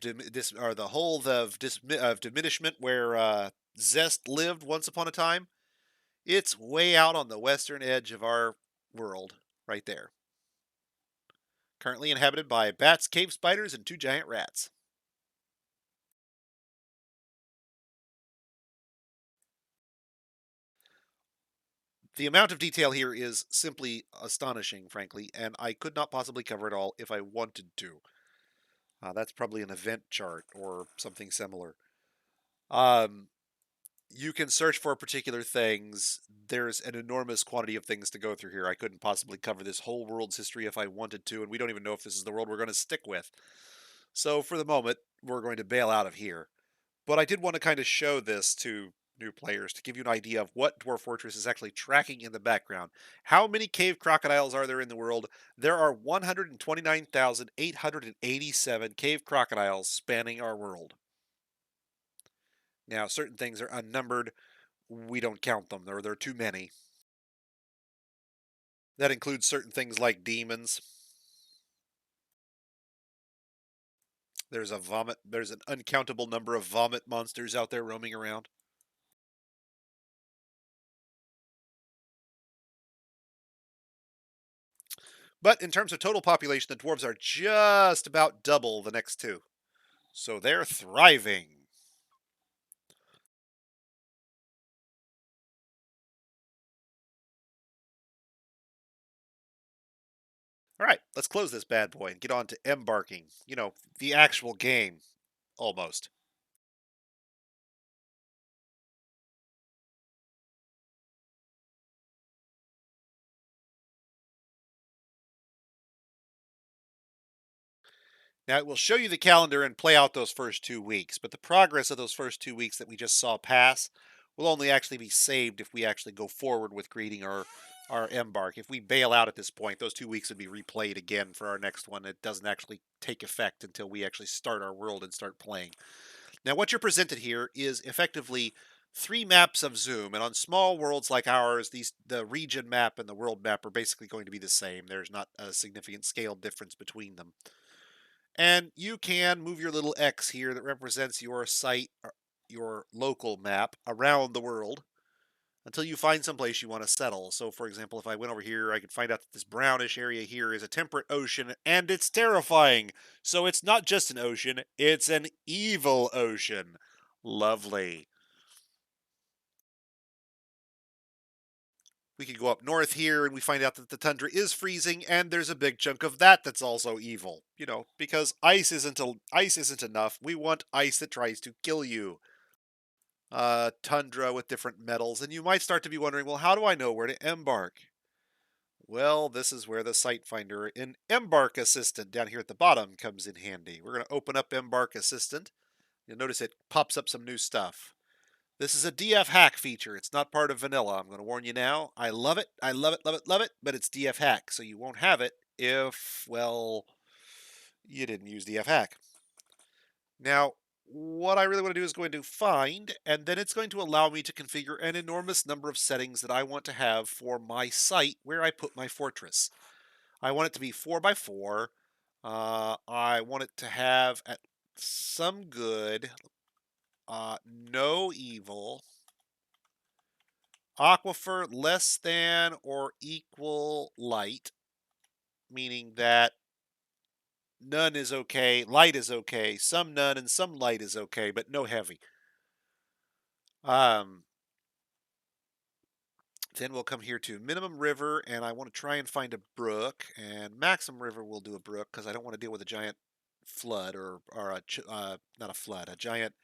or the hole of diminishment where Zest lived once upon a time? It's way out on the western edge of our world, right there. Currently inhabited by bats, cave spiders, and 2 giant rats. The amount of detail here is simply astonishing, frankly, and I could not possibly cover it all if I wanted to. That's probably an event chart or something similar. Um, you can search for particular things. There's an enormous quantity of things to go through here. I couldn't possibly cover this whole world's history if I wanted to, and we don't even know if this is the world we're going to stick with. So for the moment, we're going to bail out of here. But I did want to kind of show this to new players to give you an idea of what Dwarf Fortress is actually tracking in the background. How many cave crocodiles are there in the world? There are 129,887 cave crocodiles spanning our world. Now, certain things are unnumbered. We don't count them. There are too many. That includes certain things like demons. There's an uncountable number of vomit monsters out there roaming around. But in terms of total population, the dwarves are just about double the next two. So they're thriving. All right, let's close this bad boy and get on to embarking. You know, the actual game, almost. Now, it will show you the calendar and play out those first 2 weeks, but the progress of those first 2 weeks that we just saw pass will only actually be saved if we actually go forward with creating our embark. If we bail out at this point, those 2 weeks would be replayed again for our next one. It doesn't actually take effect until we actually start our world and start playing. Now, what you're presented here is effectively 3 maps of Zoom, and on small worlds like ours, the region map and the world map are basically going to be the same. There's not a significant scale difference between them. And you can move your little X here that represents your site, your local map around the world until you find some place you want to settle. So, for example, if I went over here, I could find out that this brownish area here is a temperate ocean, and it's terrifying. So it's not just an ocean, it's an evil ocean. Lovely. We could go up north here and we find out that the tundra is freezing, and there's a big chunk of that that's also evil. You know, because ice isn't enough. We want ice that tries to kill you. Tundra with different metals, and you might start to be wondering, well, how do I know where to embark? Well, this is where the site finder in Embark Assistant down here at the bottom comes in handy. We're going to open up Embark Assistant. You'll notice it pops up some new stuff. This is a DF hack feature. It's not part of vanilla. I'm going to warn you now. I love it. I love it, love it, love it, but it's DF hack, so you won't have it if, well, you didn't use DF hack. Now, what I really want to do is going to find, and then it's going to allow me to configure an enormous number of settings that I want to have for my site where I put my fortress. I want it to be 4x4. I want it to have some good, no evil, aquifer less than or equal light, meaning that none is okay, light is okay, some none and some light is okay, but no heavy. Um, then we'll come here to minimum river, and I want to try and find a brook, and maximum river will do a brook because I don't want to deal with a giant flood or not a flood, a giant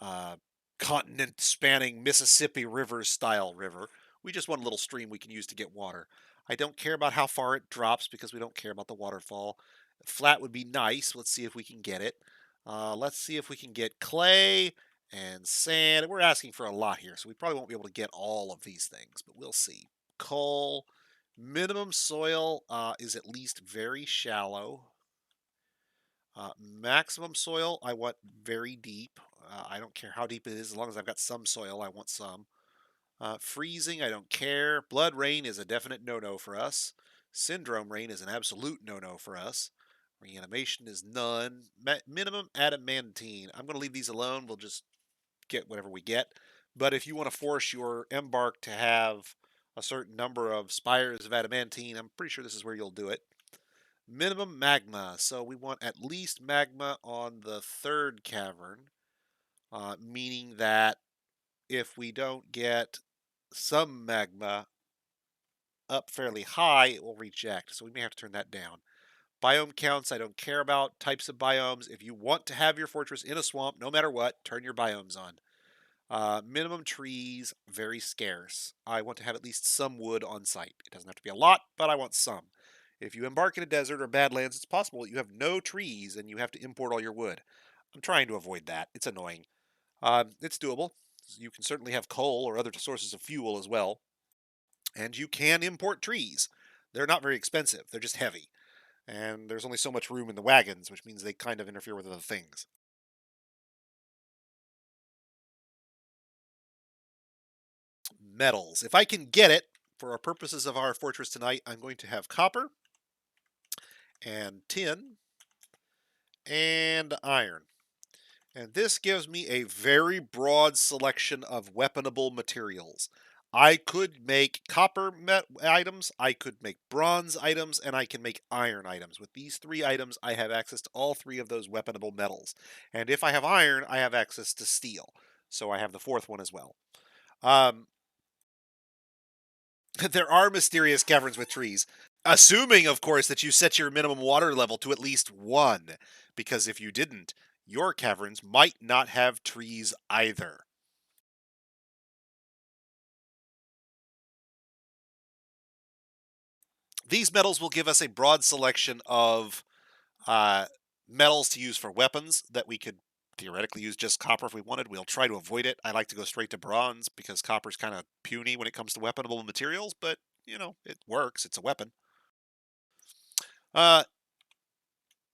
uh, continent spanning Mississippi River style river. We just want a little stream we can use to get water. I don't care about how far it drops because we don't care about the waterfall. Flat would be nice. Let's see if we can get it. Let's see if we can get clay and sand. We're asking for a lot here, so we probably won't be able to get all of these things, but we'll see. Coal, Minimum soil is at least very shallow. Maximum soil, I want very deep. I don't care how deep it is, as long as I've got some soil, I want some. Freezing, I don't care. Blood rain is a definite no-no for us. Syndrome rain is an absolute no-no for us. Reanimation is none. Minimum adamantine. I'm going to leave these alone. We'll just get whatever we get. But if you want to force your Embark to have a certain number of spires of adamantine, I'm pretty sure this is where you'll do it. Minimum magma. So we want at least magma on the third cavern, meaning that if we don't get some magma up fairly high, it will reject. So we may have to turn that down. Biome counts, I don't care about. Types of biomes. If you want to have your fortress in a swamp, no matter what, turn your biomes on. Minimum trees, very scarce. I want to have at least some wood on site. It doesn't have to be a lot, but I want some. If you embark in a desert or badlands, it's possible that you have no trees and you have to import all your wood. I'm trying to avoid that. It's annoying. It's doable. You can certainly have coal or other sources of fuel as well. And you can import trees. They're not very expensive, they're just heavy. And there's only so much room in the wagons, which means they kind of interfere with other things. Metals. If I can get it, for our purposes of our fortress tonight, I'm going to have copper and tin and iron. And this gives me a very broad selection of weaponable materials. I could make copper items, I could make bronze items, and I can make iron items. With these three items, I have access to all three of those weaponable metals. And if I have iron, I have access to steel. So I have the fourth one as well. Um, there are mysterious caverns with trees. Assuming, of course, that you set your minimum water level to at least 1, because if you didn't, your caverns might not have trees either. These metals will give us a broad selection of uh, metals to use for weapons that we could theoretically use just copper if we wanted. We'll try to avoid it. I like to go straight to bronze because copper's kind of puny when it comes to weaponable materials, but, it works. It's a weapon. Uh,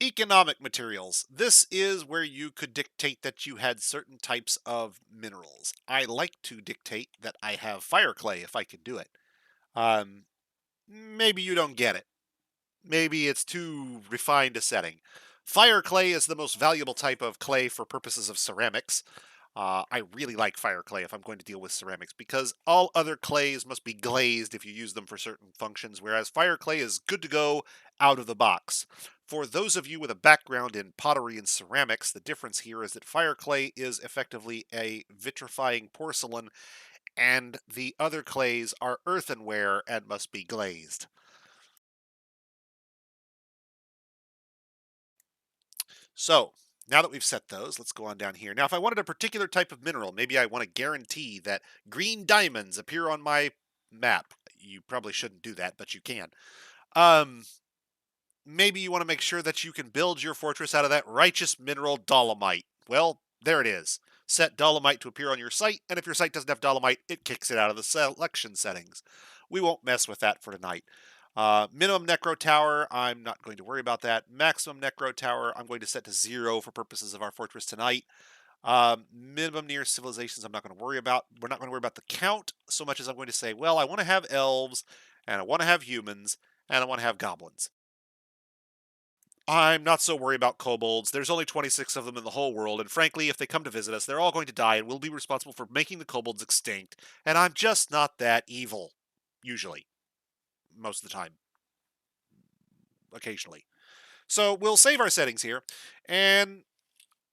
Economic materials. This is where you could dictate that you had certain types of minerals. I like to dictate that I have fire clay if I can do it. Um, Maybe you don't get it. Maybe it's too refined a setting. Fire clay is the most valuable type of clay for purposes of ceramics. I really like fire clay if I'm going to deal with ceramics because all other clays must be glazed if you use them for certain functions, whereas fire clay is good to go out of the box. For those of you with a background in pottery and ceramics, the difference here is that fire clay is effectively a vitrifying porcelain, and the other clays are earthenware and must be glazed. So, now that we've set those, let's go on down here. Now, if I wanted a particular type of mineral, maybe I want to guarantee that green diamonds appear on my map. You probably shouldn't do that, but you can. Um, Maybe you want to make sure that you can build your fortress out of that righteous mineral dolomite. Well, there it is. Set dolomite to appear on your site, and if your site doesn't have dolomite, it kicks it out of the selection settings. We won't mess with that for tonight. Minimum necro tower, I'm not going to worry about that. Maximum necro tower, I'm going to set to 0 for purposes of our fortress tonight. Minimum near civilizations, I'm not going to worry about. We're not going to worry about the count so much as I'm going to say, well, I want to have elves, and I want to have humans, and I want to have goblins. I'm not so worried about kobolds. There's only 26 of them in the whole world, and frankly, if they come to visit us, they're all going to die, and we'll be responsible for making the kobolds extinct. And I'm just not that evil, usually, most of the time, occasionally. So we'll save our settings here, and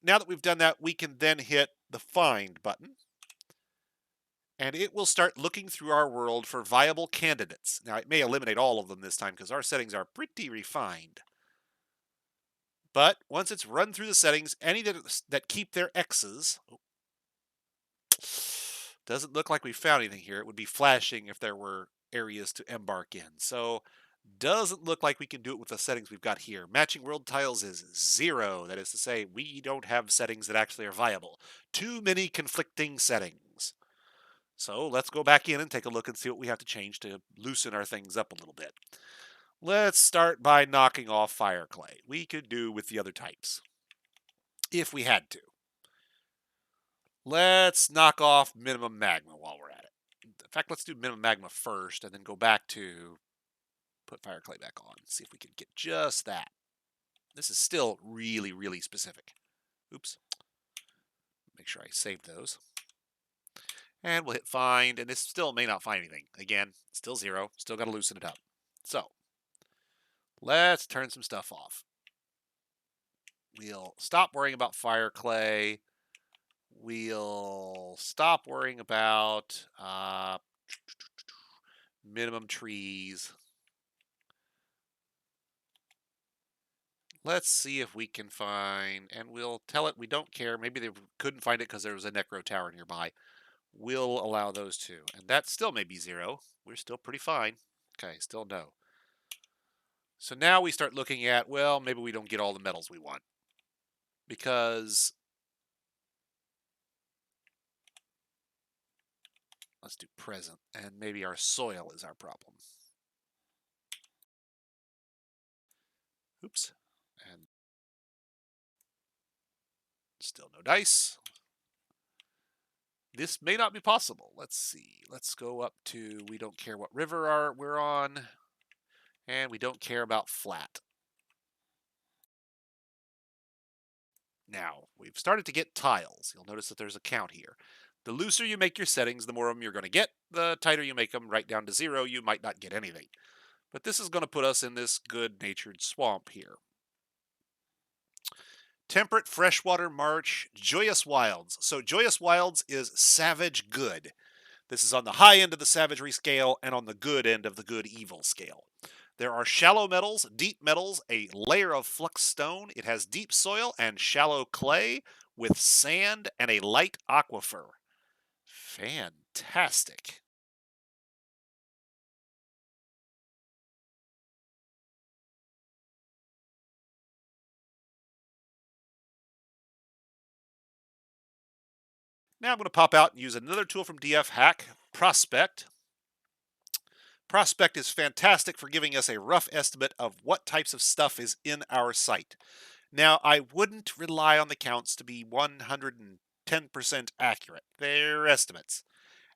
now that we've done that, we can then hit the Find button, and it will start looking through our world for viable candidates. Now, it may eliminate all of them this time because our settings are pretty refined. But once it's run through the settings, any that keep their X's, doesn't look like we found anything here. It would be flashing if there were areas to embark in. So doesn't look like we can do it with the settings we've got here. Matching world tiles is 0. That is to say, we don't have settings that actually are viable. Too many conflicting settings. So let's go back in and take a look and see what we have to change to loosen our things up a little bit. Let's start by knocking off fire clay. We could do with the other types, if we had to. Let's knock off minimum magma while we're at it. In fact, let's do minimum magma first and then go back to put fire clay back on. See if we can get just that. This is still really, really specific. Oops. Make sure I saved those. And we'll hit find, and this still may not find anything. Again, still 0. Still got to loosen it up. So, let's turn some stuff off. We'll stop worrying about fire clay. We'll stop worrying about minimum trees. Let's see if we can find, and we'll tell it we don't care. Maybe they couldn't find it because there was a necro tower nearby. We'll allow those two. And that still may be 0. We're still pretty fine. Okay, still no. So now we start looking at, well, maybe we don't get all the metals we want. Because let's do present, and maybe our soil is our problem. Oops. And still no dice. This may not be possible. Let's see. Let's go up to, we don't care what river we're on. And we don't care about flat. Now, we've started to get tiles. You'll notice that there's a count here. The looser you make your settings, the more of them you're going to get. The tighter you make them, right down to 0, you might not get anything. But this is going to put us in this good-natured swamp here. Temperate Freshwater Marsh, Joyous Wilds. So Joyous Wilds is savage good. This is on the high end of the savagery scale and on the good end of the good-evil scale. There are shallow metals, deep metals, a layer of flux stone. It has deep soil and shallow clay with sand and a light aquifer. Fantastic. Now I'm going to pop out and use another tool from DF Hack, Prospect. Prospect is fantastic for giving us a rough estimate of what types of stuff is in our site. Now, I wouldn't rely on the counts to be 110% accurate. They're estimates.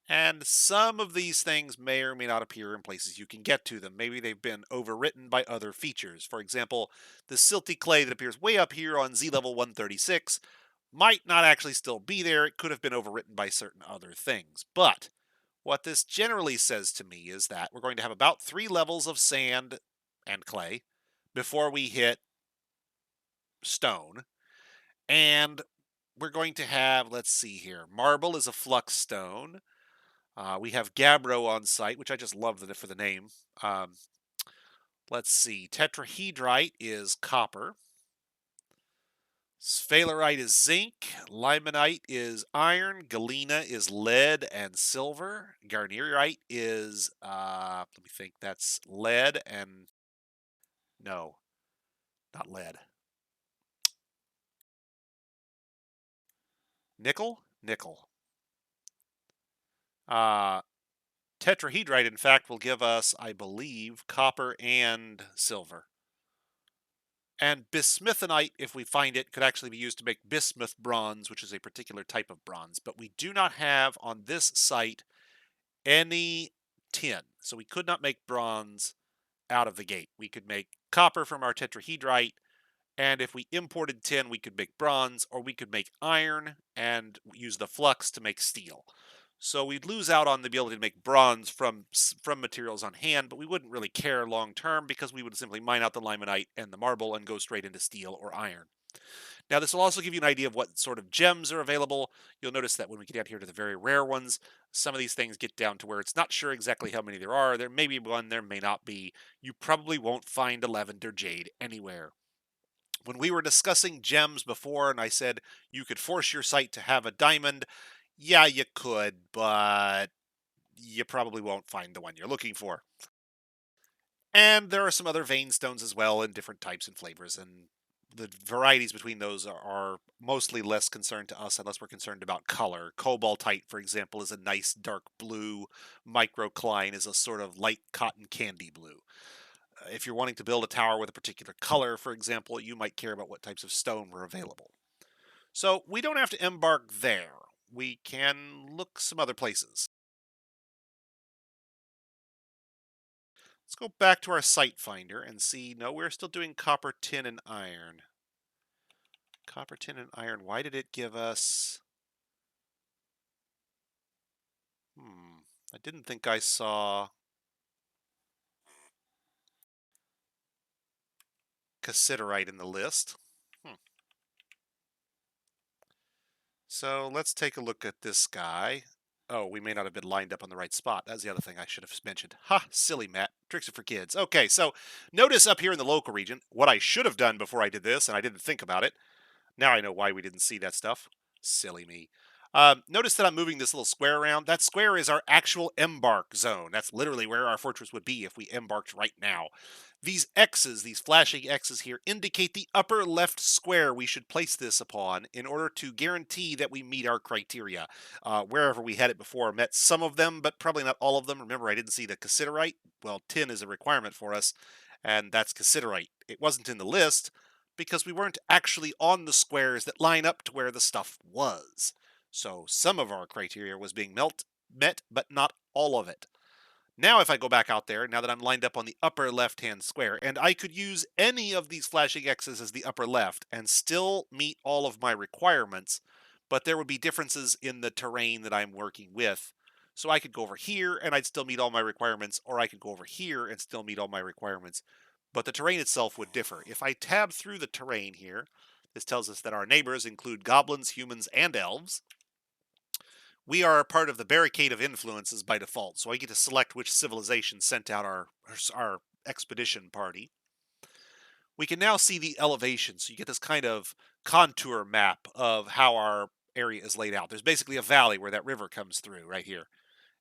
And some of these things may or may not appear in places you can get to them. Maybe they've been overwritten by other features. For example, the silty clay that appears way up here on Z level 136 might not actually still be there. It could have been overwritten by certain other things. But what this generally says to me is that we're going to have about 3 levels of sand and clay before we hit stone. And we're going to have, let's see here, marble is a flux stone. We have gabbro on site, which I just love for the name. Let's see, tetrahedrite is copper. Sphalerite is zinc. Limonite is iron. Galena is lead and silver. Garnierite is, let me think, that's lead and, no, not lead. Nickel? Nickel. Tetrahedrite, in fact, will give us, I believe, copper and silver. And bismuthinite, if we find it, could actually be used to make bismuth bronze, which is a particular type of bronze. But we do not have on this site any tin. So we could not make bronze out of the gate. We could make copper from our tetrahedrite, and if we imported tin, we could make bronze, or we could make iron and use the flux to make steel. So we'd lose out on the ability to make bronze from materials on hand, but we wouldn't really care long term because we would simply mine out the limonite and the marble and go straight into steel or iron. Now, this will also give you an idea of what sort of gems are available. You'll notice that when we get down here to the very rare ones, some of these things get down to where it's not sure exactly how many there are. There may be one, there may not be. You probably won't find a lavender jade anywhere. When we were discussing gems before, and I said you could force your site to have a diamond, yeah, you could, but you probably won't find the one you're looking for. And there are some other vein stones as well in different types and flavors, and the varieties between those are mostly less concerned to us unless we're concerned about color. Cobaltite, for example, is a nice dark blue. Microcline is a sort of light cotton candy blue. If you're wanting to build a tower with a particular color, for example, you might care about what types of stone were available. So we don't have to embark there. We can look some other places. Let's go back to our site finder and see, no, we're still doing copper, tin, and iron. Copper, tin, and iron. Why did it give us... I didn't think I saw cassiterite in the list. So let's take a look at this guy. Oh, we may not have been lined up on the right spot. That's the other thing I should have mentioned. Ha, silly Matt. Tricks are for kids. Okay, so notice up here in the local region, what I should have done before I did this, and I didn't think about it. Now I know why we didn't see that stuff. Silly me. Notice that I'm moving this little square around. That square is our actual embark zone. That's literally where our fortress would be if we embarked right now. These X's, these flashing X's here, indicate the upper left square we should place this upon in order to guarantee that we meet our criteria. Wherever we had it before met some of them, but probably not all of them. Remember, I didn't see the cassiterite. Well, tin is a requirement for us, and that's cassiterite. It wasn't in the list because we weren't actually on the squares that line up to where the stuff was. So some of our criteria was being met, but not all of it. Now if I go back out there, now that I'm lined up on the upper left-hand square, and I could use any of these flashing X's as the upper left and still meet all of my requirements, but there would be differences in the terrain that I'm working with. So I could go over here and I'd still meet all my requirements, or I could go over here and still meet all my requirements. But the terrain itself would differ. If I tab through the terrain here, this tells us that our neighbors include goblins, humans, and elves. We are a part of the barricade of influences by default, so I get to select which civilization sent out our expedition party. We can now see the elevation, so you get this kind of contour map of how our area is laid out. There's basically a valley where that river comes through right here,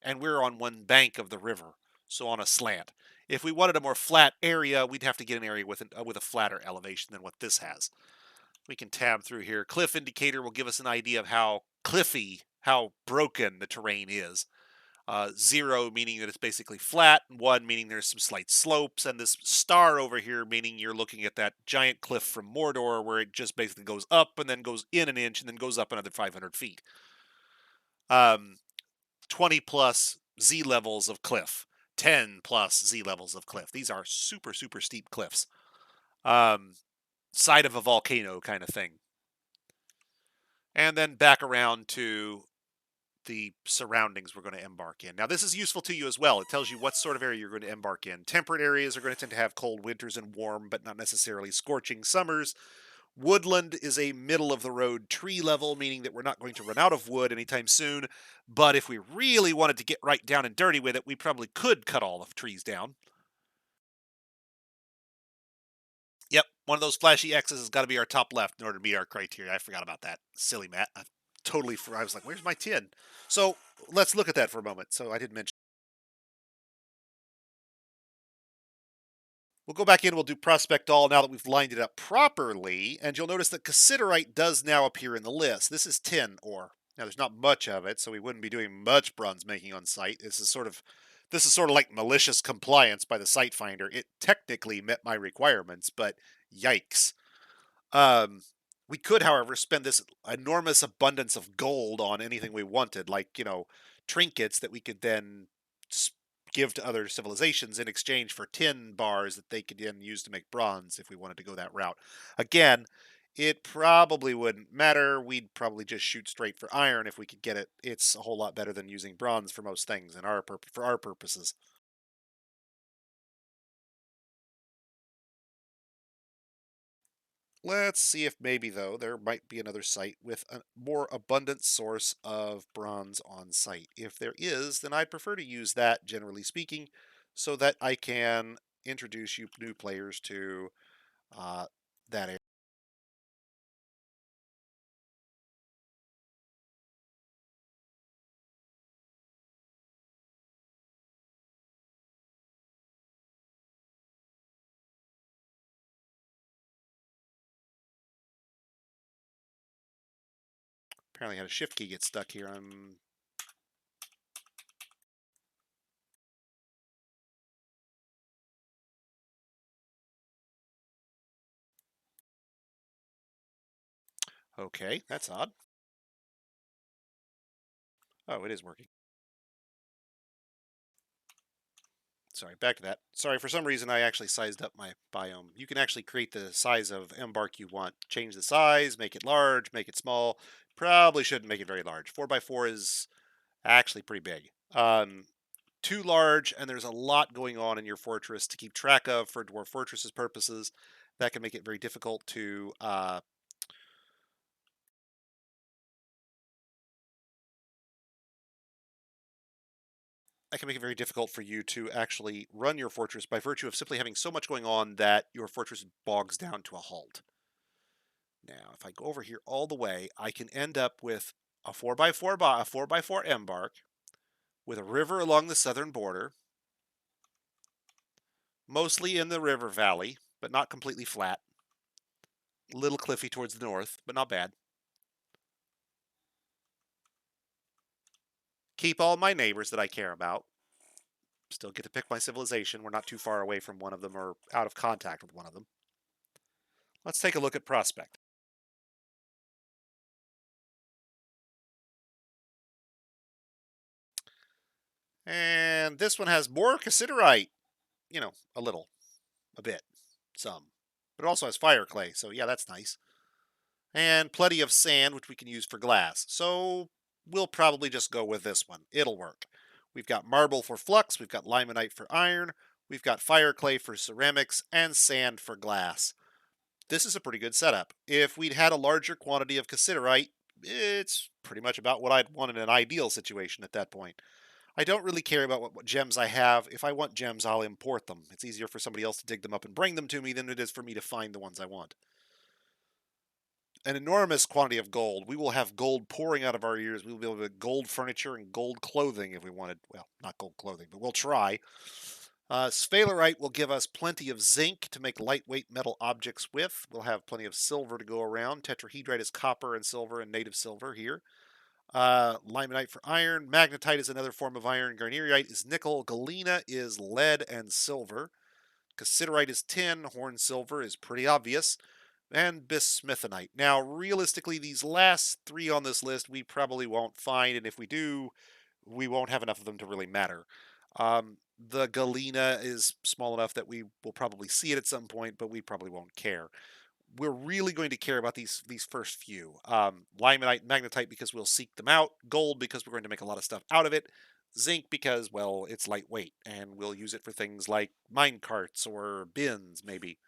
and we're on one bank of the river, so on a slant. If we wanted a more flat area, we'd have to get an area with a flatter elevation than what this has. We can tab through here. Cliff indicator will give us an idea of how cliffy, how broken the terrain is. 0 meaning that it's basically flat, 1 meaning there's some slight slopes, and this star over here meaning you're looking at that giant cliff from Mordor where it just basically goes up and then goes in an inch and then goes up another 500 feet. 20 plus Z levels of cliff, 10 plus Z levels of cliff. These are super, super steep cliffs. Side of a volcano kind of thing. And then back around to the surroundings we're going to embark in. Now, this is useful to you as well. It tells you what sort of area you're going to embark in. Temperate areas are going to tend to have cold winters and warm, but not necessarily scorching summers. Woodland is a middle-of-the-road tree level, meaning that we're not going to run out of wood anytime soon. But if we really wanted to get right down and dirty with it, we probably could cut all the trees down. Yep, one of those flashy X's has got to be our top left in order to meet our criteria. I forgot about that. Silly Matt. I was like, where's my tin? So let's look at that for a moment. So I did mention. We'll go back in, we'll do Prospect All now that we've lined it up properly, and you'll notice that cassiterite does now appear in the list. This is tin ore. Now there's not much of it, so we wouldn't be doing much bronze making on site. This is sort of like malicious compliance by the site finder. It technically met my requirements, but yikes. Um, we could, however, spend this enormous abundance of gold on anything we wanted, like, trinkets that we could then give to other civilizations in exchange for tin bars that they could then use to make bronze if we wanted to go that route. Again, it probably wouldn't matter. We'd probably just shoot straight for iron if we could get it. It's a whole lot better than using bronze for most things for our purposes. Let's see if maybe, though, there might be another site with a more abundant source of bronze on site. If there is, then I'd prefer to use that, generally speaking, so that I can introduce you new players to that area. Apparently I had a shift key get stuck here. Okay, that's odd. Oh, it is working. Sorry, back to that. Sorry, for some reason I actually sized up my biome. You can actually create the size of Embark you want. Change the size, make it large, make it small. Probably shouldn't make it very large. 4x4 is actually pretty big. Too large, and there's a lot going on in your fortress to keep track of for Dwarf Fortress's purposes. That can make it very difficult to that can make it very difficult for you to actually run your fortress by virtue of simply having so much going on that your fortress bogs down to a halt. Now, if I go over here all the way, I can end up with a 4x4 Embark with a river along the southern border, mostly in the river valley, but not completely flat. A little cliffy towards the north, but not bad. Keep all my neighbors that I care about. Still get to pick my civilization. We're not too far away from one of them or out of contact with one of them. Let's take a look at Prospect. And this one has more cassiterite. You know, a little, a bit, some. But it also has fire clay, so yeah, that's nice. And plenty of sand, which we can use for glass. So we'll probably just go with this one. It'll work. We've got marble for flux, we've got limonite for iron, we've got fire clay for ceramics, and sand for glass. This is a pretty good setup. If we'd had a larger quantity of cassiterite, it's pretty much about what I'd want in an ideal situation at that point. I don't really care about what gems I have. If I want gems, I'll import them. It's easier for somebody else to dig them up and bring them to me than it is for me to find the ones I want. An enormous quantity of gold. We will have gold pouring out of our ears. We will be able to get gold furniture and gold clothing if we wanted. Well, not gold clothing, but we'll try. Sphalerite will give us plenty of zinc to make lightweight metal objects with. We'll have plenty of silver to go around. Tetrahedrite is copper and silver and native silver here. Limonite for iron. Magnetite is another form of iron. Garnierite is nickel. Galena is lead and silver. Cassiterite is tin. Horn silver is pretty obvious. And bismuthinite. Now, realistically, these last three on this list we probably won't find, and if we do, we won't have enough of them to really matter. The galena is small enough that we will probably see it at some point, but we probably won't care. We're really going to care about these first few. Limonite, magnetite because we'll seek them out. Gold because we're going to make a lot of stuff out of it. Zinc because, well, it's lightweight, and we'll use it for things like mine carts or bins, maybe.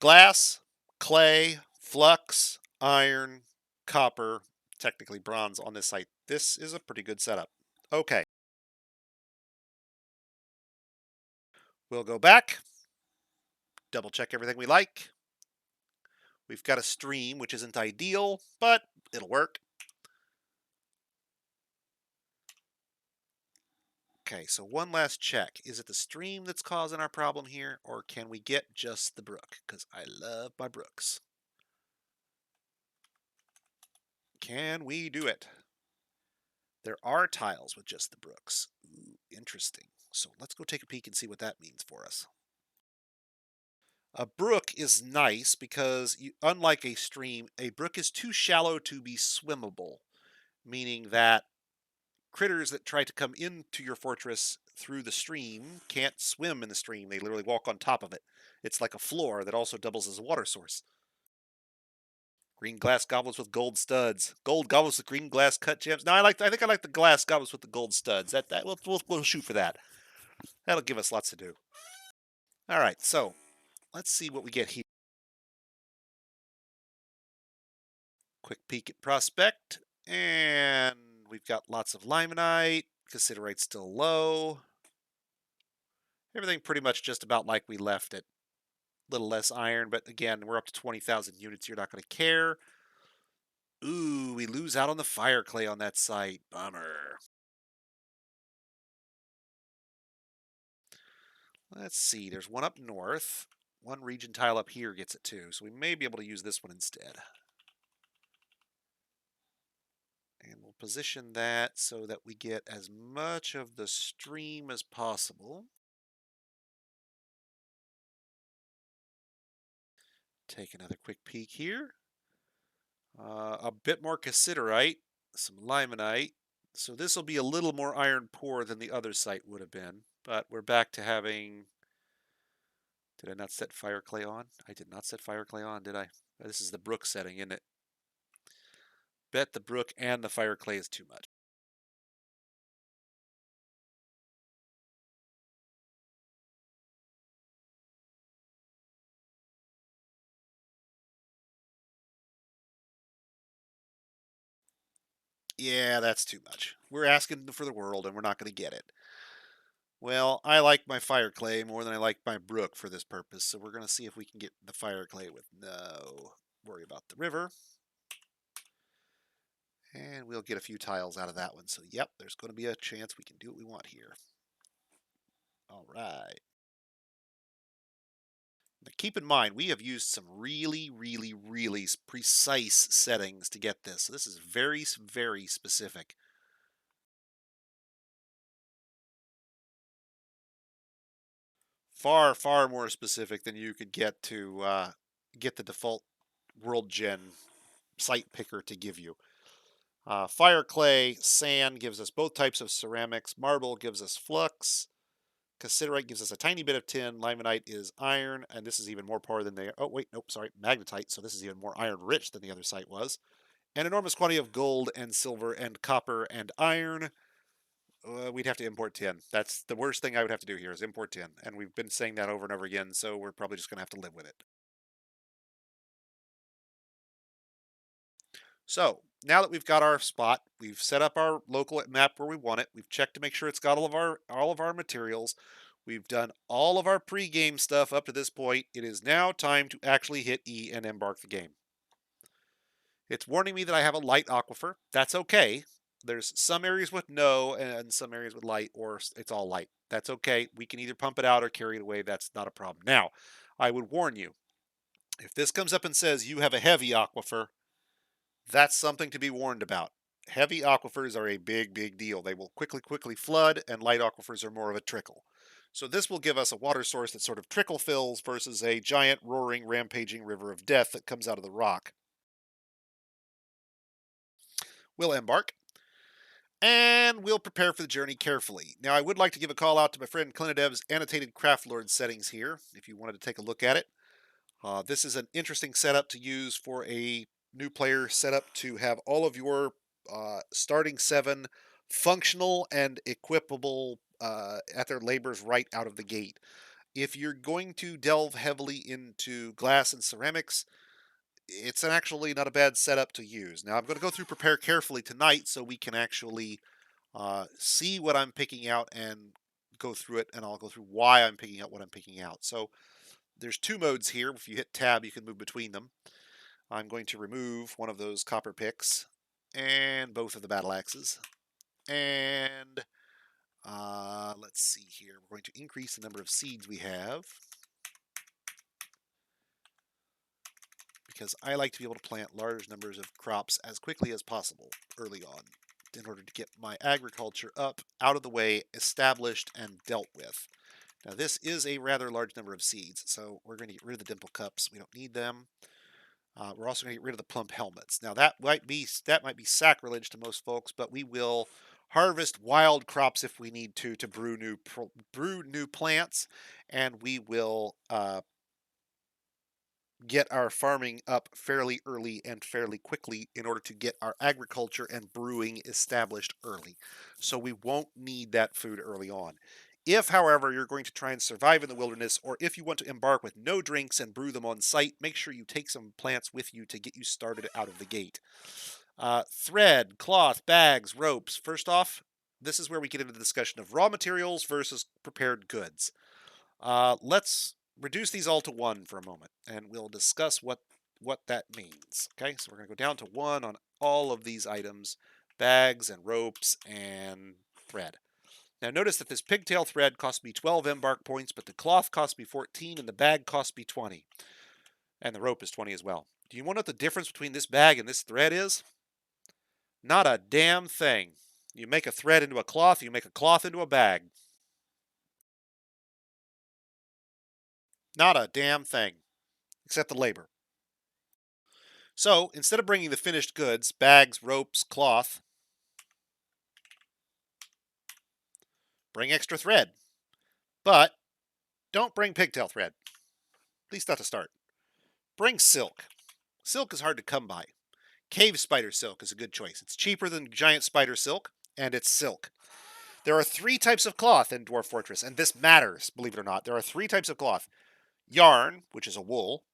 Glass, clay, flux, iron, copper, technically bronze on this site. This is a pretty good setup. Okay. We'll go back, double check everything we like. We've got a stream, which isn't ideal, but it'll work. Okay, so one last check. Is it the stream that's causing our problem here, or can we get just the brook? Because I love my brooks. Can we do it? There are tiles with just the brooks. Ooh, interesting. So let's go take a peek and see what that means for us. A brook is nice because, unlike a stream, a brook is too shallow to be swimmable, meaning that critters that try to come into your fortress through the stream can't swim in the stream. They literally walk on top of it. It's like a floor that also doubles as a water source. Green glass goblets with gold studs. Gold goblets with green glass cut gems. No, I think I like the glass goblets with the gold studs. We'll shoot for that. That'll give us lots to do. All right, so let's see what we get here. Quick peek at Prospect, and we've got lots of limonite. Cassiterite's still low. Everything pretty much just about like we left it. A little less iron, but again, we're up to 20,000 units. You're not going to care. Ooh, we lose out on the fire clay on that site. Bummer. Let's see. There's one up north. One region tile up here gets it too, so we may be able to use this one instead. And we'll position that so that we get as much of the stream as possible. Take another quick peek here. A bit more cassiterite, some limonite. So this will be a little more iron poor than the other site would have been. But we're back to having... Did I not set fire clay on? I did not set fire clay on, did I? This is the brook setting, isn't it? Bet the brook and the fire clay is too much. Yeah, that's too much. We're asking for the world and we're not going to get it. Well, I like my fire clay more than I like my brook for this purpose, so we're going to see if we can get the fire clay with no worry about the river. And we'll get a few tiles out of that one. So, yep, there's going to be a chance we can do what we want here. All right. Now, keep in mind, we have used some really, really, really precise settings to get this. So this is very, very specific. Far, far more specific than you could get to get the default world gen site picker to give you. Fire clay, sand gives us both types of ceramics. Marble gives us flux. Cassiterite gives us a tiny bit of tin. Limonite is iron, and this is even more power than they. Oh wait, nope, sorry, magnetite. So this is even more iron rich than the other site was. An enormous quantity of gold and silver and copper and iron. We'd have to import tin. That's the worst thing I would have to do here is import tin, and we've been saying that over and over again. So we're probably just going to have to live with it. So now that we've got our spot, we've set up our local map where we want it. We've checked to make sure it's got all of our materials. We've done all of our pre-game stuff up to this point. It is now time to actually hit E and embark the game. It's warning me that I have a light aquifer. That's okay. There's some areas with no and some areas with light, or it's all light. That's okay. We can either pump it out or carry it away. That's not a problem. Now, I would warn you, if this comes up and says you have a heavy aquifer, that's something to be warned about. Heavy aquifers are a big, big deal. They will quickly flood, and light aquifers are more of a trickle. So this will give us a water source that sort of trickle fills versus a giant, roaring, rampaging river of death that comes out of the rock. We'll embark, and we'll prepare for the journey carefully. Now, I would like to give a call out to my friend Clinadev's annotated Craft Lord settings here, if you wanted to take a look at it. This is an interesting setup to use for a new player setup to have all of your starting 7 functional and equipable at their labors right out of the gate. If you're going to delve heavily into glass and ceramics, it's actually not a bad setup to use. Now I'm going to go through prepare carefully tonight so we can actually see what I'm picking out and go through it, and I'll go through why I'm picking out what I'm picking out. So there's 2 modes here. If you hit tab, you can move between them. I'm going to remove one of those copper picks and both of the battle axes. And let's see here. We're going to increase the number of seeds we have, because I like to be able to plant large numbers of crops as quickly as possible early on in order to get my agriculture up, out of the way, established, and dealt with. Now this is a rather large number of seeds, so we're going to get rid of the dimple cups. We don't need them. We're also going to get rid of the plump helmets. Now that might be sacrilege to most folks, but we will harvest wild crops if we need to brew new plants, and we will get our farming up fairly early and fairly quickly in order to get our agriculture and brewing established early. So we won't need that food early on. If, however, you're going to try and survive in the wilderness, or if you want to embark with no drinks and brew them on site, make sure you take some plants with you to get you started out of the gate. Thread, cloth, bags, ropes. First off, this is where we get into the discussion of raw materials versus prepared goods. Let's reduce these all to 1 for a moment, and we'll discuss what that means. Okay, so we're going to go down to 1 on all of these items: bags and ropes and thread. Now notice that this pigtail thread cost me 12 embark points, but the cloth cost me 14 and the bag cost me 20. And the rope is 20 as well. Do you want to know what the difference between this bag and this thread is? Not a damn thing. You make a thread into a cloth, you make a cloth into a bag. Not a damn thing, except the labor. So, instead of bringing the finished goods, bags, ropes, cloth, bring extra thread. But don't bring pigtail thread. At least not to start. Bring silk. Silk is hard to come by. Cave spider silk is a good choice. It's cheaper than giant spider silk, and it's silk. There are 3 types of cloth in Dwarf Fortress, and this matters, believe it or not. There are 3 types of cloth. Yarn, which is a wool.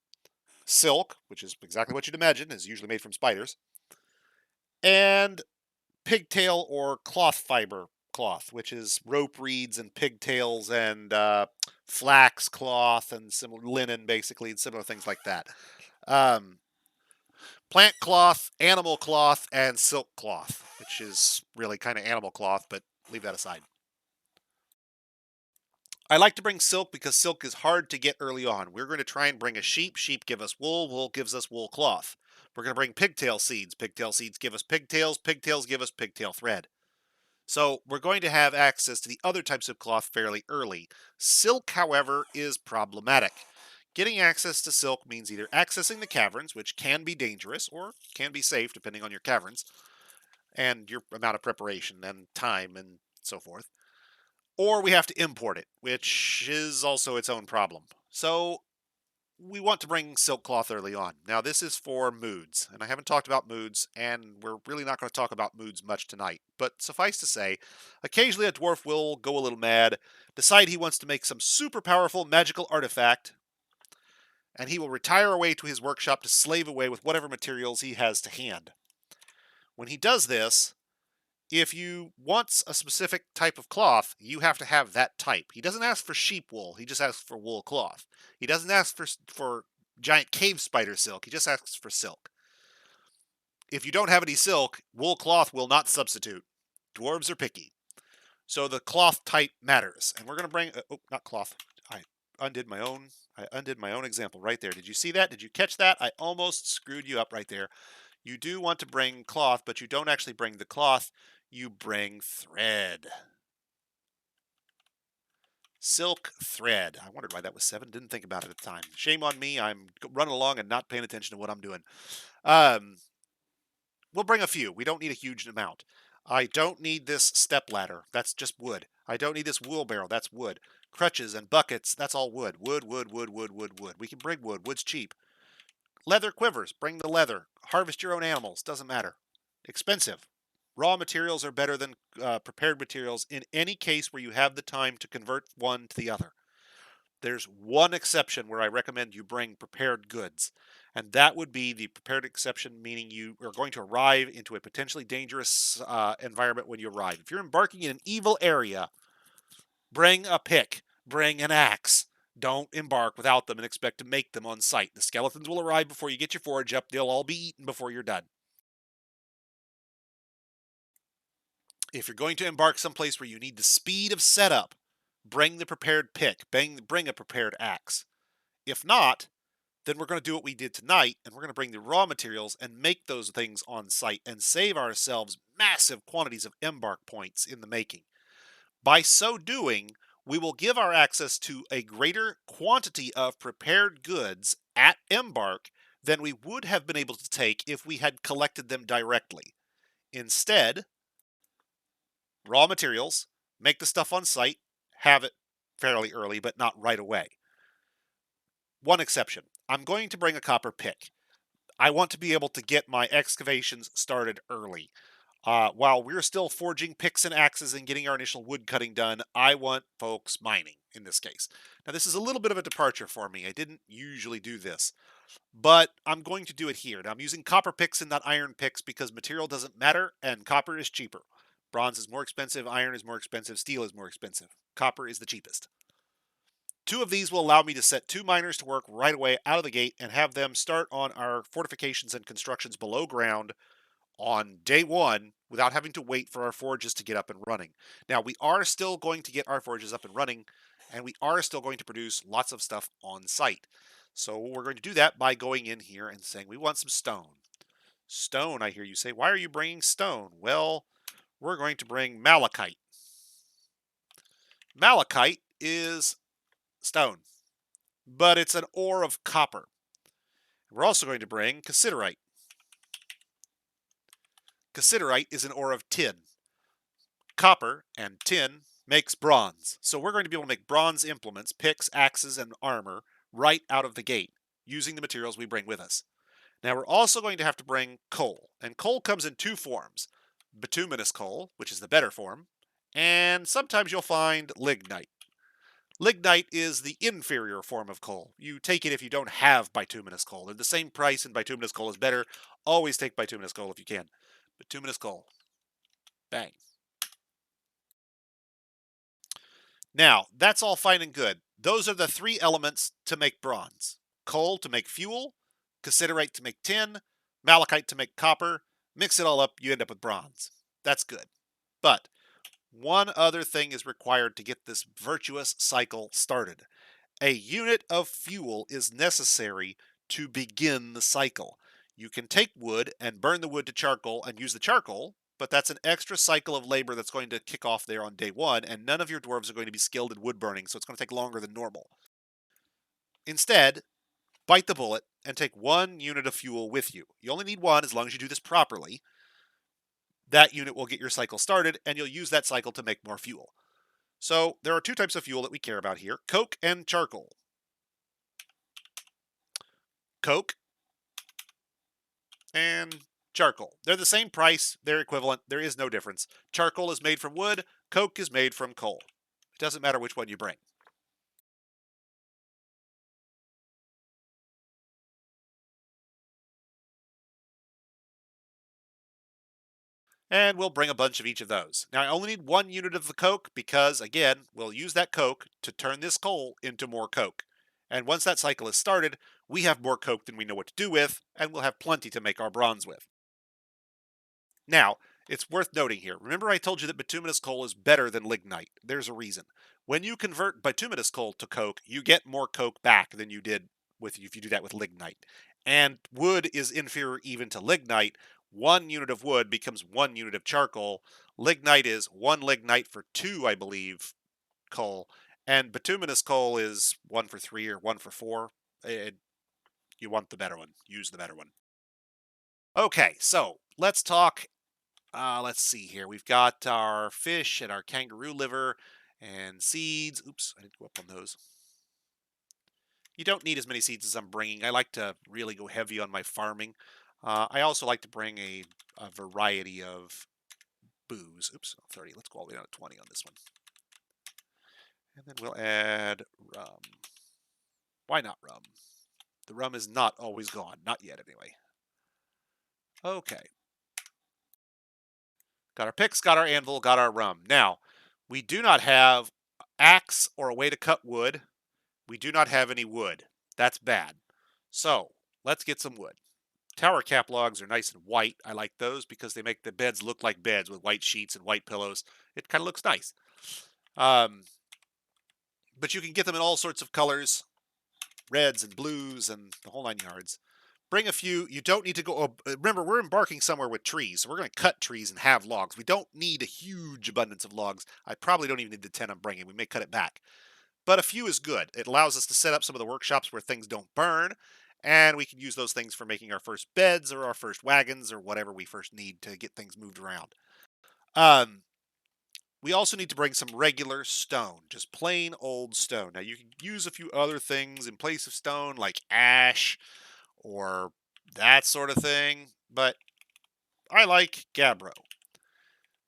Silk, which is exactly what you'd imagine, is usually made from spiders. And pigtail or cloth fiber cloth, which is rope reeds and pigtails and flax cloth and similar linen, basically, and similar things like that. Plant cloth, animal cloth, and silk cloth, which is really kind of animal cloth, but leave that aside. I like to bring silk because silk is hard to get early on. We're going to try and bring a sheep. Sheep give us wool. Wool gives us wool cloth. We're going to bring pigtail seeds. Pigtail seeds give us pigtails. Pigtails give us pigtail thread. So we're going to have access to the other types of cloth fairly early. Silk, however, is problematic. Getting access to silk means either accessing the caverns, which can be dangerous or can be safe depending on your caverns and your amount of preparation and time and so forth, or we have to import it, which is also its own problem. So we want to bring silk cloth early on. Now this is for moods, and I haven't talked about moods, and we're really not going to talk about moods much tonight. But suffice to say, occasionally a dwarf will go a little mad, decide he wants to make some super powerful magical artifact, and he will retire away to his workshop to slave away with whatever materials he has to hand. When he does this, if you want a specific type of cloth, you have to have that type. He doesn't ask for sheep wool. He just asks for wool cloth. He doesn't ask for giant cave spider silk. He just asks for silk. If you don't have any silk, wool cloth will not substitute. Dwarves are picky. So the cloth type matters. And we're going to bring... not cloth. I undid my own example right there. Did you see that? Did you catch that? I almost screwed you up right there. You do want to bring cloth, but you don't actually bring the cloth. You bring thread. Silk thread. I wondered why that was 7. Didn't think about it at the time. Shame on me. I'm running along and not paying attention to what I'm doing. We'll bring a few. We don't need a huge amount. I don't need this step ladder. That's just wood. I don't need this wheelbarrow. That's wood. Crutches and buckets. That's all wood. Wood, wood, wood, wood, wood, wood. We can bring wood. Wood's cheap. Leather quivers. Bring the leather. Harvest your own animals. Doesn't matter. Expensive. Raw materials are better than prepared materials in any case where you have the time to convert one to the other. There's one exception where I recommend you bring prepared goods, and that would be the prepared exception, meaning you are going to arrive into a potentially dangerous environment when you arrive. If you're embarking in an evil area, bring a pick, bring an axe. Don't embark without them and expect to make them on site. The skeletons will arrive before you get your forage up. They'll all be eaten before you're done. If you're going to embark someplace where you need the speed of setup, bring the prepared pick, bring a prepared axe. If not, then we're going to do what we did tonight, and we're going to bring the raw materials and make those things on site and save ourselves massive quantities of embark points in the making. By so doing, we will give our access to a greater quantity of prepared goods at embark than we would have been able to take if we had collected them directly. Instead, raw materials, make the stuff on site, have it fairly early, but not right away. One exception, I'm going to bring a copper pick. I want to be able to get my excavations started early. While we're still forging picks and axes and getting our initial wood cutting done, I want folks mining in this case. Now, this is a little bit of a departure for me. I didn't usually do this, but I'm going to do it here. Now, I'm using copper picks and not iron picks because material doesn't matter and copper is cheaper. Bronze is more expensive, iron is more expensive, steel is more expensive. Copper is the cheapest. 2 of these will allow me to set 2 miners to work right away out of the gate and have them start on our fortifications and constructions below ground on day 1 without having to wait for our forges to get up and running. Now, we are still going to get our forges up and running, and we are still going to produce lots of stuff on site. So we're going to do that by going in here and saying we want some stone. Stone, I hear you say. Why are you bringing stone? Well, we're going to bring malachite. Malachite is stone, but it's an ore of copper. We're also going to bring cassiterite. Cassiterite is an ore of tin. Copper and tin makes bronze. So we're going to be able to make bronze implements, picks, axes, and armor right out of the gate using the materials we bring with us. Now we're also going to have to bring coal. And coal comes in two forms. Bituminous coal, which is the better form, and sometimes you'll find lignite. Lignite is the inferior form of coal. You take it if you don't have bituminous coal. They're the same price, and bituminous coal is better. Always take bituminous coal if you can. Bituminous coal. Bang. Now, that's all fine and good. Those are the three elements to make bronze. Coal to make fuel, cassiterite to make tin, malachite to make copper. Mix it all up, you end up with bronze. That's good. But one other thing is required to get this virtuous cycle started. A unit of fuel is necessary to begin the cycle. You can take wood and burn the wood to charcoal and use the charcoal, but that's an extra cycle of labor that's going to kick off there on day one, and none of your dwarves are going to be skilled in wood burning, so it's going to take longer than normal. Instead, bite the bullet and take 1 unit of fuel with you. You only need 1 as long as you do this properly. That unit will get your cycle started, and you'll use that cycle to make more fuel. So there are 2 types of fuel that we care about here, coke and charcoal. Coke and charcoal. They're the same price, they're equivalent, there is no difference. Charcoal is made from wood, coke is made from coal. It doesn't matter which one you bring. And we'll bring a bunch of each of those. Now I only need 1 unit of the coke because, again, we'll use that coke to turn this coal into more coke. And once that cycle is started, we have more coke than we know what to do with, and we'll have plenty to make our bronze with. Now, it's worth noting here. Remember I told you that bituminous coal is better than lignite. There's a reason. When you convert bituminous coal to coke, you get more coke back than you did if you do that with lignite. And wood is inferior even to lignite. 1 unit of wood becomes 1 unit of charcoal. Lignite is 1 lignite for 2, I believe, coal. And bituminous coal is 1 for 3 or 1 for 4. You want the better one. Use the better one. Okay, so let's talk. Let's see here. We've got our fish and our kangaroo liver and seeds. Oops, I didn't go up on those. You don't need as many seeds as I'm bringing. I like to really go heavy on my farming. I also like to bring a variety of booze. Oops, 30. Let's go all the way down to 20 on this one. And then we'll add rum. Why not rum? The rum is not always gone. Not yet, anyway. Okay. Got our picks, got our anvil, got our rum. Now, we do not have axe or a way to cut wood. We do not have any wood. That's bad. So, let's get some wood. Tower cap logs are nice and white. I like those because they make the beds look like beds with white sheets and white pillows. It kind of looks nice. But you can get them in all sorts of colors, reds and blues and the whole 9 yards. Bring a few. You don't need to go. Remember, we're embarking somewhere with trees, so we're going to cut trees and have logs. We don't need a huge abundance of logs. I probably don't even need the 10 I'm bringing. We may cut it back. But a few is good. It allows us to set up some of the workshops where things don't burn, and we can use those things for making our first beds or our first wagons or whatever we first need to get things moved around. We also need to bring some regular stone, just plain old stone. Now, you can use a few other things in place of stone, like ash or that sort of thing, but I like gabbro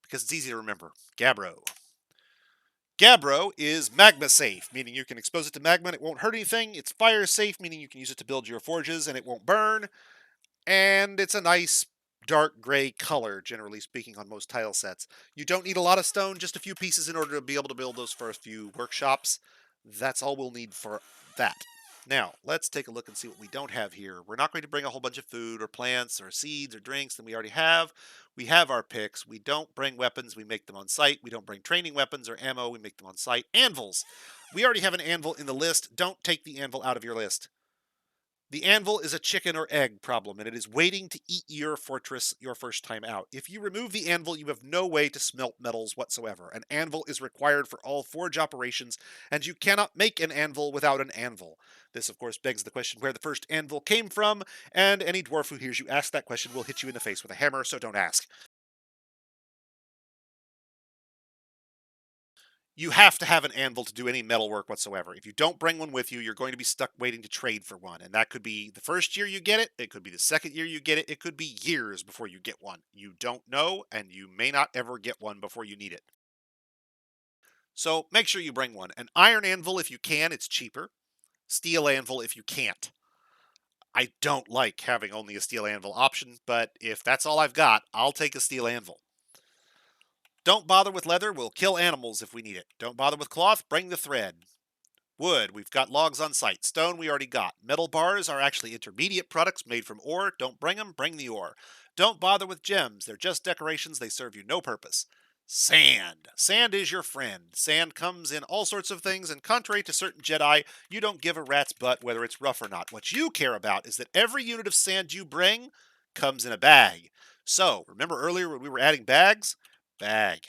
because it's easy to remember. Gabbro. Gabbro is magma safe, meaning you can expose it to magma and it won't hurt anything. It's fire safe, meaning you can use it to build your forges and it won't burn. And it's a nice dark gray color, generally speaking, on most tile sets. You don't need a lot of stone, just a few pieces in order to be able to build those first few workshops. That's all we'll need for that. Now, let's take a look and see what we don't have here. We're not going to bring a whole bunch of food or plants or seeds or drinks that we already have. We have our picks. We don't bring weapons. We make them on site. We don't bring training weapons or ammo. We make them on site. Anvils. We already have an anvil in the list. Don't take the anvil out of your list. The anvil is a chicken or egg problem, and it is waiting to eat your fortress your first time out. If you remove the anvil, you have no way to smelt metals whatsoever. An anvil is required for all forge operations, and you cannot make an anvil without an anvil. This, of course, begs the question where the first anvil came from, and any dwarf who hears you ask that question will hit you in the face with a hammer, so don't ask. You have to have an anvil to do any metal work whatsoever. If you don't bring one with you, you're going to be stuck waiting to trade for one. And that could be the first year you get it could be the second year you get it could be years before you get one. You don't know, and you may not ever get one before you need it. So make sure you bring one. An iron anvil if you can, it's cheaper. Steel anvil if you can't. I don't like having only a steel anvil option, but if that's all I've got, I'll take a steel anvil. Don't bother with leather, we'll kill animals if we need it. Don't bother with cloth, bring the thread. Wood, we've got logs on site. Stone, we already got. Metal bars are actually intermediate products made from ore. Don't bring them, bring the ore. Don't bother with gems. They're just decorations. They serve you no purpose. Sand. Sand is your friend. Sand comes in all sorts of things, and contrary to certain Jedi, you don't give a rat's butt whether it's rough or not. What you care about is that every unit of sand you bring comes in a bag. So, remember earlier when we were adding bags? Bag.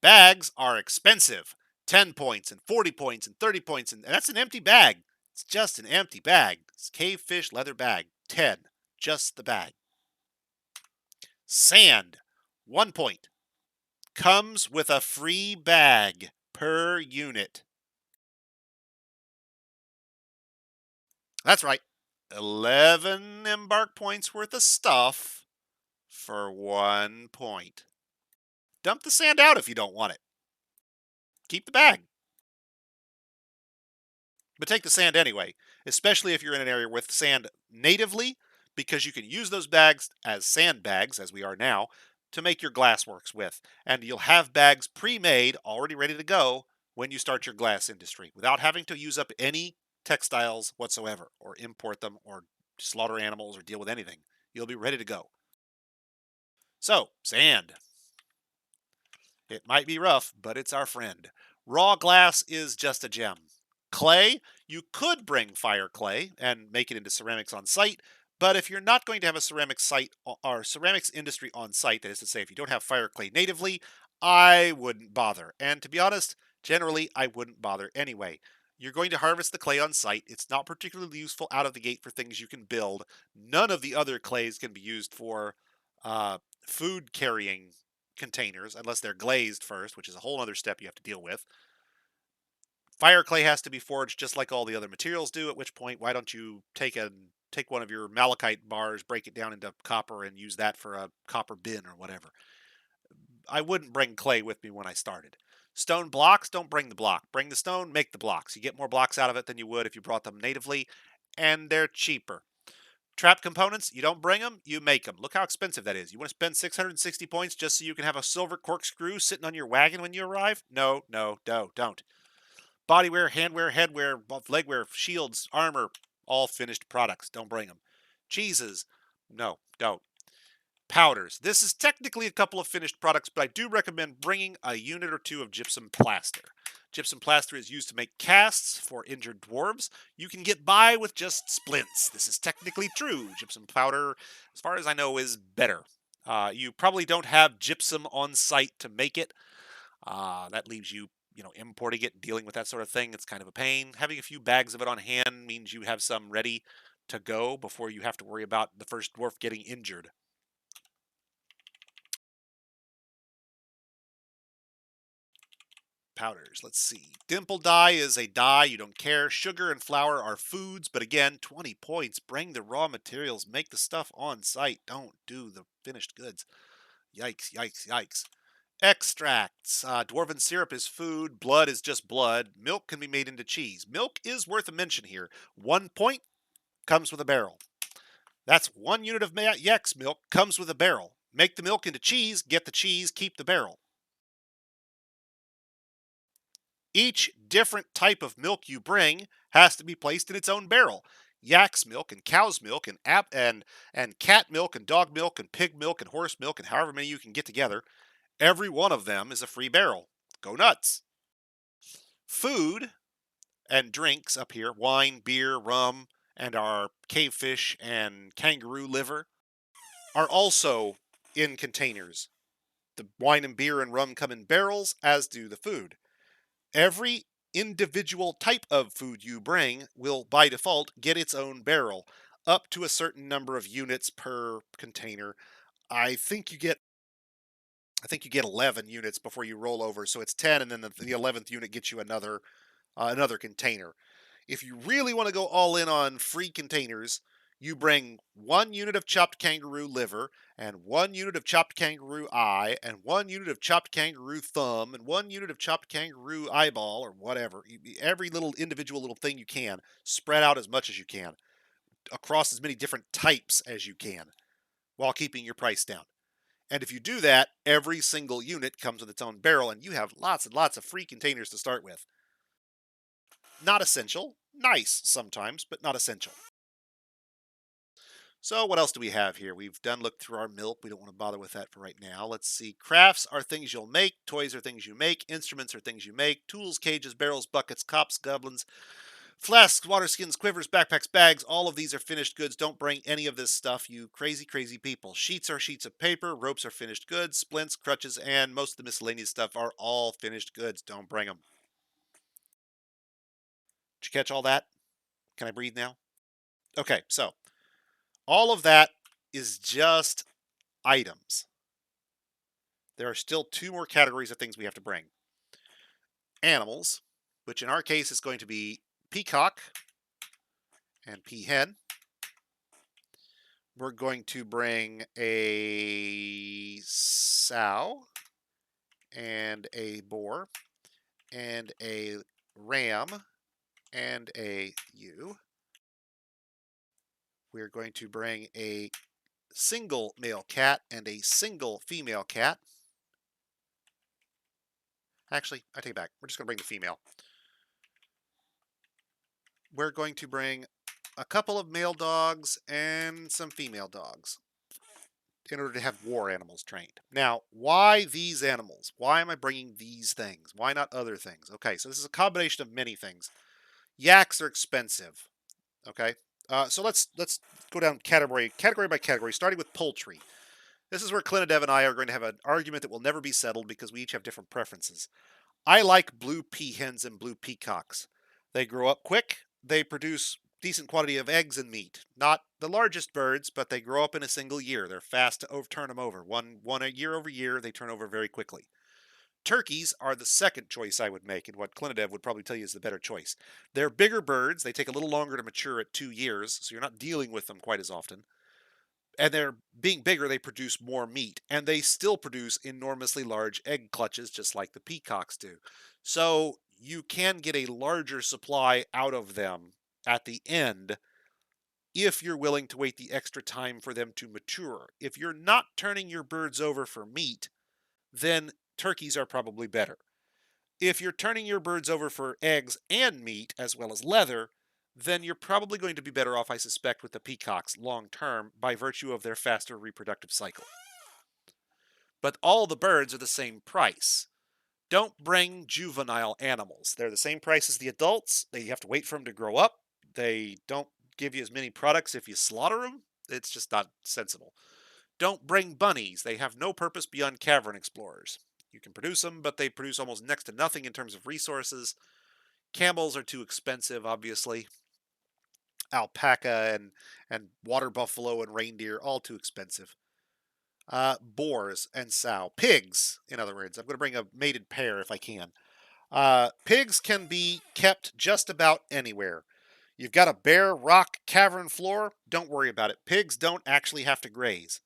Bags are expensive. 10 points and 40 points and 30 points, and that's an empty bag. It's just an empty bag. It's cavefish leather bag. 10. Just the bag. Sand. 1 point. Comes with a free bag per unit. That's right. 11 embark points worth of stuff for 1 point. Dump the sand out if you don't want it. Keep the bag. But take the sand anyway, especially if you're in an area with sand natively, because you can use those bags as sand bags, as we are now, to make your glassworks with. And you'll have bags pre-made, already ready to go, when you start your glass industry, without having to use up any textiles whatsoever, or import them, or slaughter animals, or deal with anything. You'll be ready to go. So, sand. It might be rough, but it's our friend. Raw glass is just a gem. Clay, you could bring fire clay and make it into ceramics on site, but if you're not going to have a ceramics site or ceramics industry on site, that is to say, if you don't have fire clay natively, I wouldn't bother. And to be honest, generally, I wouldn't bother anyway. You're going to harvest the clay on site. It's not particularly useful out of the gate for things you can build. None of the other clays can be used for food carrying containers unless they're glazed first, which is a whole other step you have to deal with. Fire clay has to be forged just like all the other materials do, at which point, why don't you take one of your malachite bars, break it down into copper, and use that for a copper bin or whatever. I wouldn't bring clay with me when I started. Stone blocks, don't bring the block. Bring the stone, make the blocks. You get more blocks out of it than you would if you brought them natively, and they're cheaper. Trap components, you don't bring them, you make them. Look how expensive that is. You want to spend 660 points just so you can have a silver corkscrew sitting on your wagon when you arrive? No, don't. Bodywear, handwear, headwear, legwear, shields, armor, all finished products. Don't bring them. Cheeses, no, don't. Powders. This is technically a couple of finished products, but I do recommend bringing a unit or two of gypsum plaster. Gypsum plaster is used to make casts for injured dwarves. You can get by with just splints. This is technically true. Gypsum powder, as far as I know, is better. You probably don't have gypsum on site to make it. That leaves you, importing it and dealing with that sort of thing. It's kind of a pain. Having a few bags of it on hand means you have some ready to go before you have to worry about the first dwarf getting injured. Powders. Let's see. Dimple dye is a dye. You don't care. Sugar and flour are foods, but again, 20 points. Bring the raw materials. Make the stuff on site. Don't do the finished goods. Yikes, yikes, yikes. Extracts. Dwarven syrup is food. Blood is just blood. Milk can be made into cheese. Milk is worth a mention here. 1 point comes with a barrel. That's 1 unit of Yex milk comes with a barrel. Make the milk into cheese. Get the cheese. Keep the barrel. Each different type of milk you bring has to be placed in its own barrel. Yak's milk and cow's milk and cat milk and dog milk and pig milk and horse milk and however many you can get together. Every one of them is a free barrel. Go nuts. Food and drinks up here, wine, beer, rum, and our cavefish and kangaroo liver are also in containers. The wine and beer and rum come in barrels, as do the food. Every individual type of food you bring will, by default, get its own barrel, up to a certain number of units per container. I think you get I think you get 11 units before you roll over, so it's 10, and then the 11th unit gets you another container. If you really want to go all in on free containers, you bring 1 unit of chopped kangaroo liver, and 1 unit of chopped kangaroo eye, and 1 unit of chopped kangaroo thumb, and 1 unit of chopped kangaroo eyeball, or whatever. Every little individual little thing you can, spread out as much as you can, across as many different types as you can, while keeping your price down. And if you do that, every single unit comes with its own barrel, and you have lots and lots of free containers to start with. Not essential. Nice sometimes, but not essential. So what else do we have here? We've done looked through our milk. We don't want to bother with that for right now. Let's see. Crafts are things you'll make. Toys are things you make. Instruments are things you make. Tools, cages, barrels, buckets, cops, goblins, flasks, water skins, quivers, backpacks, bags. All of these are finished goods. Don't bring any of this stuff, you crazy, crazy people. Sheets are sheets of paper. Ropes are finished goods. Splints, crutches, and most of the miscellaneous stuff are all finished goods. Don't bring them. Did you catch all that? Can I breathe now? Okay, so all of that is just items. There are still 2 more categories of things we have to bring. Animals, which in our case is going to be peacock and peahen. We're going to bring a sow and a boar and a ram and a ewe. We're going to bring a single male cat and a single female cat. Actually, I take it back. We're just going to bring the female. We're going to bring a couple of male dogs and some female dogs in order to have war animals trained. Now, why these animals? Why am I bringing these things? Why not other things? Okay, so this is a combination of many things. Yaks are expensive. Okay, so let's go down category by category, starting with poultry. This is where Clinidev and I are going to have an argument that will never be settled because we each have different preferences. I like blue peahens and blue peacocks. They grow up quick. They produce decent quantity of eggs and meat. Not the largest birds, but they grow up in a single year. They're fast to turn them over. One a year over year, they turn over very quickly. Turkeys are the second choice I would make, and what Clinidev would probably tell you is the better choice. They're bigger birds. They take a little longer to mature at 2 years, so you're not dealing with them quite as often. And they're being bigger, they produce more meat, and they still produce enormously large egg clutches, just like the peacocks do. So you can get a larger supply out of them at the end if you're willing to wait the extra time for them to mature. If you're not turning your birds over for meat, then turkeys are probably better. If you're turning your birds over for eggs and meat, as well as leather, then you're probably going to be better off, I suspect, with the peacocks long term by virtue of their faster reproductive cycle. But all the birds are the same price. Don't bring juvenile animals. They're the same price as the adults. They have to wait for them to grow up. They don't give you as many products if you slaughter them. It's just not sensible. Don't bring bunnies. They have no purpose beyond cavern explorers. You can produce them, but they produce almost next to nothing in terms of resources. Camels are too expensive, obviously. Alpaca and water buffalo and reindeer, all too expensive. Boars and sow. Pigs, in other words. I'm going to bring a mated pair if I can. Pigs can be kept just about anywhere. You've got a bare rock cavern floor, don't worry about it. Pigs don't actually have to graze.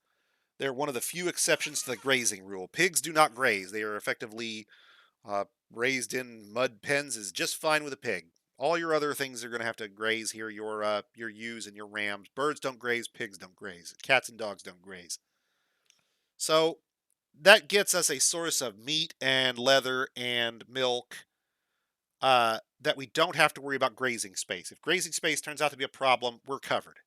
They're one of the few exceptions to the grazing rule. Pigs do not graze. They are effectively raised in mud pens is just fine with a pig. All your other things are going to have to graze here. Your ewes and your rams. Birds don't graze. Pigs don't graze. Cats and dogs don't graze. So that gets us a source of meat and leather and milk that we don't have to worry about grazing space. If grazing space turns out to be a problem, we're covered.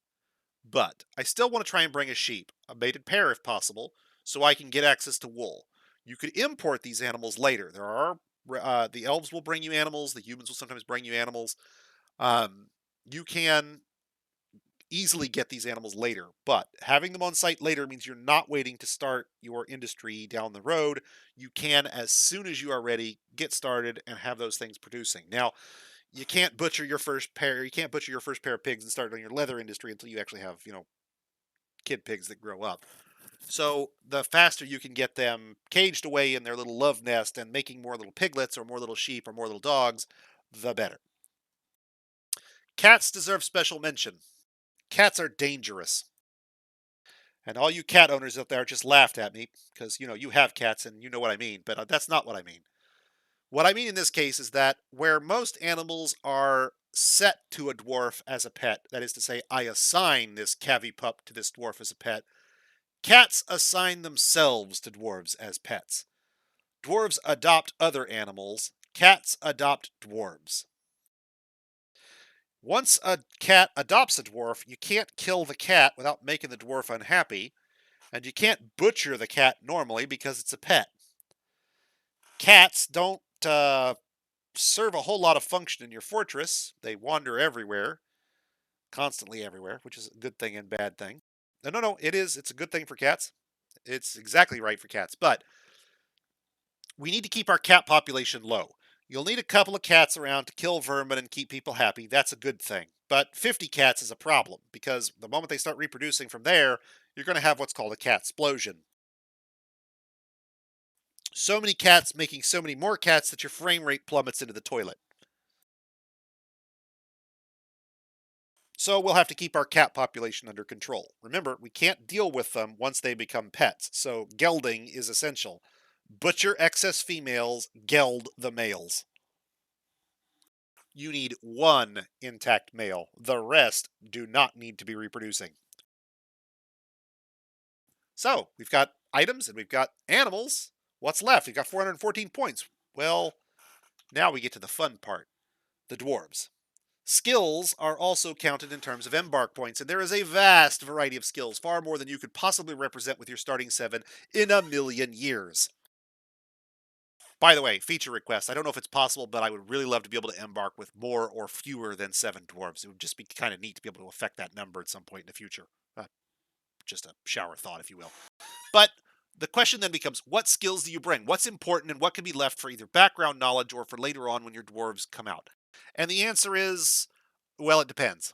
But I still want to try and bring a sheep, a mated pair if possible, so I can get access to wool. You could import these animals later. There are the elves will bring you animals. The humans will sometimes bring you animals. You can easily get these animals later, but having them on site later means you're not waiting to start your industry down the road. You can, as soon as you are ready, get started and have those things producing. Now, you can't butcher your first pair. You can't butcher your first pair of pigs and start on your leather industry until you actually have, kid pigs that grow up. So the faster you can get them caged away in their little love nest and making more little piglets or more little sheep or more little dogs, the better. Cats deserve special mention. Cats are dangerous. And all you cat owners out there just laughed at me because, you have cats and you know what I mean, but that's not what I mean. What I mean in this case is that where most animals are set to a dwarf as a pet, that is to say, I assign this cavy pup to this dwarf as a pet, cats assign themselves to dwarves as pets. Dwarves adopt other animals, cats adopt dwarves. Once a cat adopts a dwarf, you can't kill the cat without making the dwarf unhappy, and you can't butcher the cat normally because it's a pet. Cats don't serve a whole lot of function in your fortress. They wander everywhere, constantly everywhere, which is a good thing and bad thing. No, it is. It's a good thing for cats. It's exactly right for cats, but we need to keep our cat population low. You'll need a couple of cats around to kill vermin and keep people happy. That's a good thing. But 50 cats is a problem because the moment they start reproducing from there, you're going to have what's called a cat explosion. So many cats making so many more cats that your frame rate plummets into the toilet. So we'll have to keep our cat population under control. Remember, we can't deal with them once they become pets, so gelding is essential. Butcher excess females, geld the males. You need one intact male. The rest do not need to be reproducing. So, we've got items and we've got animals. What's left? We've got 414 points. Well, now we get to the fun part, the dwarves. Skills are also counted in terms of embark points, and there is a vast variety of skills, far more than you could possibly represent with your starting 7 in a million years. By the way, feature request. I don't know if it's possible, but I would really love to be able to embark with more or fewer than 7 dwarves. It would just be kind of neat to be able to affect that number at some point in the future. Just a shower thought, if you will. But the question then becomes, what skills do you bring? What's important and what can be left for either background knowledge or for later on when your dwarves come out? And the answer is, well, it depends.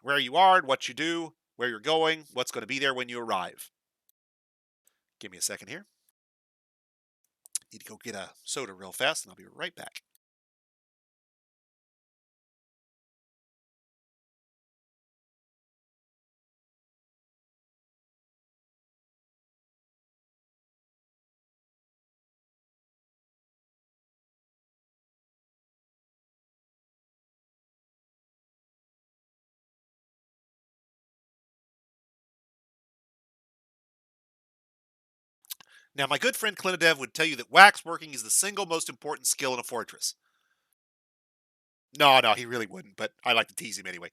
Where you are, what you do, where you're going, what's going to be there when you arrive. Give me a second here. Need to go get a soda real fast, and I'll be right back. Now, my good friend Clinidev would tell you that wax working is the single most important skill in a fortress. No, he really wouldn't, but I like to tease him anyway.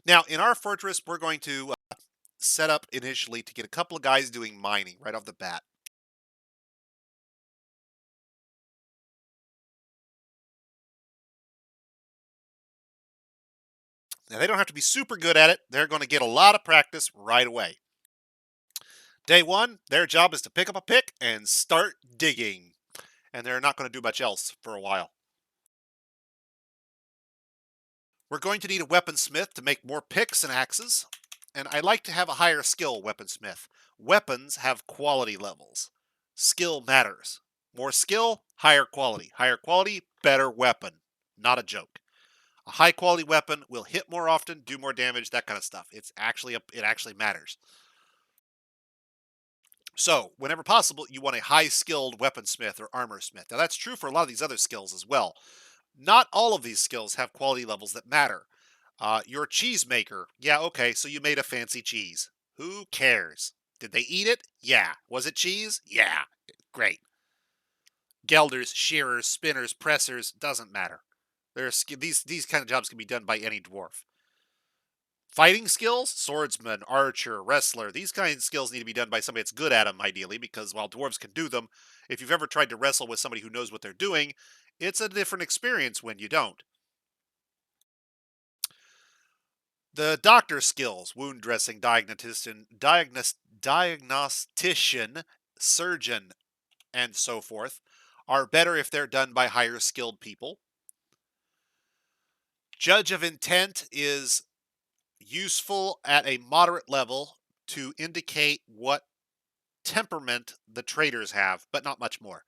Now, in our fortress, we're going to set up initially to get a couple of guys doing mining right off the bat. Now, they don't have to be super good at it. They're going to get a lot of practice right away. Day 1, their job is to pick up a pick and start digging. And they're not going to do much else for a while. We're going to need a weaponsmith to make more picks and axes. And I like to have a higher skill weaponsmith. Weapons have quality levels. Skill matters. More skill, higher quality. Higher quality, better weapon. Not a joke. A high quality weapon will hit more often, do more damage, that kind of stuff. It actually matters. So, whenever possible, you want a high skilled weaponsmith or armor smith. Now, that's true for a lot of these other skills as well. Not all of these skills have quality levels that matter. Your cheese maker. Yeah, okay, so you made a fancy cheese. Who cares? Did they eat it? Yeah. Was it cheese? Yeah. Great. Gelders, shearers, spinners, pressers, doesn't matter. These kind of jobs can be done by any dwarf. Fighting skills, swordsman, archer, wrestler, these kinds of skills need to be done by somebody that's good at them, ideally, because while dwarves can do them, if you've ever tried to wrestle with somebody who knows what they're doing, it's a different experience when you don't. The doctor skills, wound dressing, diagnostician, surgeon, and so forth, are better if they're done by higher skilled people. Judge of intent is useful at a moderate level to indicate what temperament the traders have, but not much more.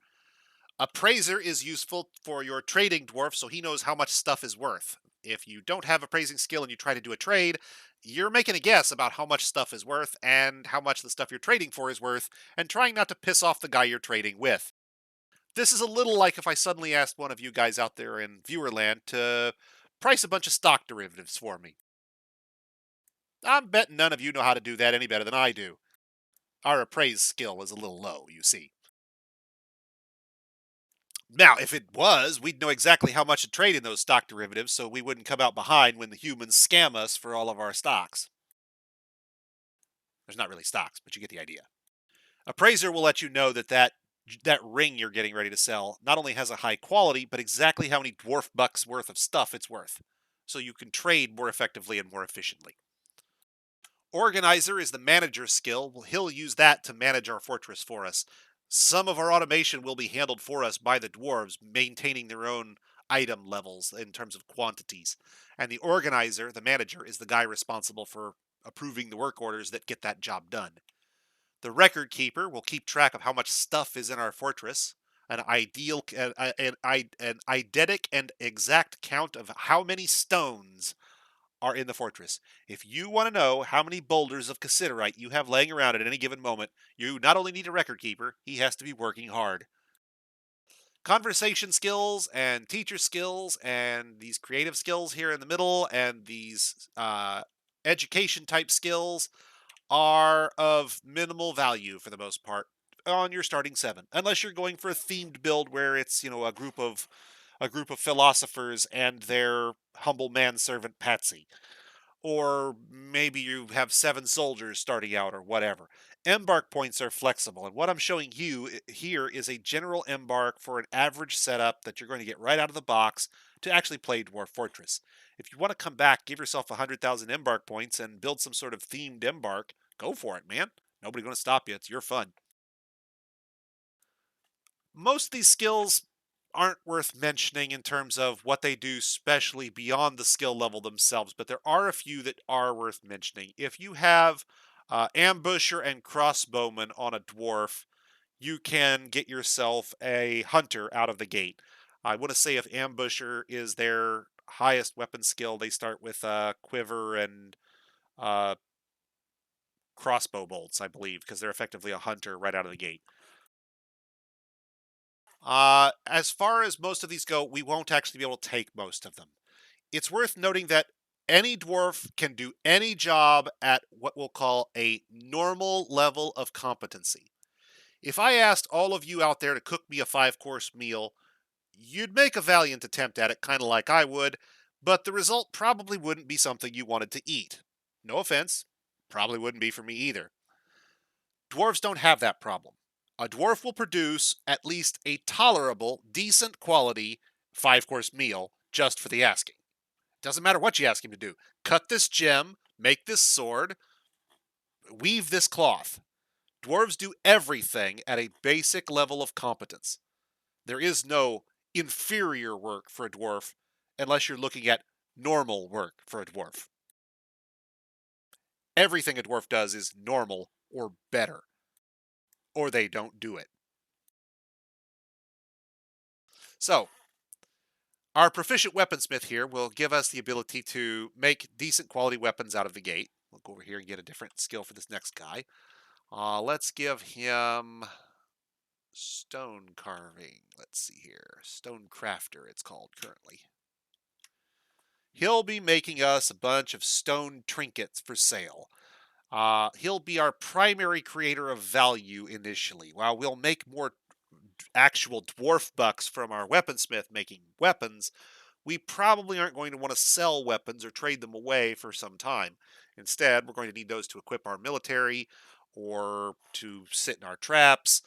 Appraiser is useful for your trading dwarf so he knows how much stuff is worth. If you don't have appraising skill and you try to do a trade, you're making a guess about how much stuff is worth and how much the stuff you're trading for is worth, and trying not to piss off the guy you're trading with. This is a little like if I suddenly asked one of you guys out there in viewerland to price a bunch of stock derivatives for me. I'm betting none of you know how to do that any better than I do. Our appraise skill is a little low, you see. Now, if it was, we'd know exactly how much to trade in those stock derivatives so we wouldn't come out behind when the humans scam us for all of our stocks. There's not really stocks, but you get the idea. Appraiser will let you know that ring you're getting ready to sell not only has a high quality, but exactly how many dwarf bucks worth of stuff it's worth. So you can trade more effectively and more efficiently. Organizer is the manager's skill. He'll use that to manage our fortress for us. Some of our automation will be handled for us by the dwarves, maintaining their own item levels in terms of quantities. And the organizer, the manager, is the guy responsible for approving the work orders that get that job done. The record keeper will keep track of how much stuff is in our fortress. An eidetic and exact count of how many stones are in the fortress. If you want to know how many boulders of cassiterite you have laying around at any given moment, you not only need a record keeper, he has to be working hard. Conversation skills and teacher skills and these creative skills here in the middle and these education type skills are of minimal value for the most part on your starting 7, unless you're going for a themed build where it's a group of philosophers and their humble manservant Patsy, or maybe you have 7 soldiers starting out or whatever. Embark points are flexible, and what I'm showing you here is a general embark for an average setup that you're going to get right out of the box to actually play Dwarf Fortress. If you want to come back, give yourself 100,000 embark points and build some sort of themed embark, go for it, man. Nobody's going to stop you. It's your fun. Most of these skills aren't worth mentioning in terms of what they do, especially beyond the skill level themselves, but there are a few that are worth mentioning. If you have ambusher and crossbowman on a dwarf, you can get yourself a hunter out of the gate. I want to say if ambusher is their highest weapon skill, they start with quiver and uh, crossbow bolts, I believe, because they're effectively a hunter right out of the gate. As far as most of these go, we won't actually be able to take most of them. It's worth noting that any dwarf can do any job at what we'll call a normal level of competency. If I asked all of you out there to cook me a 5-course meal, you'd make a valiant attempt at it, kind of like I would, but the result probably wouldn't be something you wanted to eat. No offense, probably wouldn't be for me either. Dwarves don't have that problem. A dwarf will produce at least a tolerable, decent quality 5-course meal just for the asking. Doesn't matter what you ask him to do. Cut this gem, make this sword, weave this cloth. Dwarves do everything at a basic level of competence. There is no inferior work for a dwarf unless you're looking at normal work for a dwarf. Everything a dwarf does is normal or better, or they don't do it. So, our proficient weaponsmith here will give us the ability to make decent quality weapons out of the gate. We'll go over here and get a different skill for this next guy. Let's give him stone carving. Let's see here. Stone crafter, it's called currently. He'll be making us a bunch of stone trinkets for sale. He'll be our primary creator of value initially. While we'll make more actual dwarf bucks from our weaponsmith making weapons, we probably aren't going to want to sell weapons or trade them away for some time. Instead, we're going to need those to equip our military or to sit in our traps,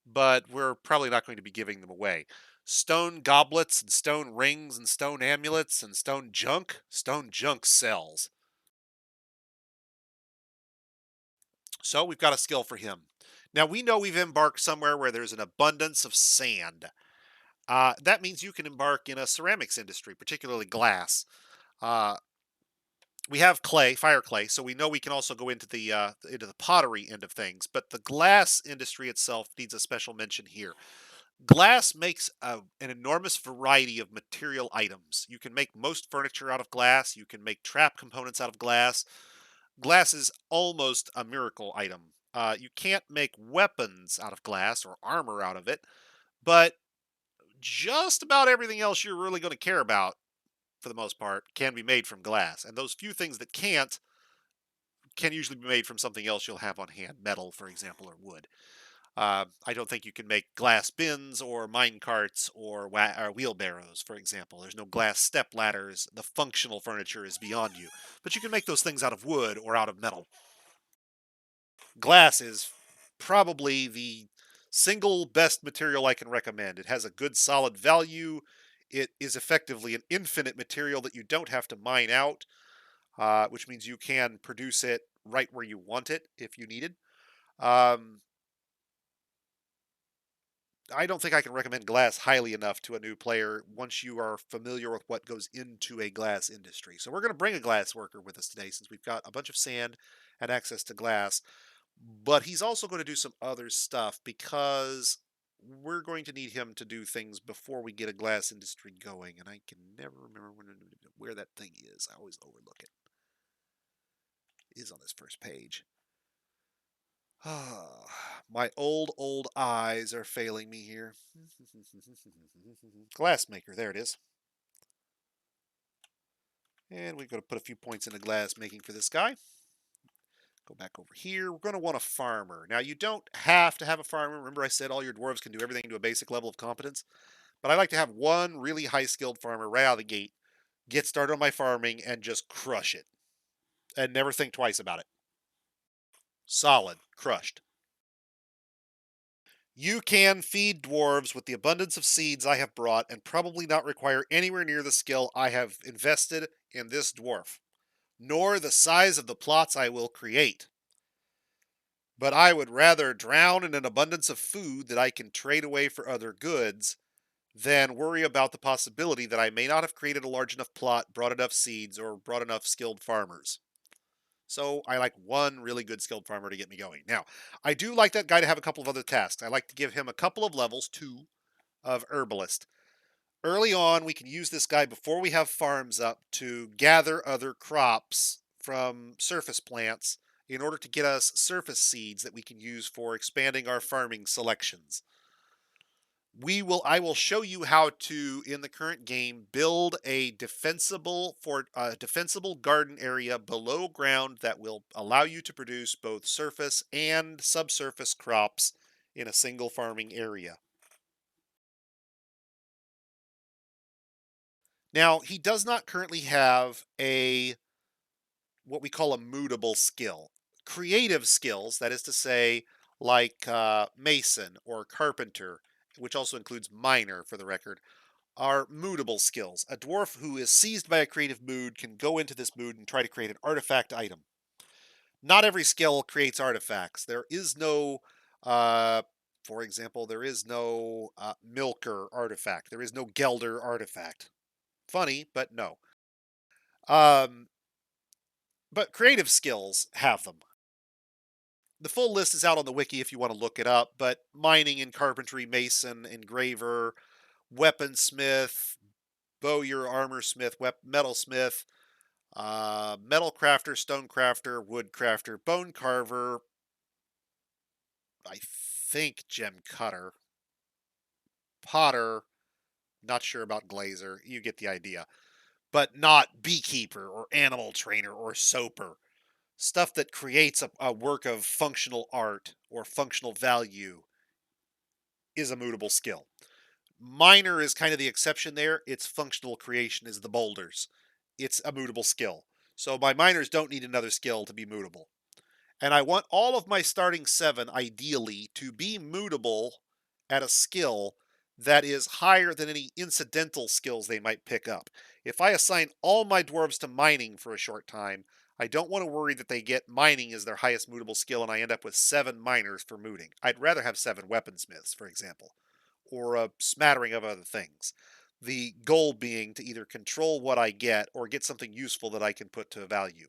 but we're probably not going to be giving them away. Stone goblets and stone rings and stone amulets and stone junk sells. So we've got a skill for him. Now we know we've embarked somewhere where there's an abundance of sand. That means you can embark in a ceramics industry, particularly glass. Uh, we have clay, fire clay, so we know we can also go into the pottery end of things. But the glass industry itself needs a special mention here. Glass makes an enormous variety of material items. You can make most furniture out of glass. You can make trap components out of glass. Glass is almost a miracle item. You can't make weapons out of glass or armor out of it, but just about everything else you're really going to care about, for the most part, can be made from glass. And those few things that can't can usually be made from something else you'll have on hand, metal, for example, or wood. I don't think you can make glass bins or mine carts or wheelbarrows, for example. There's no glass step ladders. The functional furniture is beyond you. But you can make those things out of wood or out of metal. Glass is probably the single best material I can recommend. It has a good solid value. It is effectively an infinite material that you don't have to mine out, which means you can produce it right where you want it if you needed. Um, I don't think I can recommend glass highly enough to a new player once you are familiar with what goes into a glass industry. So we're going to bring a glass worker with us today since we've got a bunch of sand and access to glass. But he's also going to do some other stuff because we're going to need him to do things before we get a glass industry going. And I can never remember where that thing is. I always overlook it. It is on this first page. My old eyes are failing me here. Glassmaker, there it is. And we're going to put a few points into glass making for this guy. Go back over here. We're going to want a farmer. Now, you don't have to have a farmer. Remember I said all your dwarves can do everything to a basic level of competence? But I like to have one really high-skilled farmer right out of the gate, get started on my farming, and just crush it. And never think twice about it. Solid. Crushed. You can feed dwarves with the abundance of seeds I have brought and probably not require anywhere near the skill I have invested in this dwarf, nor the size of the plots I will create. But I would rather drown in an abundance of food that I can trade away for other goods than worry about the possibility that I may not have created a large enough plot, brought enough seeds, or brought enough skilled farmers. So I like one really good skilled farmer to get me going. Now, I do like that guy to have a couple of other tasks. I like to give him a couple of levels, 2, of herbalist. Early on, we can use this guy before we have farms up to gather other crops from surface plants in order to get us surface seeds that we can use for expanding our farming selections. I will show you how to, in the current game, build a defensible garden area below ground that will allow you to produce both surface and subsurface crops in a single farming area. Now, he does not currently have a what we call a moodable skill. Creative skills, that is to say, like mason or carpenter, which also includes miner for the record, are moodable skills. A dwarf who is seized by a creative mood can go into this mood and try to create an artifact item. Not every skill creates artifacts. There is no, for example, there is no milker artifact. There is no gelder artifact. Funny, but no. Um, but creative skills have them. The full list is out on the wiki if you want to look it up, but mining and carpentry, mason, engraver, weaponsmith, bowyer, armor smith, metalsmith, metal crafter, stone crafter, wood crafter, bone carver, I think gem cutter, potter, not sure about glazer, you get the idea, but not beekeeper or animal trainer or soaper. Stuff that creates a work of functional art or functional value is a moodable skill. Miner is kind of the exception there. Its functional creation is the boulders. It's a moodable skill. So my miners don't need another skill to be moodable. And I want all of my starting 7, ideally, to be moodable at a skill that is higher than any incidental skills they might pick up. If I assign all my dwarves to mining for a short time, I don't want to worry that they get mining as their highest moodable skill and I end up with 7 miners for mooting. I'd rather have 7 weaponsmiths, for example, or a smattering of other things. The goal being to either control what I get or get something useful that I can put to value.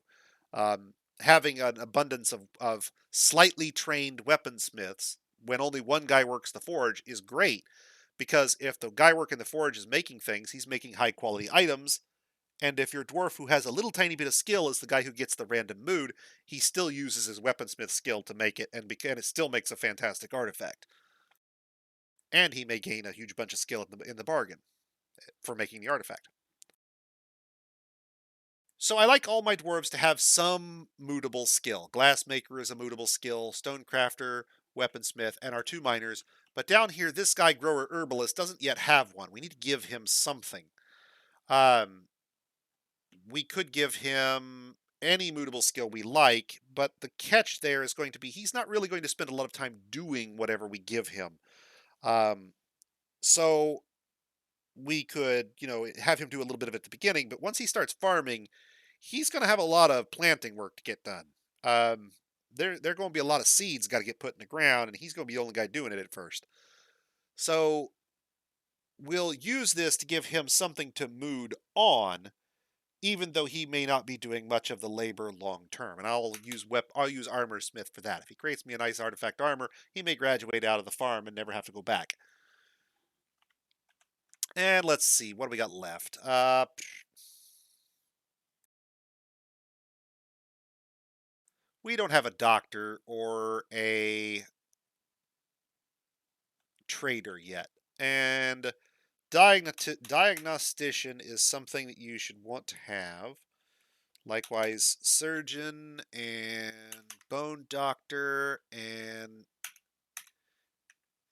Having an abundance of slightly trained weaponsmiths when only one guy works the forge is great because if the guy working the forge is making things, he's making high quality items. And if your dwarf who has a little tiny bit of skill is the guy who gets the random mood, he still uses his weaponsmith skill to make it, and it still makes a fantastic artifact. And he may gain a huge bunch of skill in the bargain for making the artifact. So I like all my dwarves to have some moodable skill. Glassmaker is a moodable skill, Stonecrafter, Weaponsmith, and our 2 miners. But down here, this guy, Grower Herbalist, doesn't yet have one. We need to give him something. Um, we could give him any moodable skill we like, but the catch there is going to be he's not really going to spend a lot of time doing whatever we give him. Um, so we could, have him do a little bit of it at the beginning, but once he starts farming, he's going to have a lot of planting work to get done. Um, there are going to be a lot of seeds got to get put in the ground, and he's going to be the only guy doing it at first. So we'll use this to give him something to mood on, even though he may not be doing much of the labor long term. And I'll use Armor Smith for that. If he creates me a nice artifact armor, he may graduate out of the farm and never have to go back. And let's see, what do we got left? We don't have a doctor or a trader yet. And diagnostician is something that you should want to have. Likewise, surgeon and bone doctor, and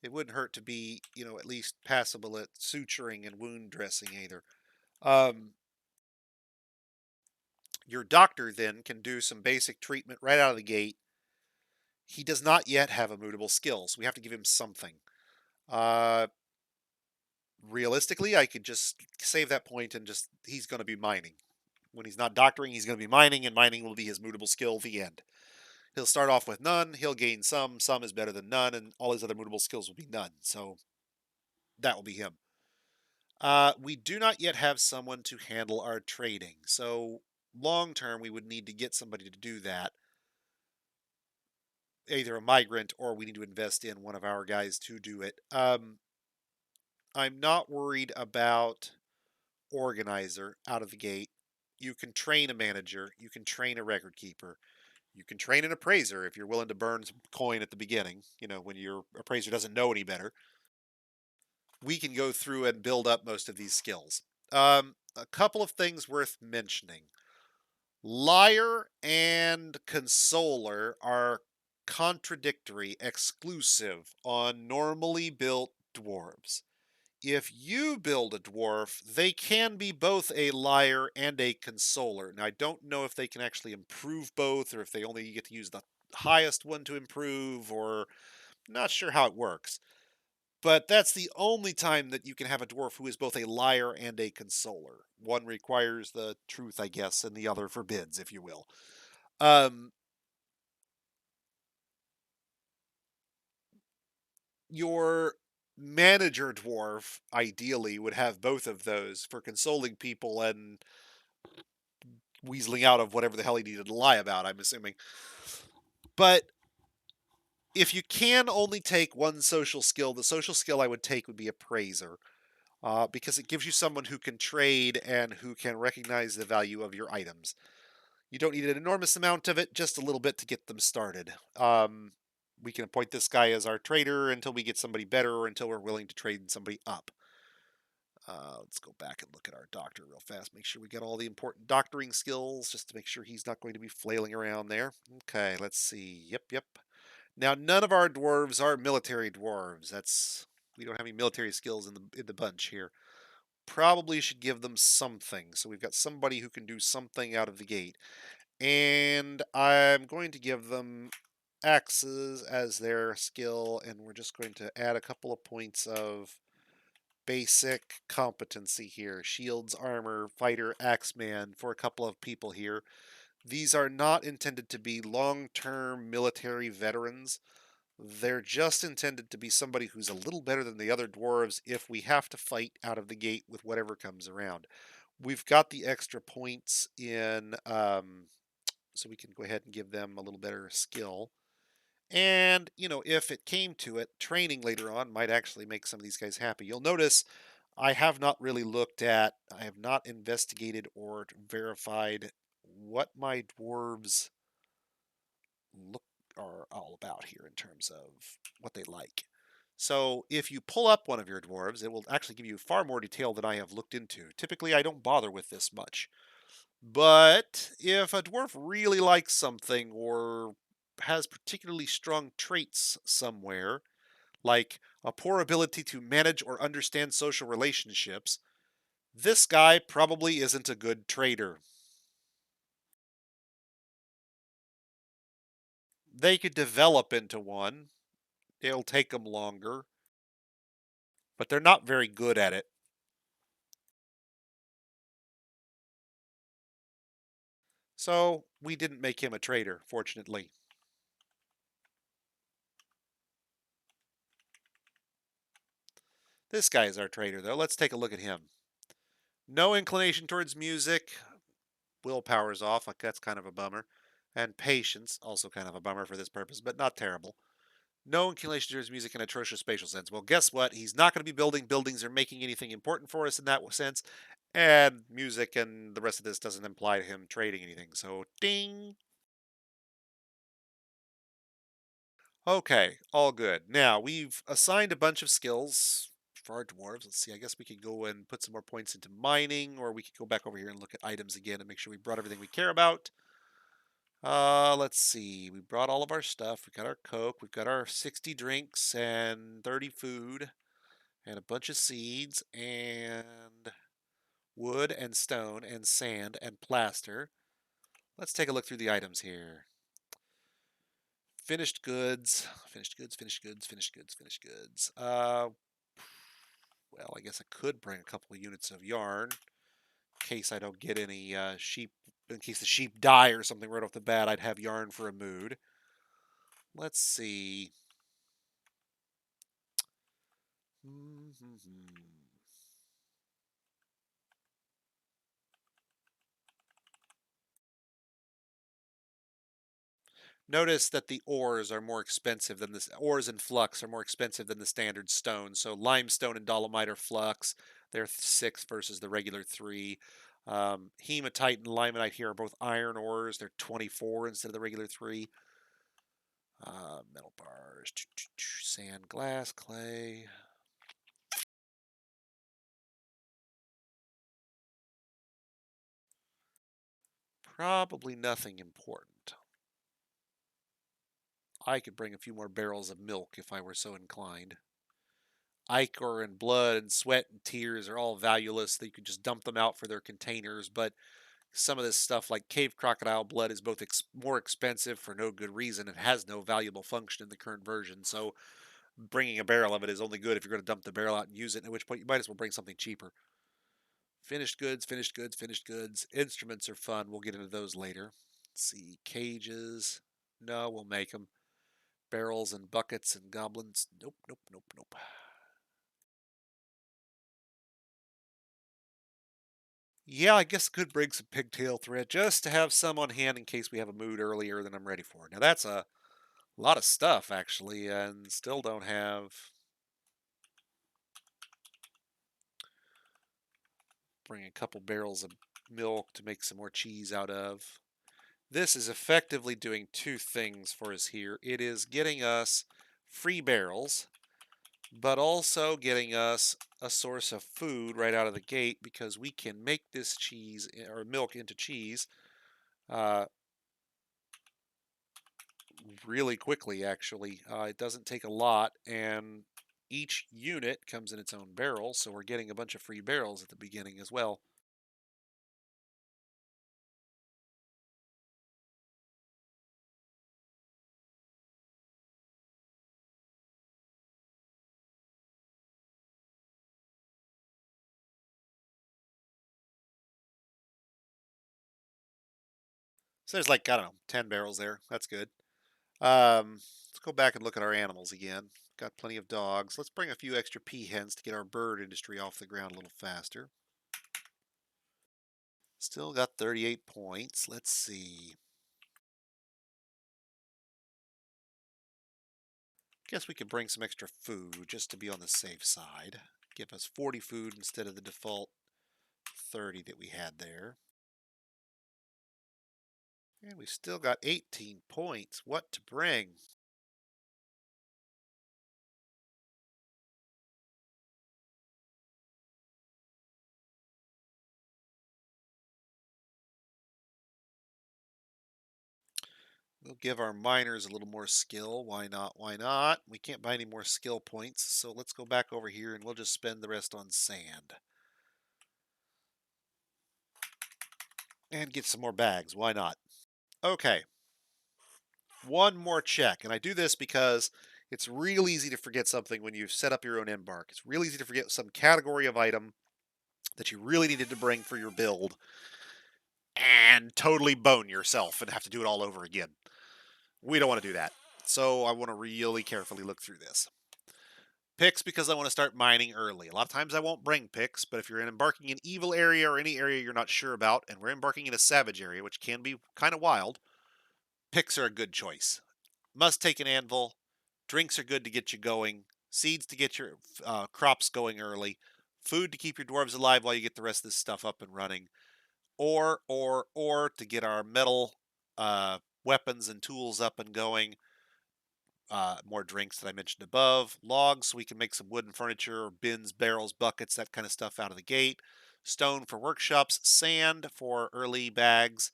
it wouldn't hurt to be, at least passable at suturing and wound dressing either. Um, your doctor then can do some basic treatment right out of the gate. He does not yet have immutable skills. We have to give him something. Uh, Realistically, I could just save that point and he's going to be mining. When he's not doctoring, he's going to be mining, and mining will be his mutable skill. The end. He'll start off with none. He'll gain some. Some is better than none, and all his other mutable skills will be none. So that will be him. We do not yet have someone to handle our trading. So long term, we would need to get somebody to do that. Either a migrant or we need to invest in one of our guys to do it. I'm not worried about organizer out of the gate. You can train a manager. You can train a record keeper. You can train an appraiser if you're willing to burn some coin at the beginning, when your appraiser doesn't know any better. We can go through and build up most of these skills. A couple of things worth mentioning. Liar and Consoler are contradictory, exclusive on normally built dwarves. If you build a dwarf, they can be both a liar and a consoler. Now, I don't know if they can actually improve both, or if they only get to use the highest one to improve, or not sure how it works. But that's the only time that you can have a dwarf who is both a liar and a consoler. One requires the truth, I guess, and the other forbids, if you will. Your manager dwarf, ideally, would have both of those for consoling people and weaseling out of whatever the hell he needed to lie about, I'm assuming. But if you can only take one social skill, the social skill I would take would be appraiser. Because it gives you someone who can trade and who can recognize the value of your items. You don't need an enormous amount of it, just a little bit to get them started. We can appoint this guy as our trader until we get somebody better or until we're willing to trade somebody up. Let's go back and look at our doctor real fast. Make sure we get all the important doctoring skills just to make sure he's not going to be flailing around there. Okay, let's see. Yep. Now, none of our dwarves are military dwarves. We don't have any military skills in the bunch here. Probably should give them something. So we've got somebody who can do something out of the gate. And I'm going to give them axes as their skill, and we're just going to add a couple of points of basic competency here. Shields, armor, fighter, axeman for a couple of people here. These are not intended to be long-term military veterans. They're just intended to be somebody who's a little better than the other dwarves if we have to fight out of the gate with whatever comes around. We've got the extra points in, so we can go ahead and give them a little better skill. And, if it came to it, training later on might actually make some of these guys happy. You'll notice I have not really I have not investigated or verified what my dwarves look are all about here in terms of what they like. So if you pull up one of your dwarves, it will actually give you far more detail than I have looked into. Typically, I don't bother with this much. But if a dwarf really likes something or has particularly strong traits somewhere, like a poor ability to manage or understand social relationships, this guy probably isn't a good trader. They could develop into one. It'll take them longer, but they're not very good at it. So we didn't make him a trader, fortunately. This guy is our trader, though. Let's take a look at him. No inclination towards music. Willpower's off. Like, that's kind of a bummer. And patience, also kind of a bummer for this purpose, but not terrible. No inclination towards music in a atrocious spatial sense. Well, guess what? He's not going to be building buildings or making anything important for us in that sense. And music and the rest of this doesn't imply to him trading anything. So, ding. Okay, all good. Now, we've assigned a bunch of skills for our dwarves. Let's see, I guess we could go and put some more points into mining, or we could go back over here and look at items again and make sure we brought everything we care about. Let's see. We brought all of our stuff. We got our Coke. We've got our 60 drinks and 30 food and a bunch of seeds and wood and stone and sand and plaster. Let's take a look through the items here. Finished goods, finished goods, finished goods, finished goods, finished goods. Well, I guess I could bring a couple of units of yarn in case I don't get any sheep. In case the sheep die or something right off the bat, I'd have yarn for a mood. Let's see. Notice that the ores are more expensive than this. Ores and flux are more expensive than the standard stone. So limestone and dolomite are flux. They're 6 versus the regular 3. Hematite and limonite here are both iron ores. They're 24 instead of the regular 3. Metal bars, sand, glass, clay. Probably nothing important. I could bring a few more barrels of milk if I were so inclined. Ichor and blood and sweat and tears are all valueless. You could just dump them out for their containers, but some of this stuff like cave crocodile blood is both more expensive for no good reason and has no valuable function in the current version. So bringing a barrel of it is only good if you're going to dump the barrel out and use it, at which point you might as well bring something cheaper. Finished goods, finished goods, finished goods. Instruments are fun. We'll get into those later. Let's see. Cages. No, we'll make them. Barrels and buckets and goblins. Nope, nope, nope, nope. Yeah, I guess I could bring some pigtail thread just to have some on hand in case we have a mood earlier than I'm ready for. Now that's a lot of stuff actually, and still don't have. Bring a couple barrels of milk to make some more cheese out of. This is effectively doing two things for us here. It is getting us free barrels, but also getting us a source of food right out of the gate because we can make this cheese or milk into cheese uh, really quickly, actually. It doesn't take a lot, and each unit comes in its own barrel, so we're getting a bunch of free barrels at the beginning as well. So there's like, I don't know, 10 barrels there. That's good. Let's go back and look at our animals again. Got plenty of dogs. Let's bring a few extra peahens to get our bird industry off the ground a little faster. Still got 38 points. Let's see. Guess we could bring some extra food just to be on the safe side. Give us 40 food instead of the default 30 that we had there. And we still got 18 points. What to bring? We'll give our miners a little more skill. Why not? Why not? We can't buy any more skill points, so let's go back over here and we'll just spend the rest on sand. And get some more bags. Why not? Okay. One more check. And I do this because it's real easy to forget something when you set up your own Embark. It's real easy to forget some category of item that you really needed to bring for your build and totally bone yourself and have to do it all over again. We don't want to do that. So I want to really carefully look through this. Picks because I want to start mining early. A lot of times I won't bring picks, but if you're embarking in evil area or any area you're not sure about, and we're embarking in a savage area, which can be kind of wild, picks are a good choice. Must take an anvil. Drinks are good to get you going. Seeds to get your crops going early. Food to keep your dwarves alive while you get the rest of this stuff up and running. Or to get our metal weapons and tools up and going. More drinks that I mentioned above. Logs so we can make some wooden furniture, bins, barrels, buckets, that kind of stuff out of the gate. Stone for workshops. Sand for early bags.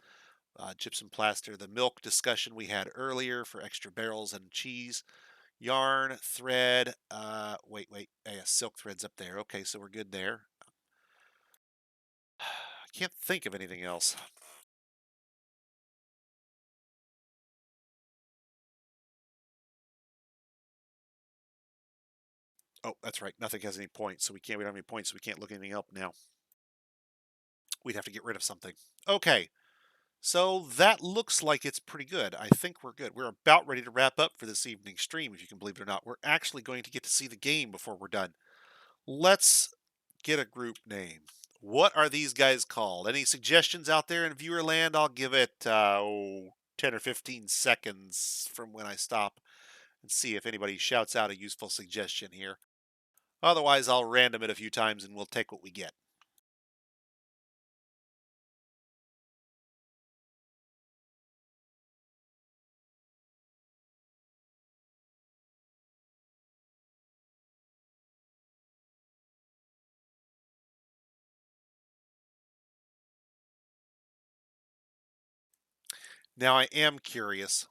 Gypsum plaster, the milk discussion we had earlier for extra barrels and cheese. Yarn, thread, wait, yeah, silk thread's up there. Okay, so we're good there. I can't think of anything else. Oh, that's right. Nothing has any points, so we don't have any points, so we can't look anything up now. We'd have to get rid of something. Okay, so that looks like it's pretty good. I think we're good. We're about ready to wrap up for this evening's stream, if you can believe it or not. We're actually going to get to see the game before we're done. Let's get a group name. What are these guys called? Any suggestions out there in viewer land? I'll give it 10 or 15 seconds from when I stop and see if anybody shouts out a useful suggestion here. Otherwise, I'll random it a few times and we'll take what we get. Now, I am curious.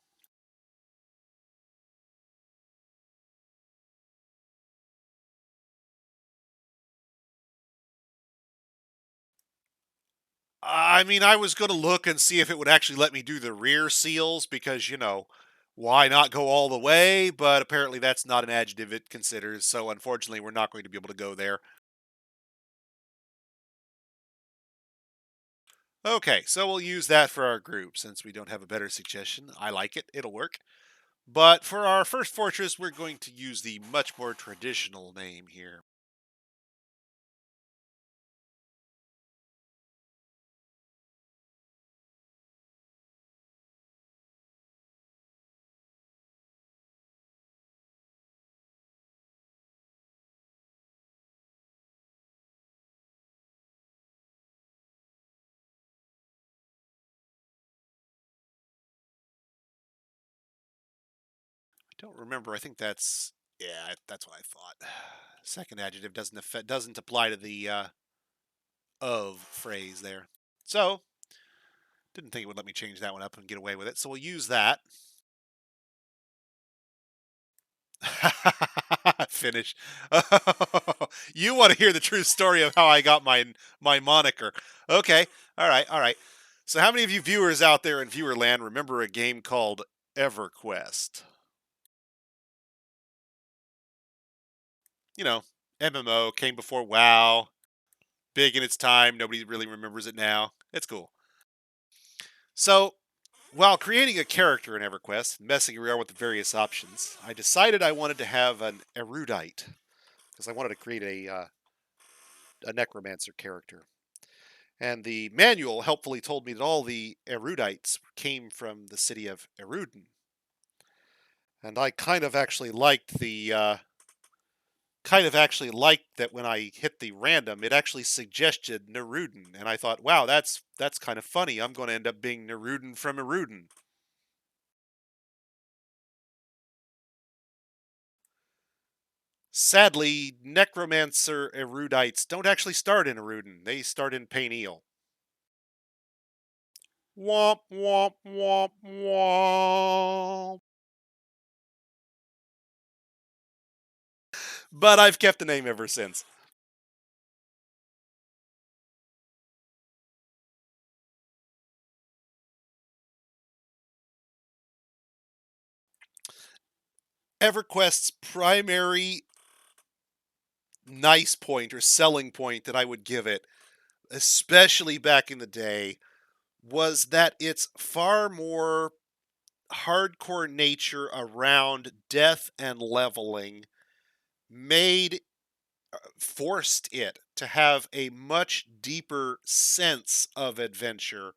I mean, I was going to look and see if it would actually let me do the rear seals because, why not go all the way? But apparently that's not an adjective it considers. So unfortunately, we're not going to be able to go there. Okay, so we'll use that for our group since we don't have a better suggestion. I like it. It'll work. But for our first fortress, we're going to use the much more traditional name here. I don't remember. I think that's what I thought. Second adjective doesn't apply to the of phrase there. So, didn't think it would let me change that one up and get away with it. So we'll use that. Finish. You want to hear the true story of how I got my moniker. Okay. All right. All right. So how many of you viewers out there in viewer land remember a game called EverQuest? You know, MMO came before WoW, big in its time. Nobody really remembers it now. It's cool. So While creating a character in EverQuest, messing around with the various options, I decided I wanted to have an erudite because I wanted to create a necromancer character. And the manual helpfully told me that all the erudites came from the city of Erudin. And I kind of actually liked that when I hit the random, it actually suggested Nerudin, and I thought, wow, that's kind of funny. I'm going to end up being Nerudin from Erudin. Sadly, necromancer erudites don't actually start in Erudin. They start in Payneal. Womp womp womp womp. But I've kept the name ever since. EverQuest's primary nice point or selling point that I would give it, especially back in the day, was that it's far more hardcore nature around death and leveling made forced it to have a much deeper sense of adventure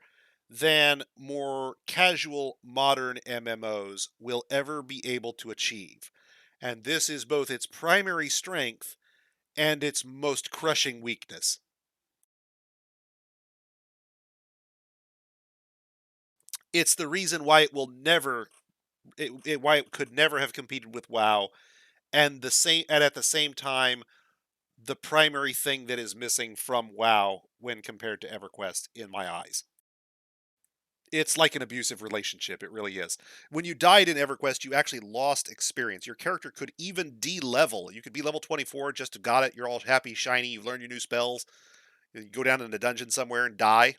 than more casual modern MMOs will ever be able to achieve. And this is both its primary strength and its most crushing weakness. It's the reason why it will never why it could never have competed with WoW, and at the same time the primary thing that is missing from WoW when compared to EverQuest in my eyes. It's like an abusive relationship. It really is. When you died in EverQuest, you actually lost experience. Your character could even de-level. You could be level 24, just got it. You're all happy, shiny. You've learned your new spells. You go down in a dungeon somewhere and die.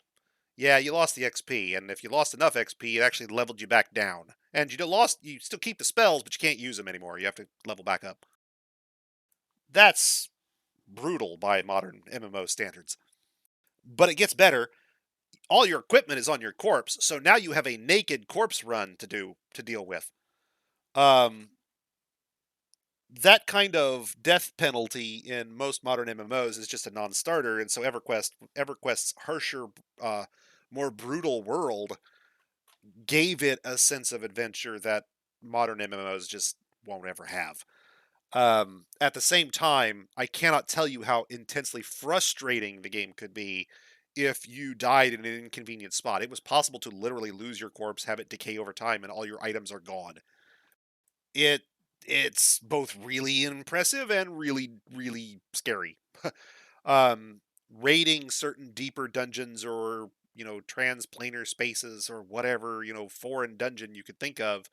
Yeah, you lost the XP, and if you lost enough XP, it actually leveled you back down. And you still keep the spells, but you can't use them anymore. You have to level back up. That's brutal by modern MMO standards. But it gets better. All your equipment is on your corpse, so now you have a naked corpse run to deal with. Um, that kind of death penalty in most modern MMOs is just a non-starter, and so EverQuest's harsher, more brutal world gave it a sense of adventure that modern MMOs just won't ever have. At the same time, I cannot tell you how intensely frustrating the game could be if you died in an inconvenient spot. It was possible to literally lose your corpse, have it decay over time, and all your items are gone. It it's both really impressive and really scary. um, Raiding certain deeper dungeons or transplanar spaces or whatever foreign dungeon you could think of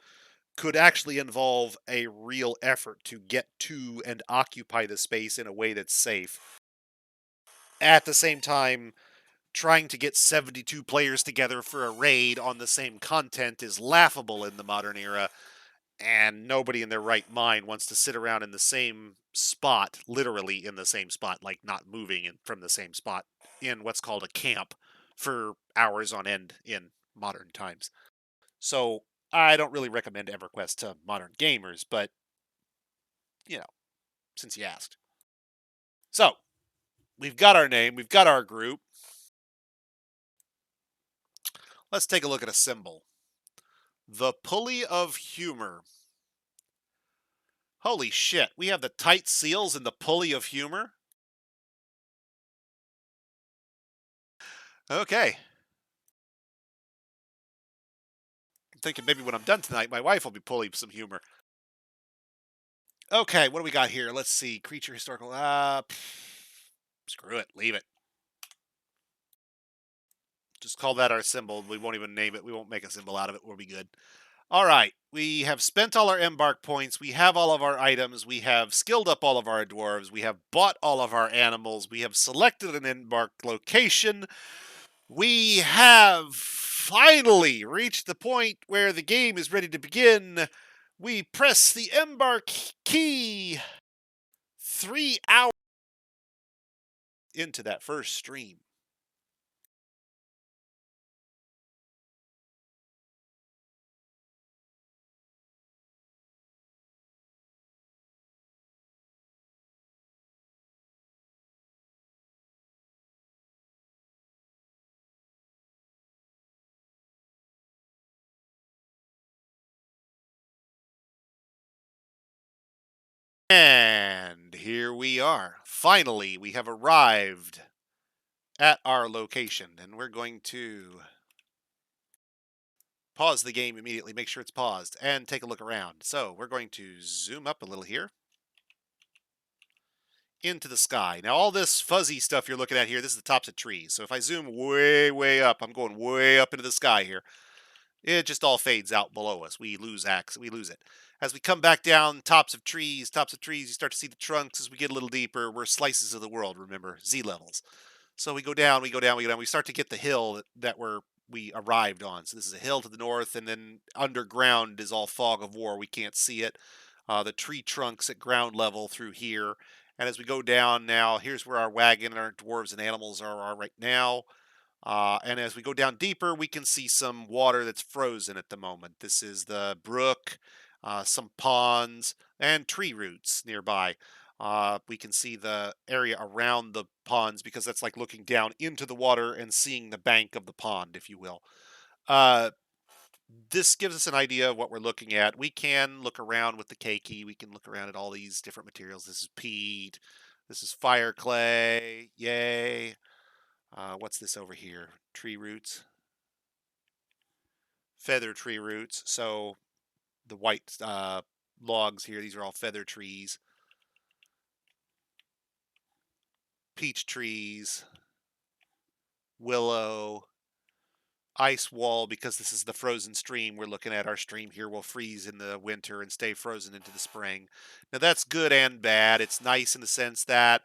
could actually involve a real effort to get to and occupy the space in a way that's safe. At the same time, trying to get 72 players together for a raid on the same content is laughable in the modern era, and nobody in their right mind wants to sit around in the same spot, literally in the same spot, like not moving from the same spot in what's called a camp for hours on end in modern times. So I don't really recommend EverQuest to modern gamers, but you know, since you asked. So, we've got our name, we've got our group. Let's take a look at a symbol. The Pulley of Humor. Holy shit, we have the tight seals and the Pulley of Humor? Okay. I'm thinking maybe when I'm done tonight, my wife will be pulling some humor. Okay, what do we got here? Let's see. Creature historical. Screw it. Leave it. Just call that our symbol. We won't even name it. We won't make a symbol out of it. We'll be good. All right. We have spent all our embark points. We have all of our items. We have skilled up all of our dwarves. We have bought all of our animals. We have selected an embark location. We have finally reached the point where the game is ready to begin. We press the embark key. 3 hours into that first stream. And here we are. Finally, we have arrived at our location, and we're going to pause the game immediately, make sure it's paused, and take a look around. So we're going to zoom up a little here into the sky. Now, all this fuzzy stuff you're looking at here, this is the tops of trees. So if I zoom way, way up, I'm going way up into the sky here. It just all fades out below us. We lose we lose it. As we come back down, tops of trees, you start to see the trunks as we get a little deeper. We're slices of the world, remember, Z levels. So we go down, we go down, we go down. We start to get the hill that we arrived on. So this is a hill to the north, and then underground is all fog of war. We can't see it. The tree trunks at ground level through here. And as we go down now, here's where our wagon and our dwarves and animals are right now. And as we go down deeper, we can see some water that's frozen at the moment. This is the brook, some ponds, and tree roots nearby. We can see the area around the ponds because that's like looking down into the water and seeing the bank of the pond, if you will. Uh, this gives us an idea of what we're looking at. We can look around with the keiki. We can look around at all these different materials. This is peat. This is fire clay. Yay. What's this over here? Tree roots. Feather tree roots. So the white logs here, these are all feather trees. Peach trees. Willow. Ice wall, because this is the frozen stream we're looking at. Our stream here will freeze in the winter and stay frozen into the spring. Now that's good and bad. It's nice in the sense that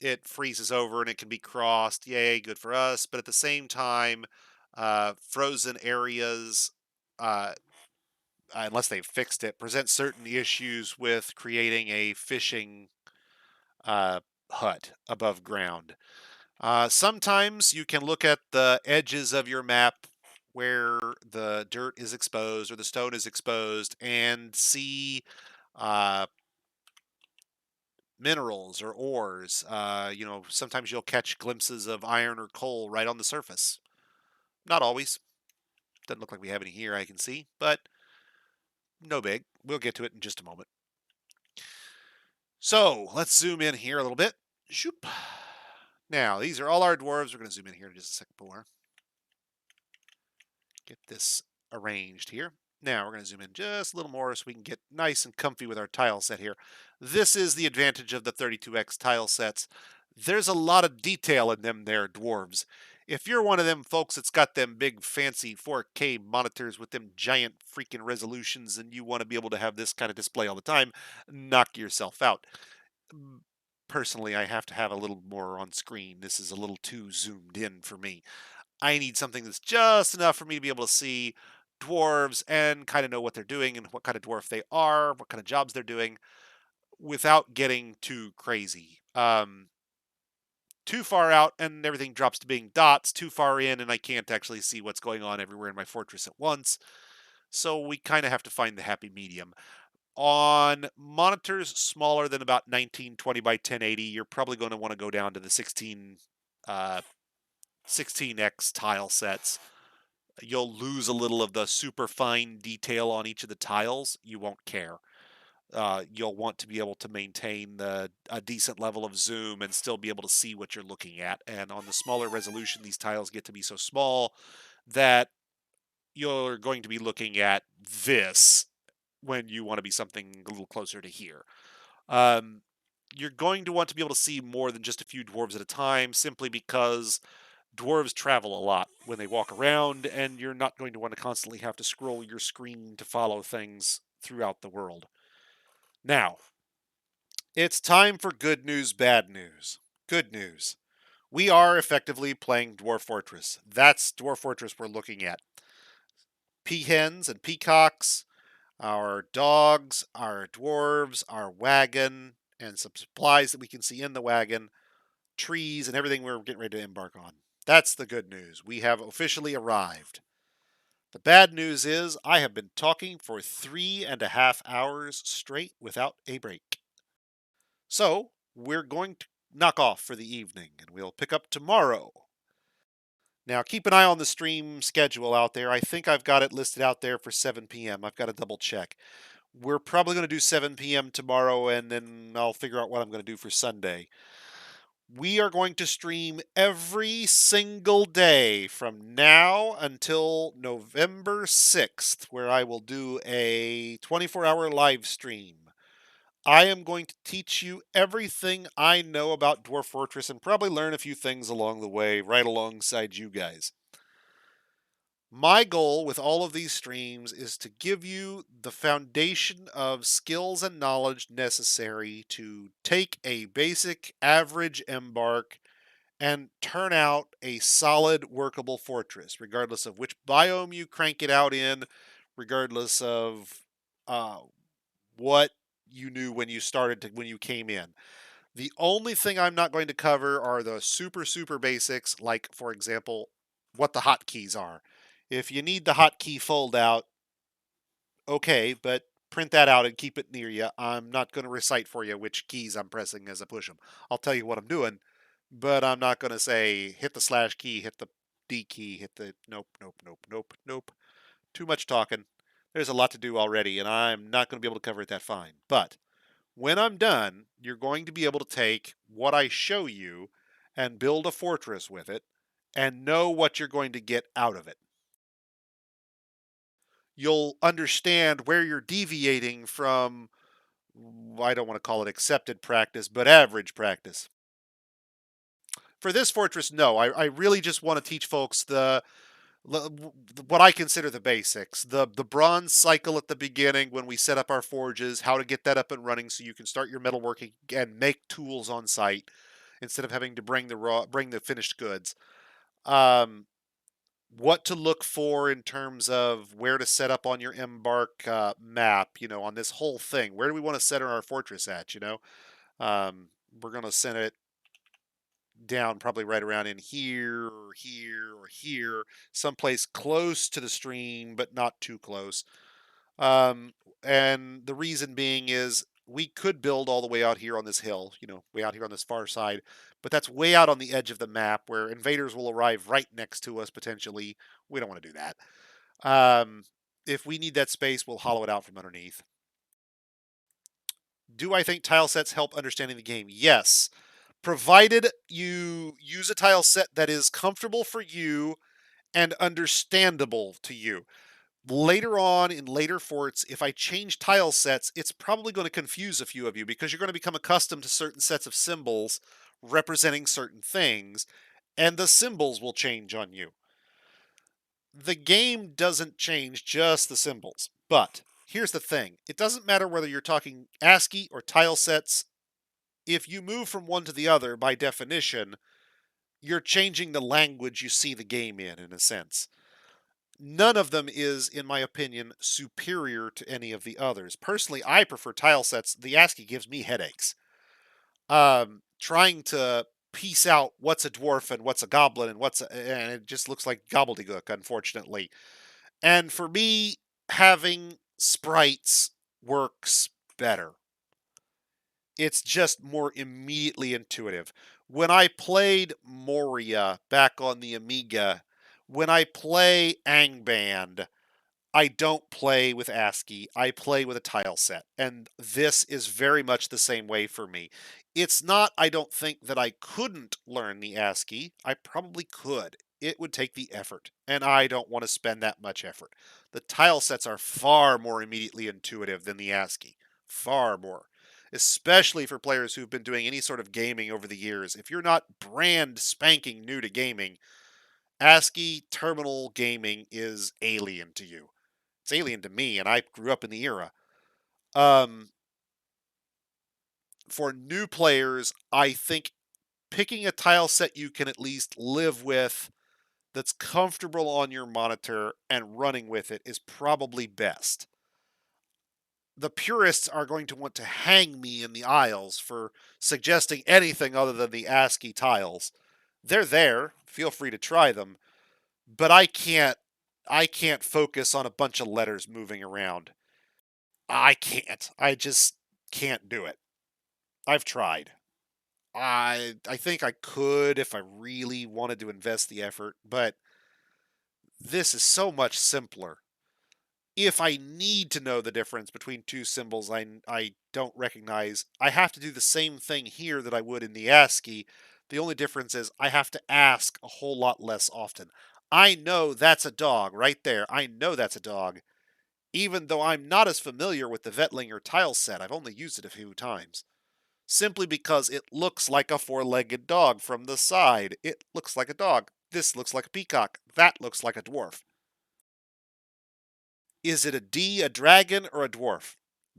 it freezes over and it can be crossed. Yay, good for us. But at the same time, frozen areas, uh, unless they've fixed it, present certain issues with creating a fishing hut above ground. Sometimes you can look at the edges of your map where the dirt is exposed or the stone is exposed and see minerals or ores. Sometimes you'll catch glimpses of iron or coal right on the surface. Not always. Doesn't look like we have any here I can see, but no big. We'll get to it in just a moment. So let's zoom in here a little bit. Shoop. Now, these are all our dwarves. We're going to zoom in here in just a second more. Get this arranged here. Now we're going to zoom in just a little more so we can get nice and comfy with our tile set here. This is the advantage of the 32X tile sets. There's a lot of detail in them there, dwarves. If you're one of them folks that's got them big fancy 4K monitors with them giant freaking resolutions and you want to be able to have this kind of display all the time, knock yourself out. Personally, I have to have a little more on screen. This is a little too zoomed in for me. I need something that's just enough for me to be able to see dwarves and kind of know what they're doing and what kind of dwarf they are, what kind of jobs they're doing, without getting too crazy. Too far out and everything drops to being dots, too far in and I can't actually see what's going on everywhere in my fortress at once. So we kind of have to find the happy medium. On monitors smaller than about 1920 by 1080, you're probably going to want to go down to the 16x tile sets. You'll lose a little of the super fine detail on each of the tiles. You won't care. You'll want to be able to maintain a decent level of zoom and still be able to see what you're looking at. And on the smaller resolution, these tiles get to be so small that you're going to be looking at this when you want to be something a little closer to here. You're going to want to be able to see more than just a few dwarves at a time, simply because dwarves travel a lot when they walk around, and you're not going to want to constantly have to scroll your screen to follow things throughout the world. Now, it's time for good news, bad news. Good news. We are effectively playing Dwarf Fortress. That's Dwarf Fortress we're looking at. Peahens and peacocks, our dogs, our dwarves, our wagon, and some supplies that we can see in the wagon, trees, and everything we're getting ready to embark on. That's the good news. We have officially arrived. The bad news is I have been talking for 3.5 hours straight without a break. So we're going to knock off for the evening and we'll pick up tomorrow. Now keep an eye on the stream schedule out there. I think I've got it listed out there for 7 p.m. I've got to double check. We're probably going to do 7 p.m. tomorrow, and then I'll figure out what I'm going to do for Sunday. We are going to stream every single day from now until November 6th, where I will do a 24-hour live stream. I am going to teach you everything I know about Dwarf Fortress and probably learn a few things along the way, right alongside you guys. My goal with all of these streams is to give you the foundation of skills and knowledge necessary to take a basic average embark and turn out a solid workable fortress, regardless of which biome you crank it out in, regardless of uh, what you knew when you when you came in. The only thing I'm not going to cover are the super basics, like, for example, what the hotkeys are. If you need the hotkey fold out, okay, but print that out and keep it near you. I'm not going to recite for you which keys I'm pressing as I push them. I'll tell you what I'm doing, but I'm not going to say hit the slash key, hit the D key, hit the nope. Too much talking. There's a lot to do already, and I'm not going to be able to cover it that fine. But when I'm done, you're going to be able to take what I show you and build a fortress with it and know what you're going to get out of it. You'll understand where you're deviating from, I don't want to call it accepted practice, but average practice. For this fortress, no. I really just want to teach folks what I consider the basics. The bronze cycle at the beginning when we set up our forges, how to get that up and running so you can start your metalworking and make tools on site instead of having to bring the finished goods. What to look for in terms of where to set up on your Embark map, on this whole thing. Where do we want to center our fortress at? We're going to send it down probably right around in here or here or here, someplace close to the stream, but not too close. And the reason being is we could build all the way out here on this hill, way out here on this far side, but that's way out on the edge of the map where invaders will arrive right next to us potentially. We don't want to do that. If we need that space, we'll hollow it out from underneath. Do I think tile sets help understanding the game? Yes. Provided you use a tile set that is comfortable for you and understandable to you. Later on in later forts, if I change tile sets, it's probably going to confuse a few of you because you're going to become accustomed to certain sets of symbols representing certain things, and the symbols will change on you. The game doesn't change, just the symbols. But here's the thing. It doesn't matter whether you're talking ASCII or tile sets. If you move from one to the other, by definition, you're changing the language you see the game in a sense. None of them is, in my opinion, superior to any of the others. Personally, I prefer tile sets. The ASCII gives me headaches. Trying to piece out what's a dwarf and what's a goblin and it just looks like gobbledygook, unfortunately. And for me, having sprites works better. It's just more immediately intuitive. When I played Moria back on the Amiga, when I play Angband, I don't play with ASCII. I play with a tile set. And this is very much the same way for me. It's not, I don't think, that I couldn't learn the ASCII. I probably could. It would take the effort, and I don't want to spend that much effort. The tile sets are far more immediately intuitive than the ASCII. Far more. Especially for players who've been doing any sort of gaming over the years. If you're not brand spanking new to gaming, ASCII terminal gaming is alien to you. It's alien to me, and I grew up in the era. Um, for new players, I think picking a tile set you can at least live with that's comfortable on your monitor and running with it is probably best. The purists are going to want to hang me in the aisles for suggesting anything other than the ASCII tiles. They're there. Feel free to try them. But I can't focus on a bunch of letters moving around. I can't. I just can't do it. I've tried. I think I could if I really wanted to invest the effort, but this is so much simpler. If I need to know the difference between two symbols I don't recognize, I have to do the same thing here that I would in the ASCII. The only difference is I have to ask a whole lot less often. I know that's a dog right there. I know that's a dog, even though I'm not as familiar with the Vettlinger tile set. I've only used it a few times. Simply because it looks like a four-legged dog from the side. It looks like a dog. This looks like a peacock. That looks like a dwarf. Is it a D, a dragon, or a dwarf?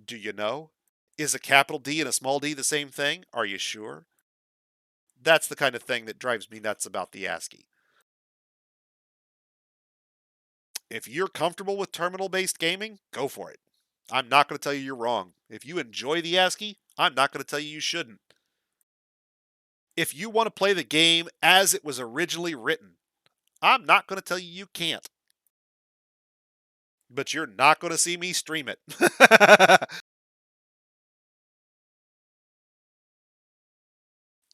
Do you know? Is a capital D and a small d the same thing? Are you sure? That's the kind of thing that drives me nuts about the ASCII. If you're comfortable with terminal-based gaming, go for it. I'm not going to tell you you're wrong. If you enjoy the ASCII, I'm not going to tell you you shouldn't. If you want to play the game as it was originally written, I'm not going to tell you you can't. But you're not going to see me stream it.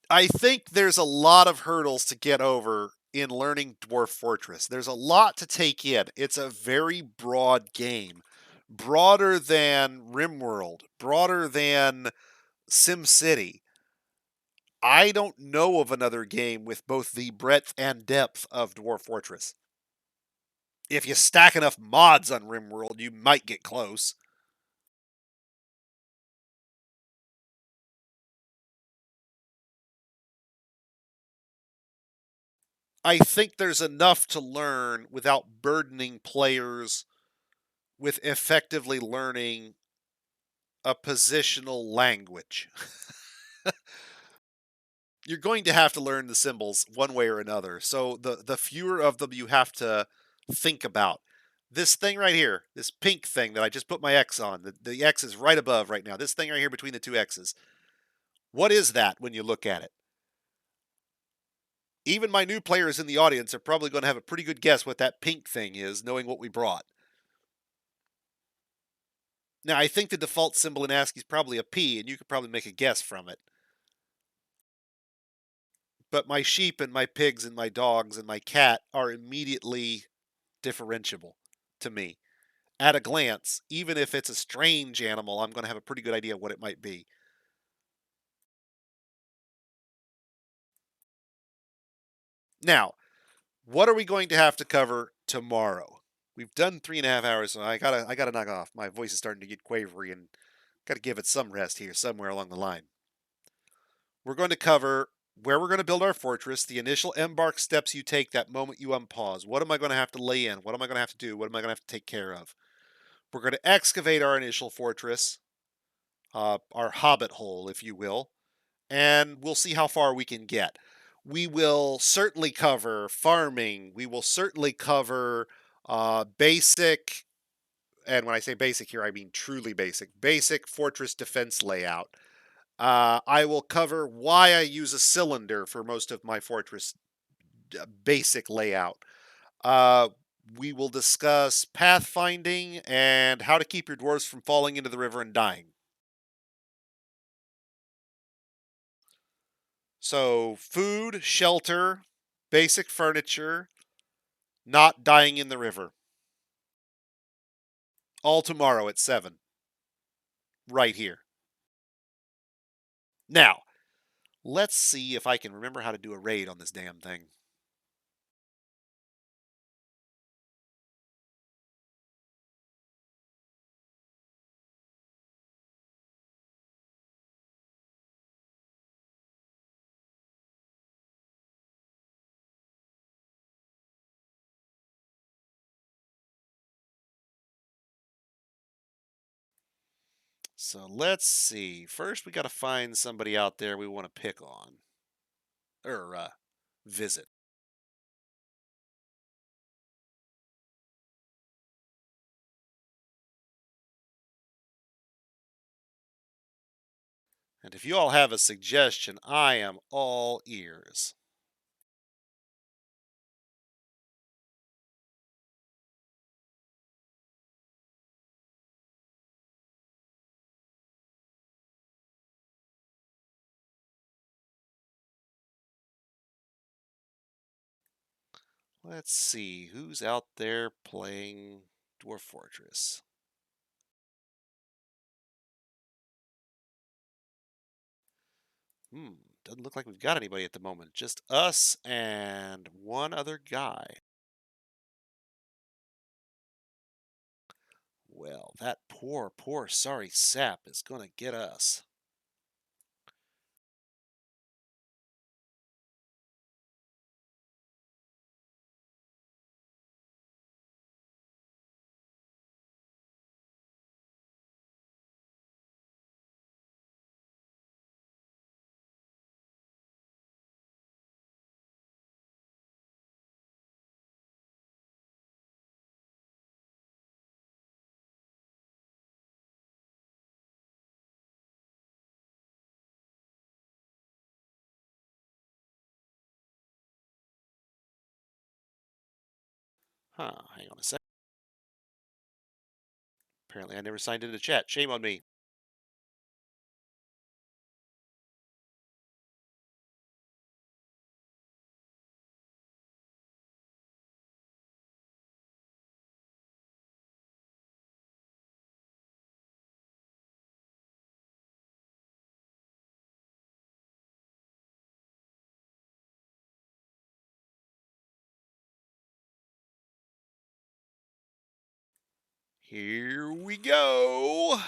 I think there's a lot of hurdles to get over in learning Dwarf Fortress. There's a lot to take in. It's a very broad game, broader than RimWorld, broader than SimCity. I don't know of another game with both the breadth and depth of Dwarf Fortress. If you stack enough mods on RimWorld, you might get close. I think there's enough to learn without burdening players with effectively learning a positional language. You're going to have to learn the symbols one way or another. So the fewer of them you have to think about. This thing right here, this pink thing that I just put my X on, the X is right above right now. This thing right here between the two X's. What is that when you look at it? Even my new players in the audience are probably going to have a pretty good guess what that pink thing is, knowing what we brought. Now, I think the default symbol in ASCII is probably a P, and you could probably make a guess from it. But my sheep and my pigs and my dogs and my cat are immediately differentiable to me. At a glance, even if it's a strange animal, I'm going to have a pretty good idea what it might be. Now, what are we going to have to cover tomorrow? We've done 3.5 hours, so I gotta knock off. My voice is starting to get quavery, and got to give it some rest here somewhere along the line. We're going to cover where we're going to build our fortress, the initial embark steps you take that moment you unpause. What am I going to have to lay in? What am I going to have to do? What am I going to have to take care of? We're going to excavate our initial fortress, our hobbit hole, if you will, and we'll see how far we can get. We will certainly cover farming. We will certainly cover basic, and when I say basic here, I mean truly basic fortress defense layout. I will cover why I use a cylinder for most of my fortress basic layout. Uh, we will discuss pathfinding and how to keep your dwarves from falling into the river and dying. So, food, shelter, basic furniture, not dying in the river. All tomorrow at 7, right here. Now, let's see if I can remember how to do a raid on this damn thing. So let's see. First, we got to find somebody out there we want to pick on or visit. And if you all have a suggestion, I am all ears. Let's see who's out there playing Dwarf Fortress. Doesn't look like we've got anybody at the moment. Just us and one other guy. Well, that poor sorry sap is gonna get us. Huh, hang on a sec. Apparently I never signed into chat. Shame on me. Here we go.